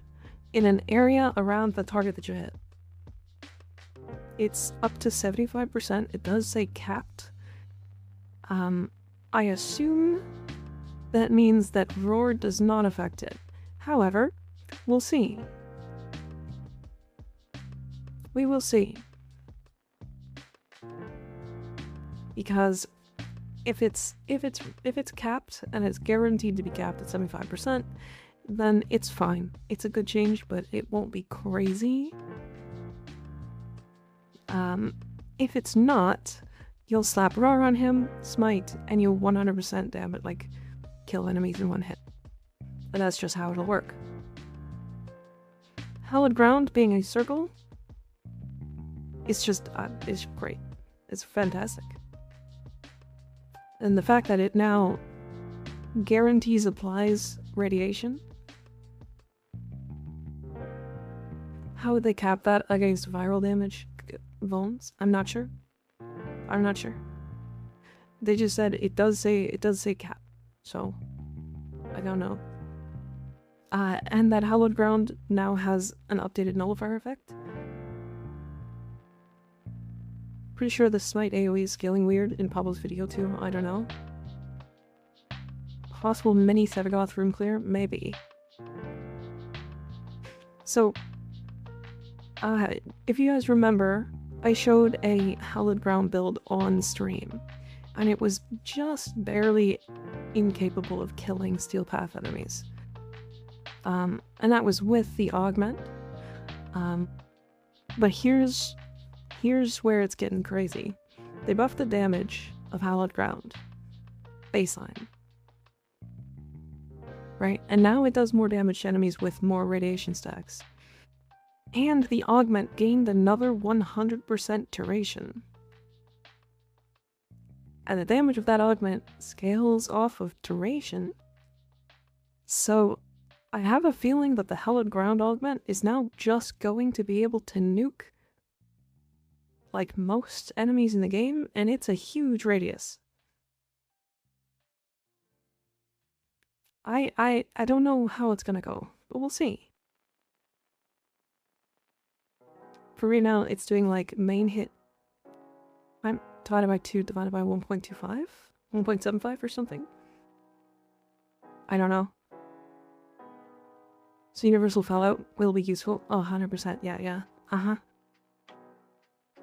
in an area around the target that you hit. It's up to 75%. It does say capped. I assume that means that Roar does not affect it. However, we'll see. We will see. Because if it's capped and it's guaranteed to be capped at 75%, then it's fine. It's a good change, but it won't be crazy. If it's not, you'll slap Roar on him, smite, and you'll 100% damage, like, kill enemies in one hit. And that's just how it'll work. Hallowed Ground being a circle, it's great. It's fantastic. And the fact that it now guarantees applies radiation. How would they cap that against viral damage vulns? I'm not sure. I'm not sure. They just said it does say cap. So I don't know. And that Hallowed Ground now has an updated nullifier effect. Pretty sure the Smite AoE is scaling weird in Pablo's video too, I don't know. Possible mini Sevagoth room clear? Maybe. So, if you guys remember, I showed a Hallowed Ground build on stream, and it was just barely incapable of killing Steel Path enemies. And that was with the augment. But here's where it's getting crazy. They buffed the damage of Hallowed Ground. Baseline. Right? And now it does more damage to enemies with more radiation stacks. And the augment gained another 100% duration. And the damage of that augment scales off of duration. So I have a feeling that the Hallowed Ground augment is now just going to be able to nuke like most enemies in the game, and it's a huge radius. I don't know how it's gonna go, but we'll see. For right now, it's doing like main hit time divided by 2 divided by 1.25? 1.75 or something? I don't know. So universal fallout will be useful. Oh, 100%. Yeah. Uh-huh.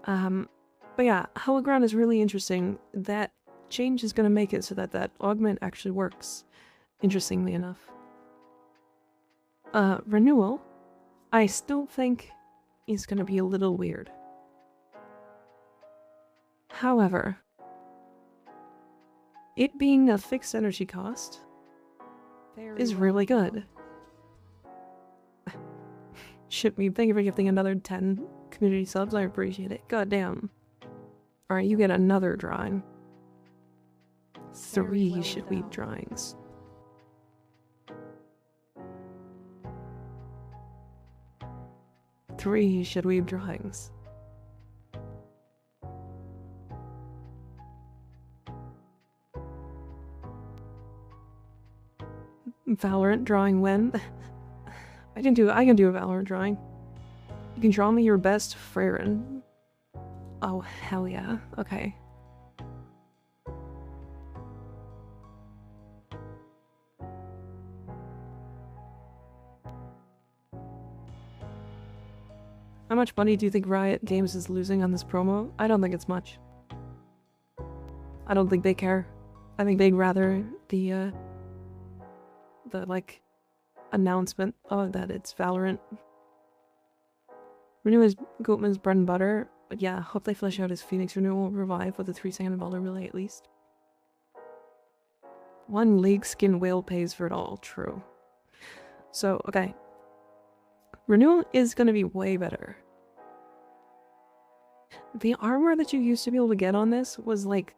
But yeah, Hologround is really interesting. That change is gonna make it so that that augment actually works, interestingly enough. Renewal, I still think is gonna be a little weird. However, it being a fixed energy cost is really good. Ship me, thank you for gifting another 10 community subs, I appreciate it. God damn. Alright, you get another drawing. 3 shitweed drawings. Three shitweed drawings. Valorant drawing when? I can do a Valorant drawing. You can draw me your best Freyrin. Oh, hell yeah. Okay. How much money do you think Riot Games is losing on this promo? I don't think it's much. I don't think they care. I think they'd rather the like announcement that it's Valorant. Renew is Goatman's bread and butter, but yeah, hope they flesh out his Phoenix Renewal revive with a 3-second baller relay at least. 1 league skin whale pays for it all, true. So, okay. Renewal is gonna be way better. The armor that you used to be able to get on this was like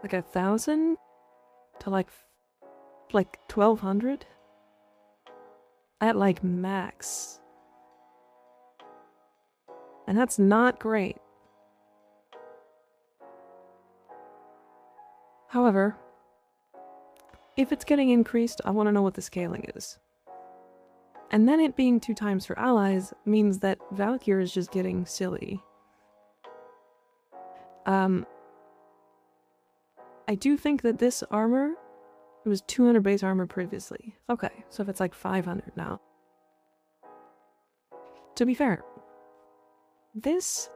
1,000 to like 1,200 at like max. And that's not great. However, if it's getting increased, I want to know what the scaling is. And then it being 2 times for allies means that Valkyr is just getting silly. I do think that this armor, it was 200 base armor previously. Okay, so if it's like 500 now. To be fair, this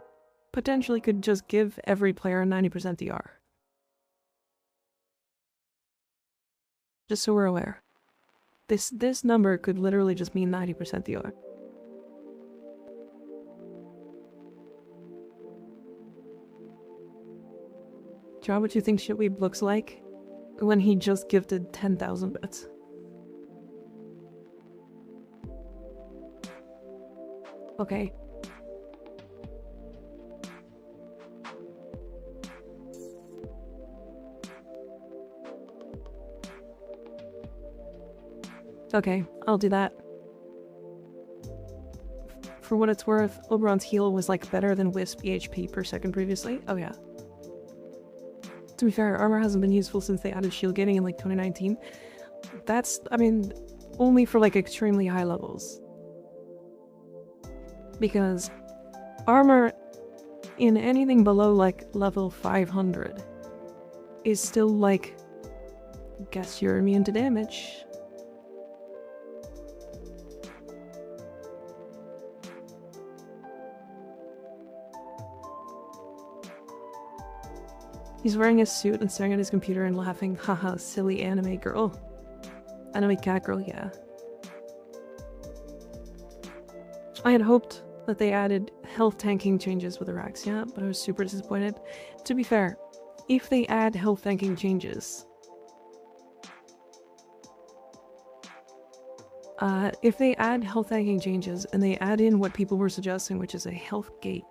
potentially could just give every player a 90% DR. Just so we're aware. This number could literally just mean 90% DR. Do you know what you think Shitweeb looks like when he just gifted 10,000 bits? Okay. Okay, I'll do that. For what it's worth, Oberon's heal was like better than Wisp EHP per second previously. Oh yeah. To be fair, armor hasn't been useful since they added shield gating in like 2019. That's, I mean, only for like extremely high levels. Because armor in anything below like level 500 is still like, guess you're immune to damage. He's wearing a suit and staring at his computer and laughing, haha, silly anime girl. Anime cat girl, yeah. I had hoped that they added health tanking changes with Araxia, but I was super disappointed. To be fair, if they add health tanking changes... if they add health tanking changes and they add in what people were suggesting, which is a health gate,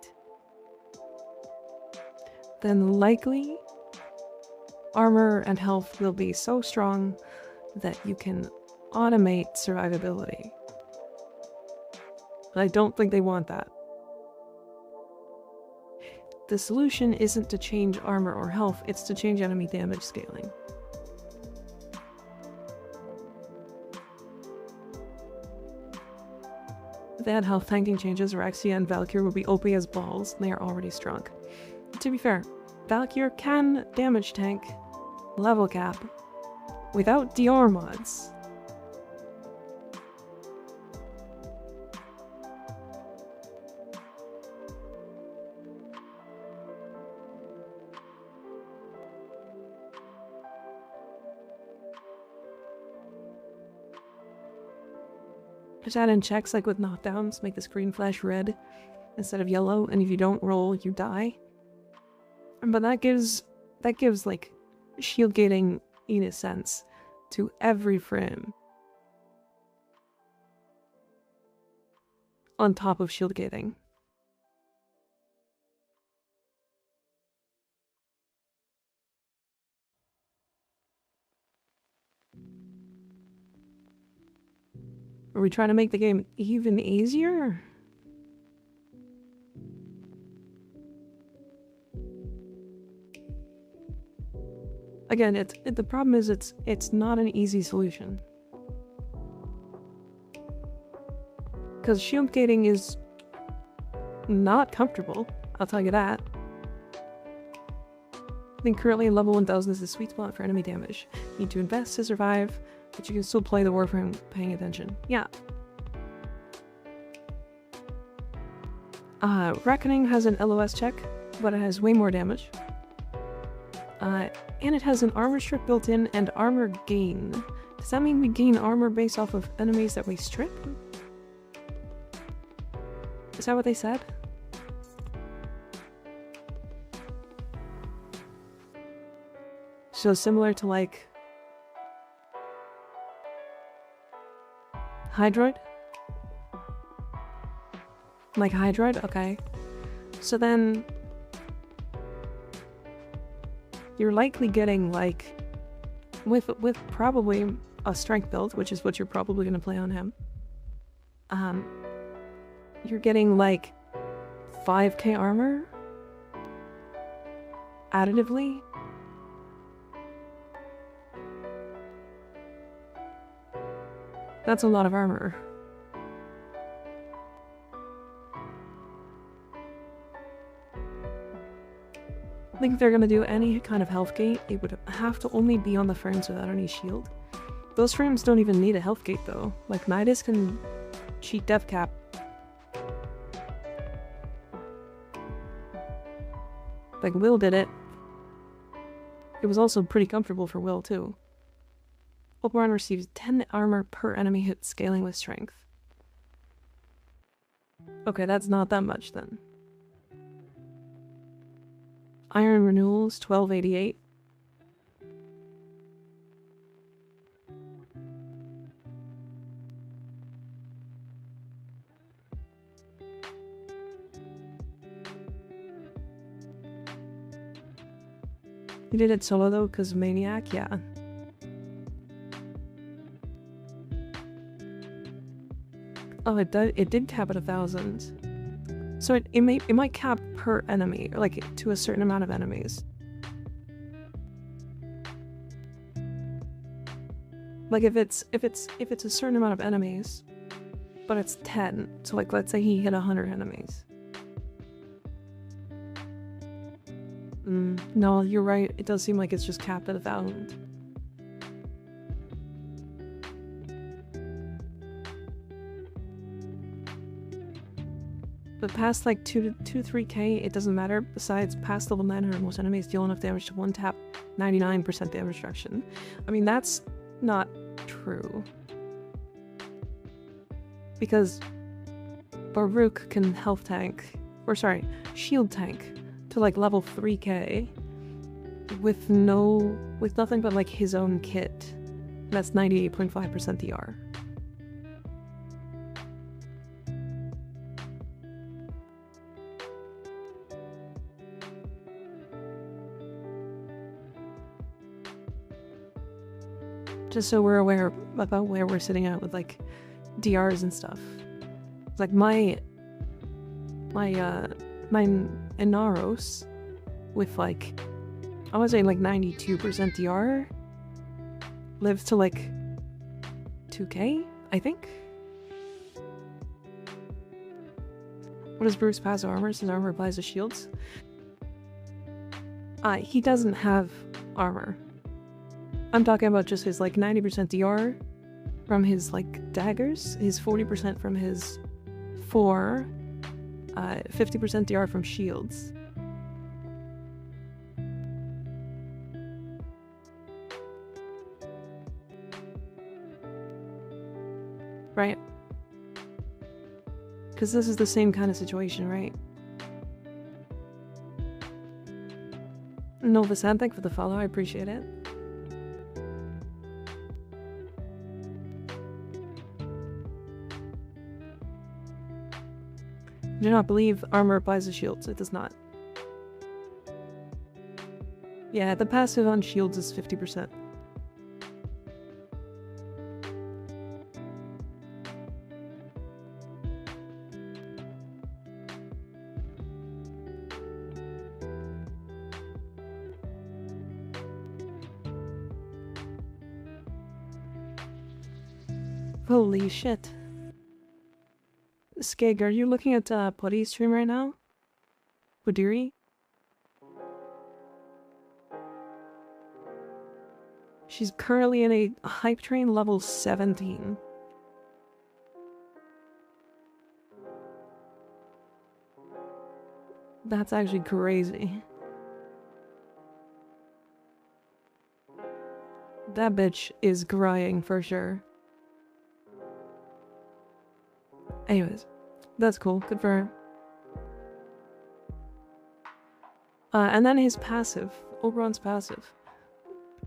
then likely armor and health will be so strong that you can automate survivability. But I don't think they want that. The solution isn't to change armor or health, it's to change enemy damage scaling. they had health tanking changes, Rexia and Valkyr would be OP as balls, and they are already strong. To be fair, Valkyr can damage tank level cap without DR mods. Just add in checks like with knockdowns, make the screen flash red instead of yellow, and if you don't roll, you die. But that gives like shield gating in a sense to every frame. On top of shield gating. Are we trying to make the game even easier? Again, the problem is it's not an easy solution. Because shield gating is not comfortable, I'll tell you that. I think currently level 1000 is the sweet spot for enemy damage. You need to invest to survive, but you can still play the Warframe paying attention. Yeah. Reckoning has an LOS check, but it has way more damage. And it has an armor strip built in and armor gain. Does that mean we gain armor based off of enemies that we strip? Is that what they said? So similar to like Hydroid? Like Hydroid? Okay. So then you're likely getting like with probably a strength build, which is what you're probably going to play on him. You're getting like 5k armor additively. That's a lot of armor. I think if they're gonna do any kind of health gate, it would have to only be on the frames without any shield. Those frames don't even need a health gate though. Like Nidus can cheat death cap. Like Will did it. It was also pretty comfortable for Will too. Oberon receives 10 armor per enemy hit, scaling with strength. Okay, that's not that much then. Iron renewals, 1288. You did it solo though, because Maniac? Yeah. Oh, it did cap at 1,000. So it might cap per enemy, or like to a certain amount of enemies. Like if it's a certain amount of enemies, but it's 10. So like let's say he hit 100 enemies. No, you're right. It does seem like it's just capped at 1,000. But past like 2 to 3k, it doesn't matter. Besides, past level 900, most enemies deal enough damage to one tap 99% damage reduction. I mean, that's not true. Because Baruch can health tank, or sorry, shield tank to like level 3k with nothing but like his own kit. That's 98.5% DR. Just so we're aware about where we're sitting at with like DRs and stuff. It's like my Inaros with like, I would say like 92% DR lives to like 2k, I think. does Bruce pass armor? His armor applies to shields. He doesn't have armor. I'm talking about just his like 90% DR from his like daggers, his 40% from his 50% DR from shields. Right? Because this is the same kind of situation, right? Nova Sad, thank you for the follow, I appreciate it. Do not believe armor applies to shields, it does not. Yeah, the passive on shields is 50%. Holy shit. Skig, are you looking at Putty's stream right now? Budiri? She's currently in a hype train level 17. That's actually crazy. That bitch is crying for sure. Anyways, that's cool. Good for her. And then his passive, Oberon's passive,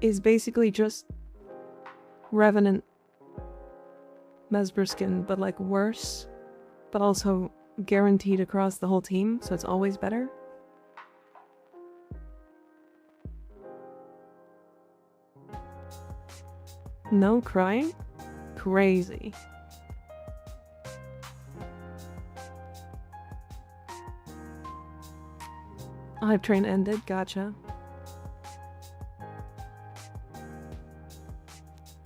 is basically just Revenant Mesberskin, but like worse, but also guaranteed across the whole team, so it's always better. No crying? Crazy. Hype train ended, gotcha.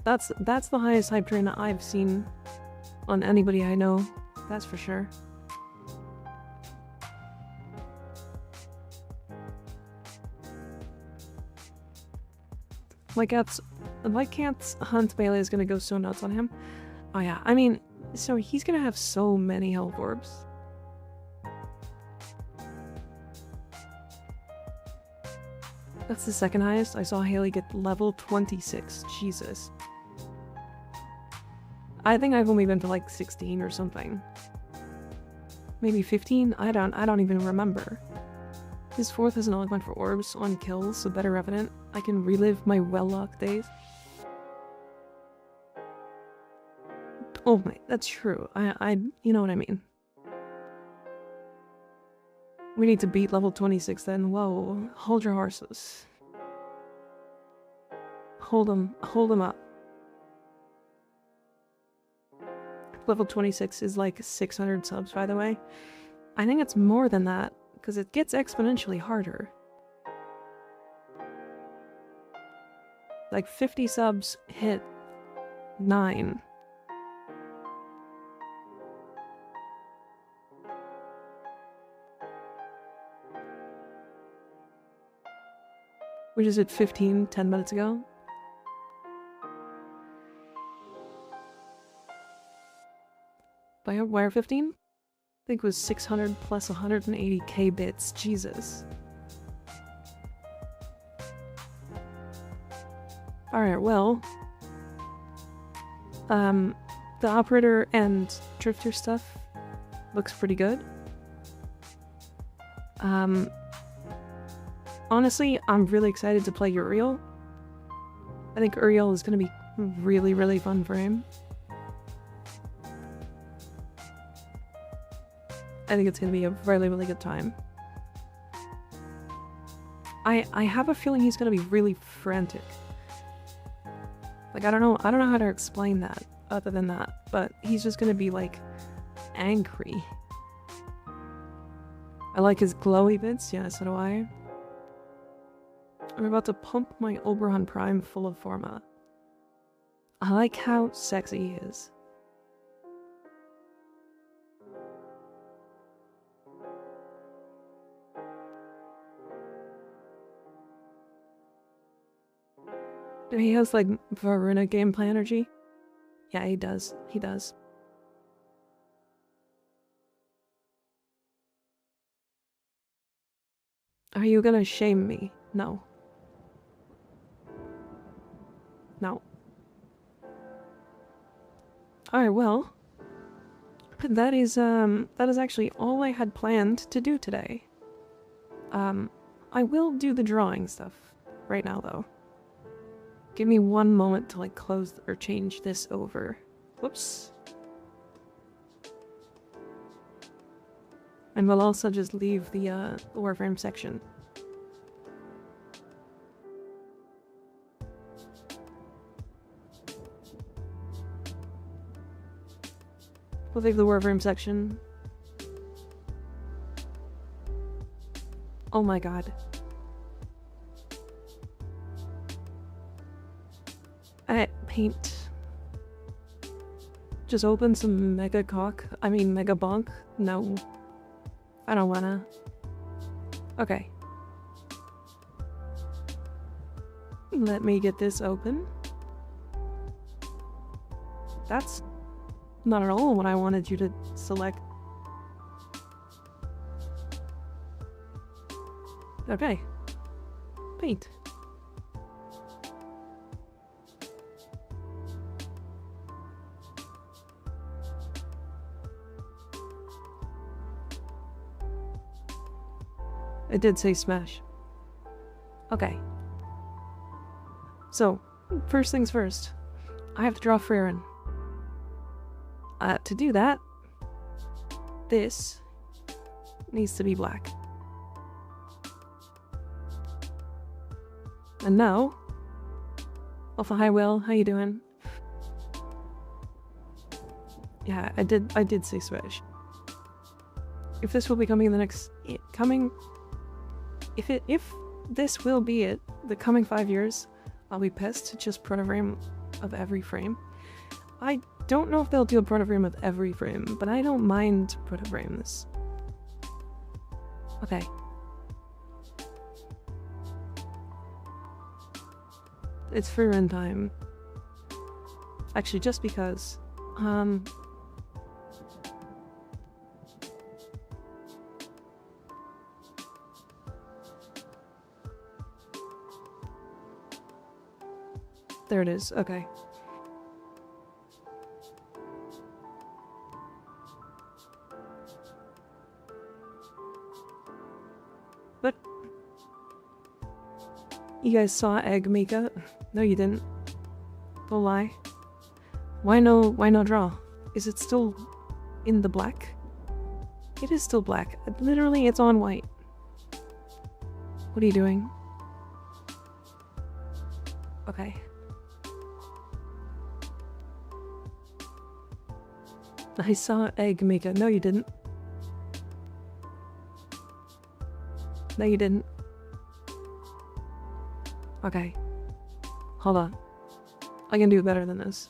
That's the highest hype train I've seen on anybody I know, that's for sure. Why can't Hunt Bailey is gonna go so nuts on him? Oh yeah, I mean, so he's gonna have so many health orbs. That's the second highest. I saw Haley get level 26. Jesus. I think I've only been to like 16 or something. Maybe 15? I don't even remember. His fourth is an eloquent for orbs on kills, so better Revenant. I can relive my well-locked days. Oh my, that's true. You know what I mean. We need to beat level 26 then. Whoa, hold your horses. Hold them up. Level 26 is like 600 subs, by the way. I think it's more than that, because it gets exponentially harder. Like 50 subs hit 9. Which is at 10 minutes ago. By wire 15? I think it was 600 plus 180k bits. Jesus. Alright, well. The operator and drifter stuff looks pretty good. Honestly, I'm really excited to play Uriel. I think Uriel is going to be really, really fun for him. I think it's going to be a really, really good time. I have a feeling he's going to be really frantic. Like, I don't know how to explain that other than that, but he's just going to be like angry. I like his glowy bits, yeah, so do I. I'm about to pump my Oberon Prime full of Forma. I like how sexy he is. He has like Varuna gameplay energy. Yeah, he does. He does. Are you gonna shame me? No. No. Alright, well. That is actually all I had planned to do today. I will do the drawing stuff right now, though. Give me one moment to, like, close or change this over. Whoops. And we'll also just leave the Warframe section. We'll leave the Warframe section. Oh my god. Paint. Just open some mega bonk? No. I don't wanna. Okay. Let me get this open. That's not at all what I wanted you to select. Okay. Paint. It did say smash. Okay. So, first things first. I have to draw Freyrin. To do that, this needs to be black. And now, Alpha, hi Will, how you doing? Yeah, I did say smash. If this will be coming in the next if this will be it, the coming 5 years, I'll be pissed to just protoframe of every frame. I don't know if they'll do a protoframe of every frame, but I don't mind protoframes. Okay. It's Freyrin time. Actually, just because. There it is, okay. But you guys saw Egg Mika? No, you didn't. Don't lie. Why no draw? Is it still in the black? It is still black. Literally, it's on white. What are you doing? Okay. I saw Egg Mika. No, you didn't. No, you didn't. Okay. Hold on. I can do better than this.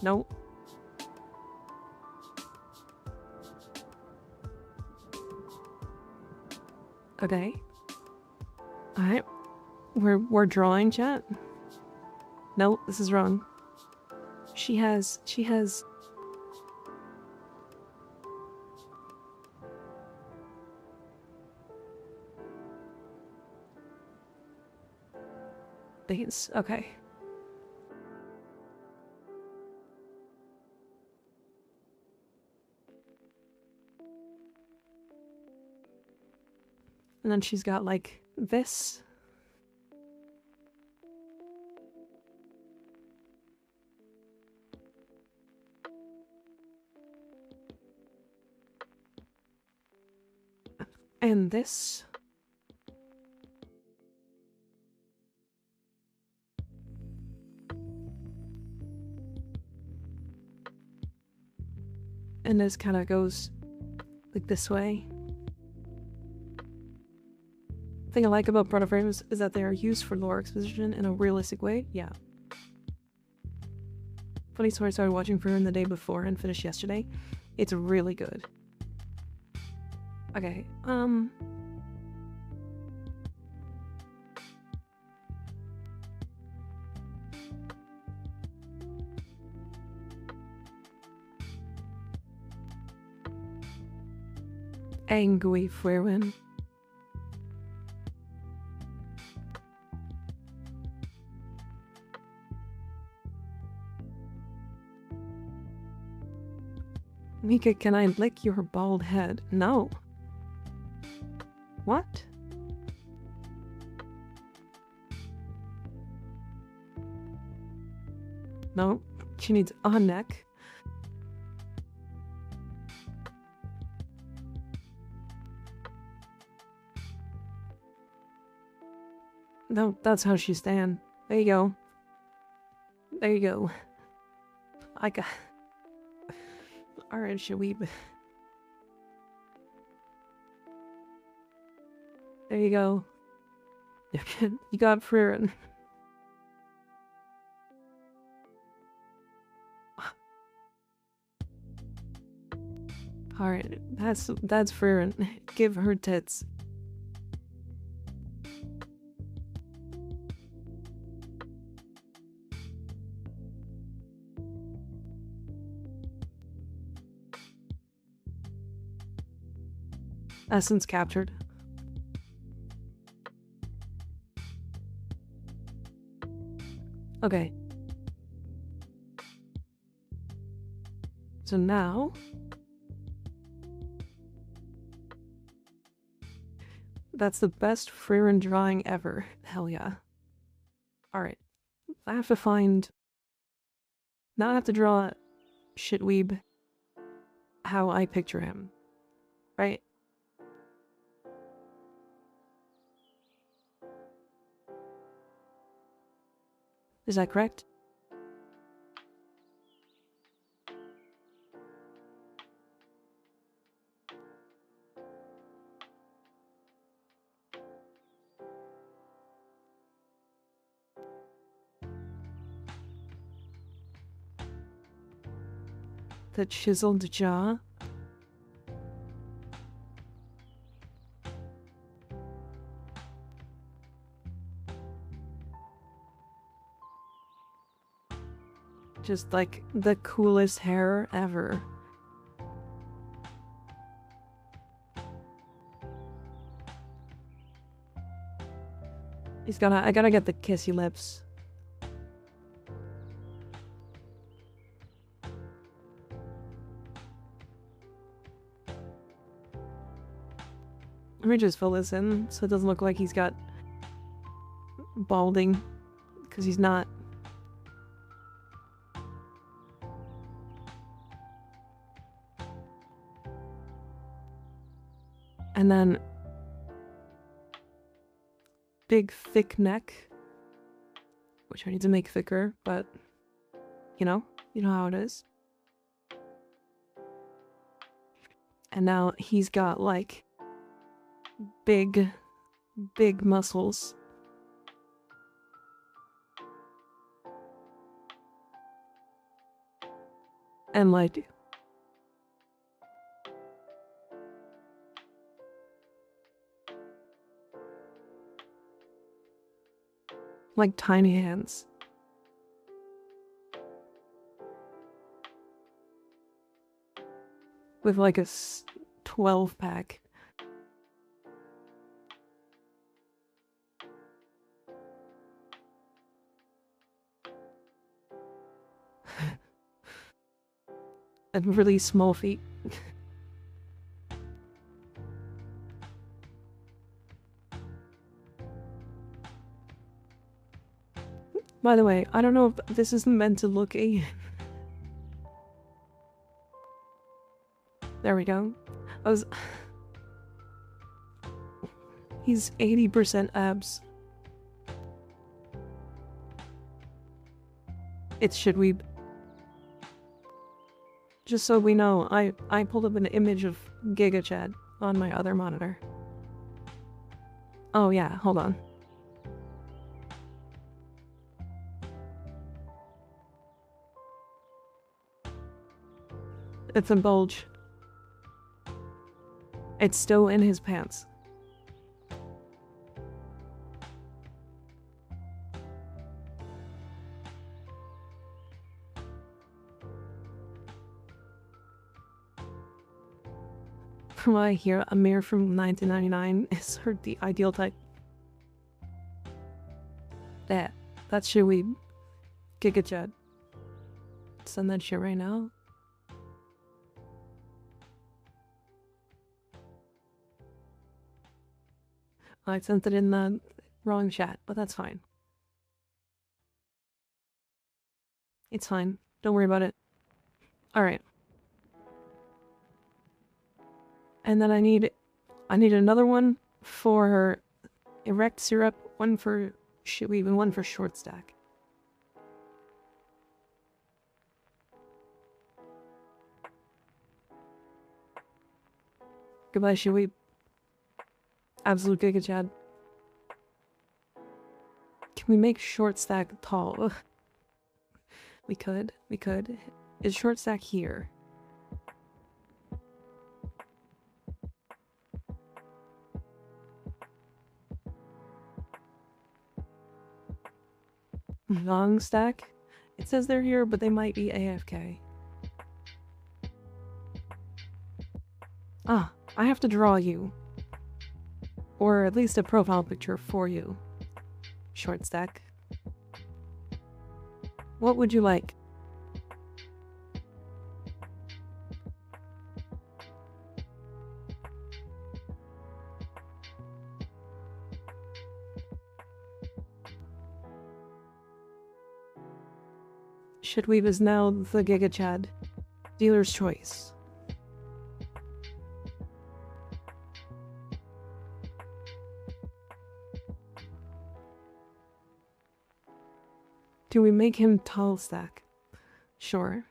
Nope. Okay. Alright. We're drawing, chat. No, this is wrong. She has these. Okay. And then she's got like this. And this. And this kind of goes like this way. The thing I like about protoframes is that they are used for lore exposition in a realistic way. Yeah. Funny story, I started watching Freyrin the day before and finished yesterday. It's really good. Okay, angry Frewen. Mika, can I lick your bald head? No. What? No, she needs a neck. No, that's how she stand. There you go. There you go. I got... Alright, should we... There you go. You got Frieren. Alright, that's Frieren. Give her tits. Essence captured. Okay. So now... That's the best Frieren drawing ever. Hell yeah. Alright. I have to find... Now I have to draw Shitweeb how I picture him. Right? Is that correct? The chiseled jaw. Just like the coolest hair ever. I gotta get the kissy lips. Let me just fill this in so it doesn't look like he's got balding, because he's not. And then big thick neck, which I need to make thicker, but you know how it is. And now he's got like big muscles. And like tiny hands. With like a 12-pack. And really small feet. By the way, I don't know if this is meant to look a... There we go. He's 80% abs. It's Shitweeb. Just so we know, I pulled up an image of Giga Chad on my other monitor. Oh yeah, hold on. It's a bulge. It's still in his pants. From what I hear, a mirror from 1999 is the ideal type. That shit we Giga Chat. Send that shit right now. I sent it in the wrong chat, but that's fine. It's fine. Don't worry about it. Alright. And then I need another one for erect syrup, one for shitweave, and one for short stack. Goodbye, shitweave. Absolute Giga Chad. Can we make short stack tall? Ugh. We could. Is short stack here? Long stack? It says they're here, but they might be AFK. Ah, I have to draw you. Or at least a profile picture for you. Short stack. What would you like? Shitweave is now the Giga Chad. Dealer's choice. Do we make him tall stack? Sure.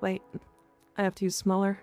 Wait, I have to use smaller.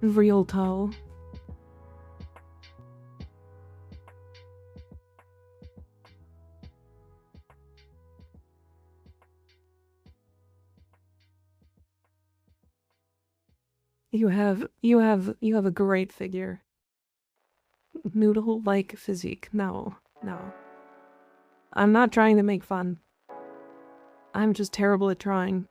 Real tall. You have a great figure. Noodle-like physique. No. I'm not trying to make fun. I'm just terrible at drawing.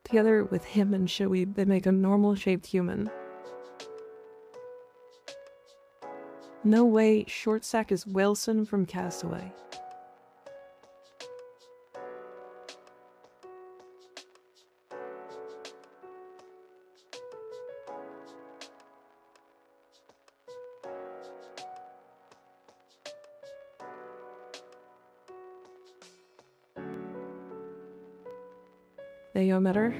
Together with him and Shoei, they make a normal-shaped human. No way, short stack is Wilson from Castaway. Theometer.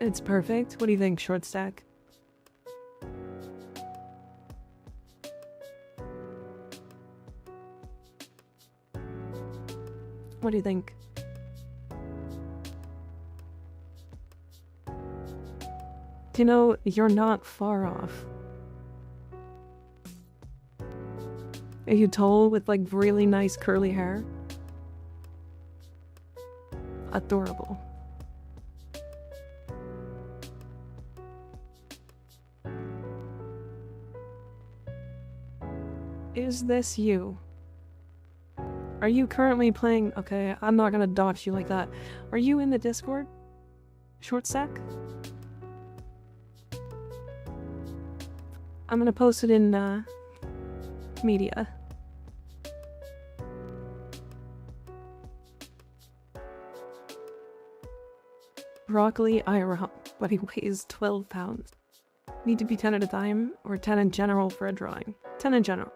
It's perfect. What do you think, short stack? What do you think? You know, you're not far off. Are you tall with like really nice curly hair? Adorable. Is this you? Are you currently playing? Okay, I'm not gonna dox you like that. Are you in the Discord? Short stack? I'm gonna post it in media. Broccoli IRL, but he weighs 12 pounds. Need to be 10 at a time, or 10 in general for a drawing? 10 in general.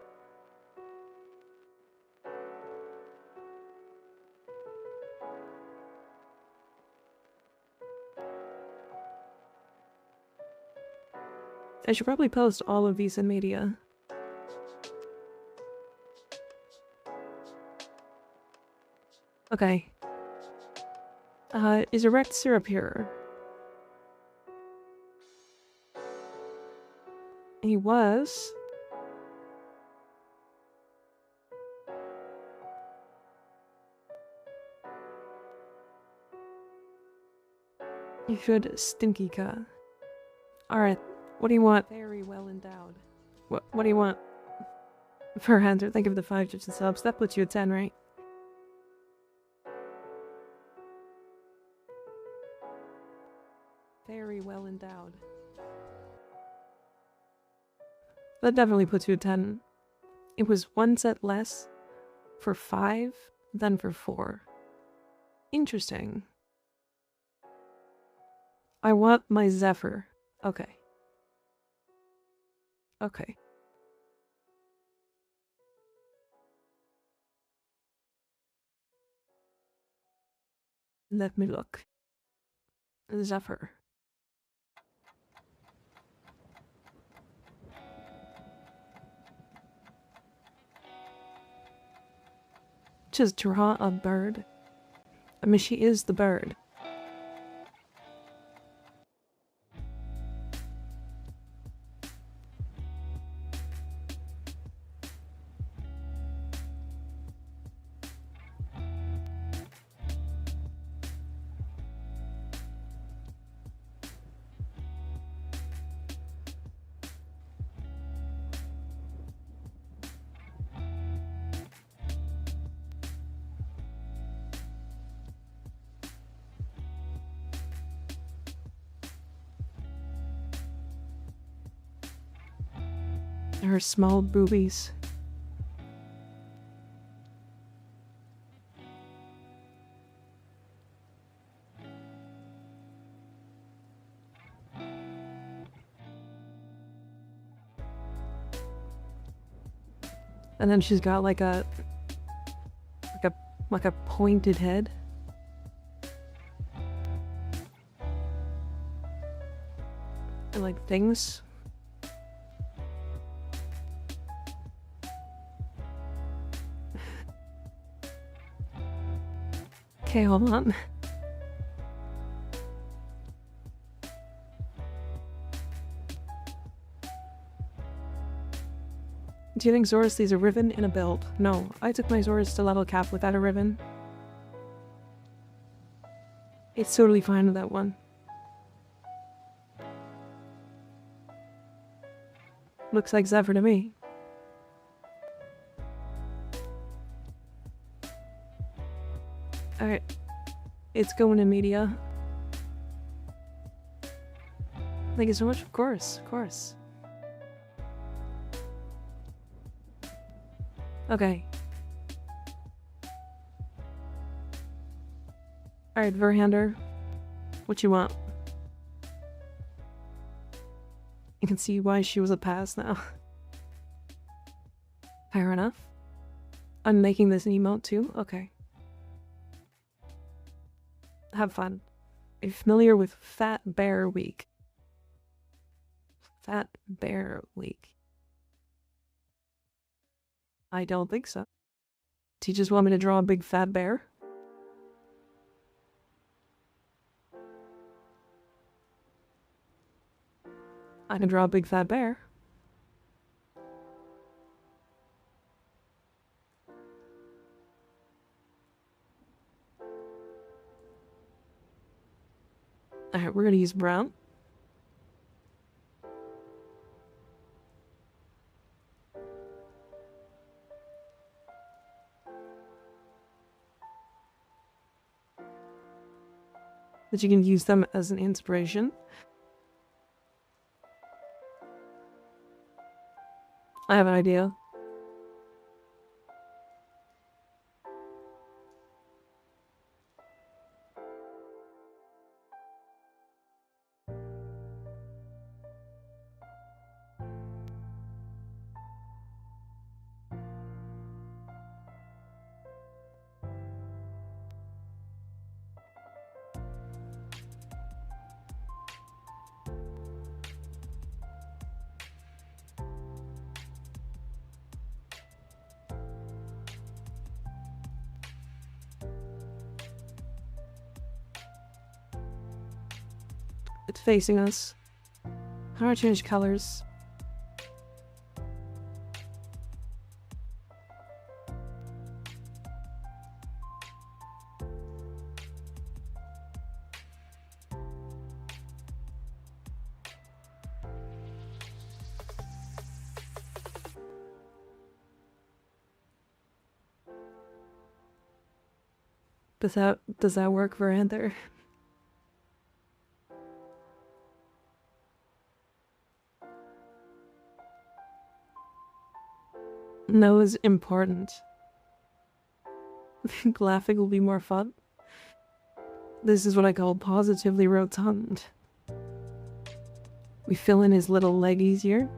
I should probably post all of these in media. Okay. Is erect syrup here? He was. You should stinky ka. Alright, what do you want? Very well endowed. What do you want? For Hunter, thank you for the 5 chips and subs. That puts you at 10, right? Very well endowed. That definitely puts you at 10. It was 1 set less for 5 than for 4. Interesting. I want my Zephyr. Okay. Okay. Let me look. Zephyr. Just draw a bird. I mean, she is the bird. Her small boobies. And then she's got like a pointed head. And like things. Okay, hold on. Do you think Zorus needs a ribbon in a belt? No, I took my Zorus to level cap without a ribbon. It's totally fine with that one. Looks like Zephyr to me. Alright. It's going in media. Thank you so much. Of course, of course. Okay. Alright, Verhander. What you want? You can see why she was a pass now. Fair enough. I'm making this an emote too? Okay. Have fun. Are you familiar with Fat Bear Week? Fat Bear Week. I don't think so. Do you just want me to draw a big fat bear? I can draw a big fat bear. Alright, we're gonna use brown. That you can use them as an inspiration. I have an idea. It's facing us. How do I change colors? Does that work for Anther? No is important. Laughing will be more fun. This is what I call positively rotund. We fill in his little leg easier.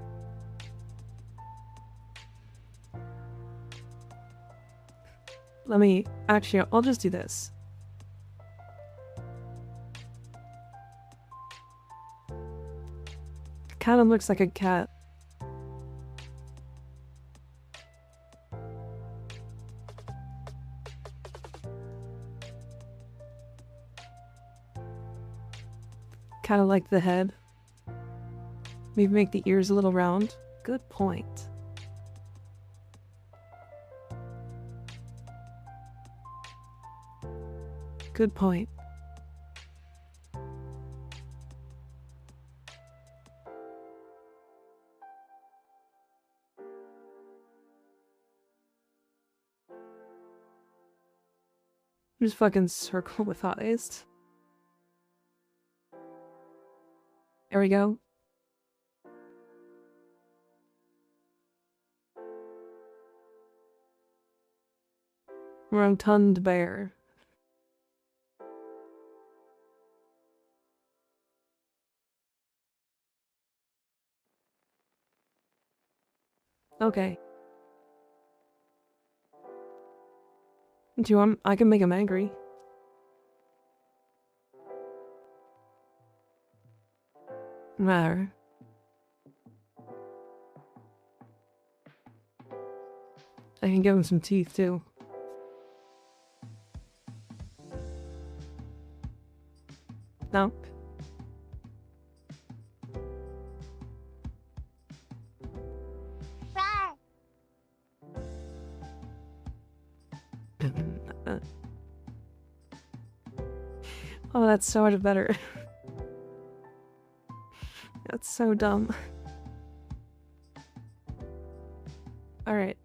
Actually, I'll just do this. Kind of looks like a cat. Kind of like the head. Maybe make the ears a little round. Good point. Good point. Just fucking circle with eyes. There we go. Rotund bear. Okay. Do you want? I can make him angry. Matter. I can give him some teeth too. No. Oh, that's so much better. That's so dumb. Alright.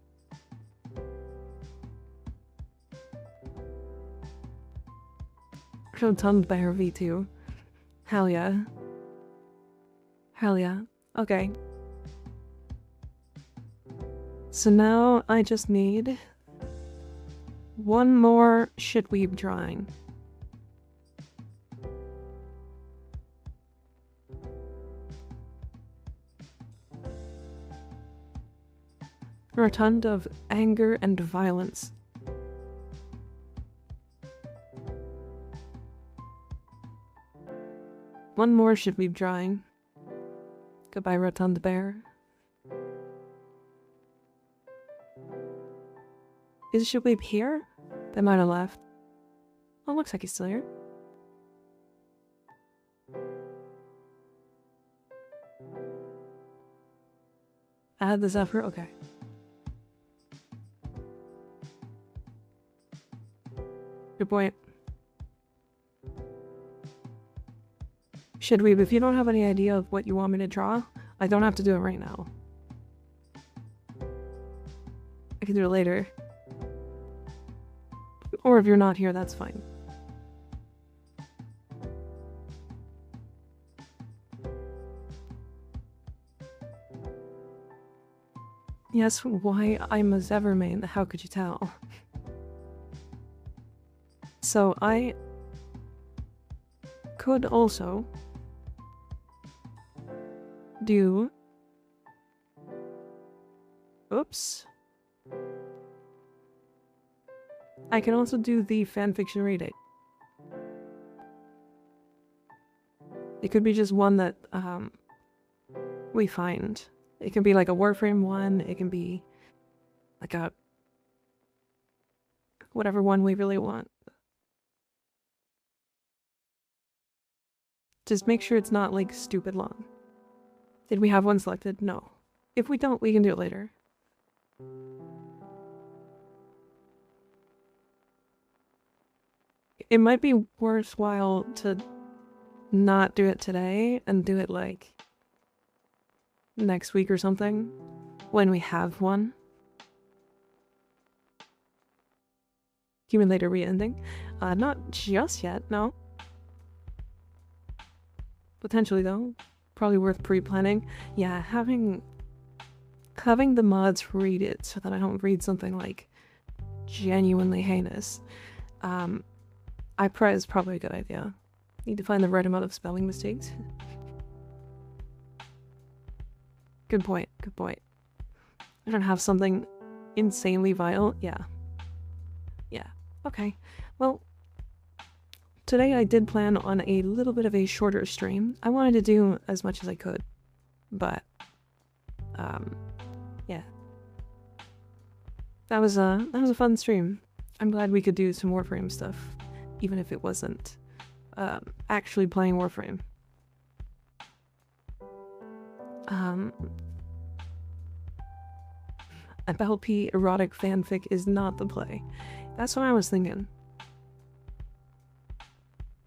Rotund bear V2. Hell yeah. Hell yeah. Okay. So now I just need one more shitweeb drawing. Rotund of anger and violence. One more shitweeb drawing. Goodbye, Rotund Bear. Is Shitweeb here? They might have left. Oh, looks like he's still here. Add the Zephyr? Okay. Good point. Shitweeb, if you don't have any idea of what you want me to draw, I don't have to do it right now. I can do it later. Or if you're not here, that's fine. Yes, why I'm a Zevermain, how could you tell? So I could also do... Oops. I can also do the fanfiction reading. It could be just one that we find. It can be like a Warframe one, it can be like a whatever one we really want. Just make sure it's not, like, stupid long. Did we have one selected? No. If we don't, we can do it later. It might be worthwhile to not do it today and do it, like, next week or something, when we have one. Human later re-ending? Not just yet, no. Potentially, though. Probably worth pre-planning. Yeah, having the mods read it so that I don't read something, like, genuinely heinous. Is probably a good idea. Need to find the right amount of spelling mistakes. Good point, good point. I don't have something insanely vile. Yeah. Yeah. Okay. Well, today I did plan on a little bit of a shorter stream. I wanted to do as much as I could, but, yeah. That was a fun stream. I'm glad we could do some Warframe stuff, even if it wasn't, actually playing Warframe. About P erotic fanfic is not the play. That's what I was thinking.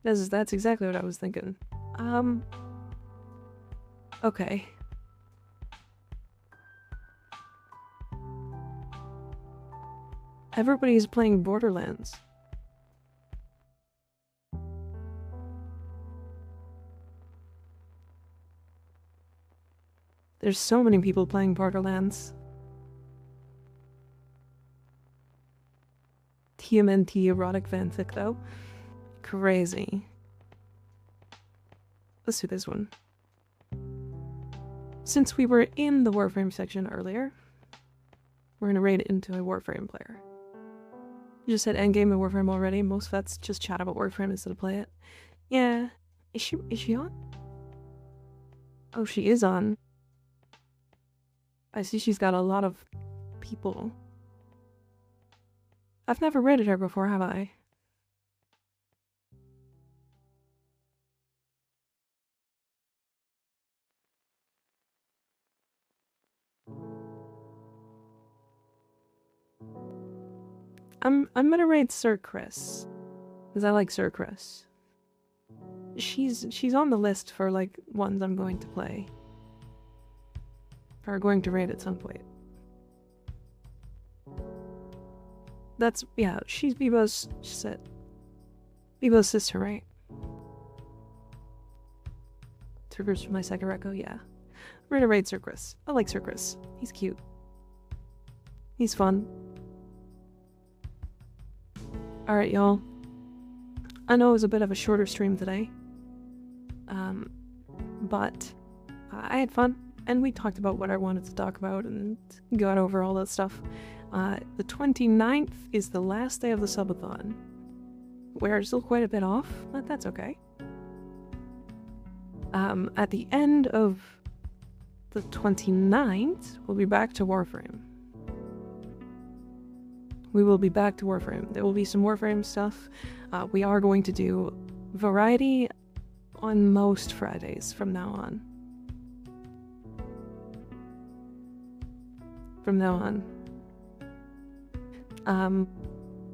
That's exactly what I was thinking. Okay. Everybody's playing Borderlands. There's so many people playing Borderlands. TMNT erotic fanfic, though. Crazy. Let's do this one. Since we were in the Warframe section earlier, we're gonna raid into a Warframe player. You just said endgame of Warframe already. Most vets just chat about Warframe instead of play it. Yeah. Is she on? Oh, she is on. I see she's got a lot of people. I've never raided her before, have I? I'm gonna raid Sir Chris. Because I like Sir Chris. She's on the list for, like, ones I'm going to play. Or going to raid at some point. That's, yeah, she's Bebo's sister, right? Triggers from my second reco, yeah. We're gonna raid Sir Chris. I like Sir Chris. He's cute. He's fun. Alright, y'all. I know it was a bit of a shorter stream today. But I had fun, and we talked about what I wanted to talk about and got over all that stuff. The 29th is the last day of the subathon. We're still quite a bit off, but that's okay. At the end of the 29th, we'll be back to Warframe. We will be back to Warframe. There will be some Warframe stuff. We are going to do variety on most Fridays from now on.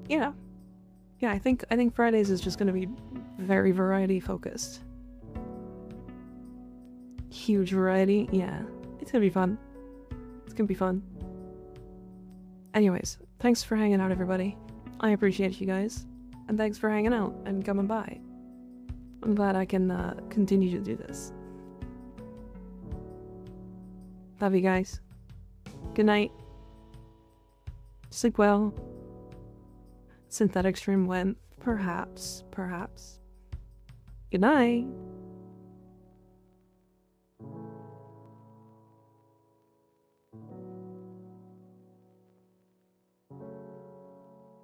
Yeah. Yeah, I think Fridays is just gonna be very variety focused. Huge variety, yeah. It's gonna be fun. It's gonna be fun. Anyways, thanks for hanging out, everybody. I appreciate you guys. And thanks for hanging out and coming by. I'm glad I can continue to do this. Love you guys. Good night. Sleep well. Synthetic stream went. Perhaps. Good night.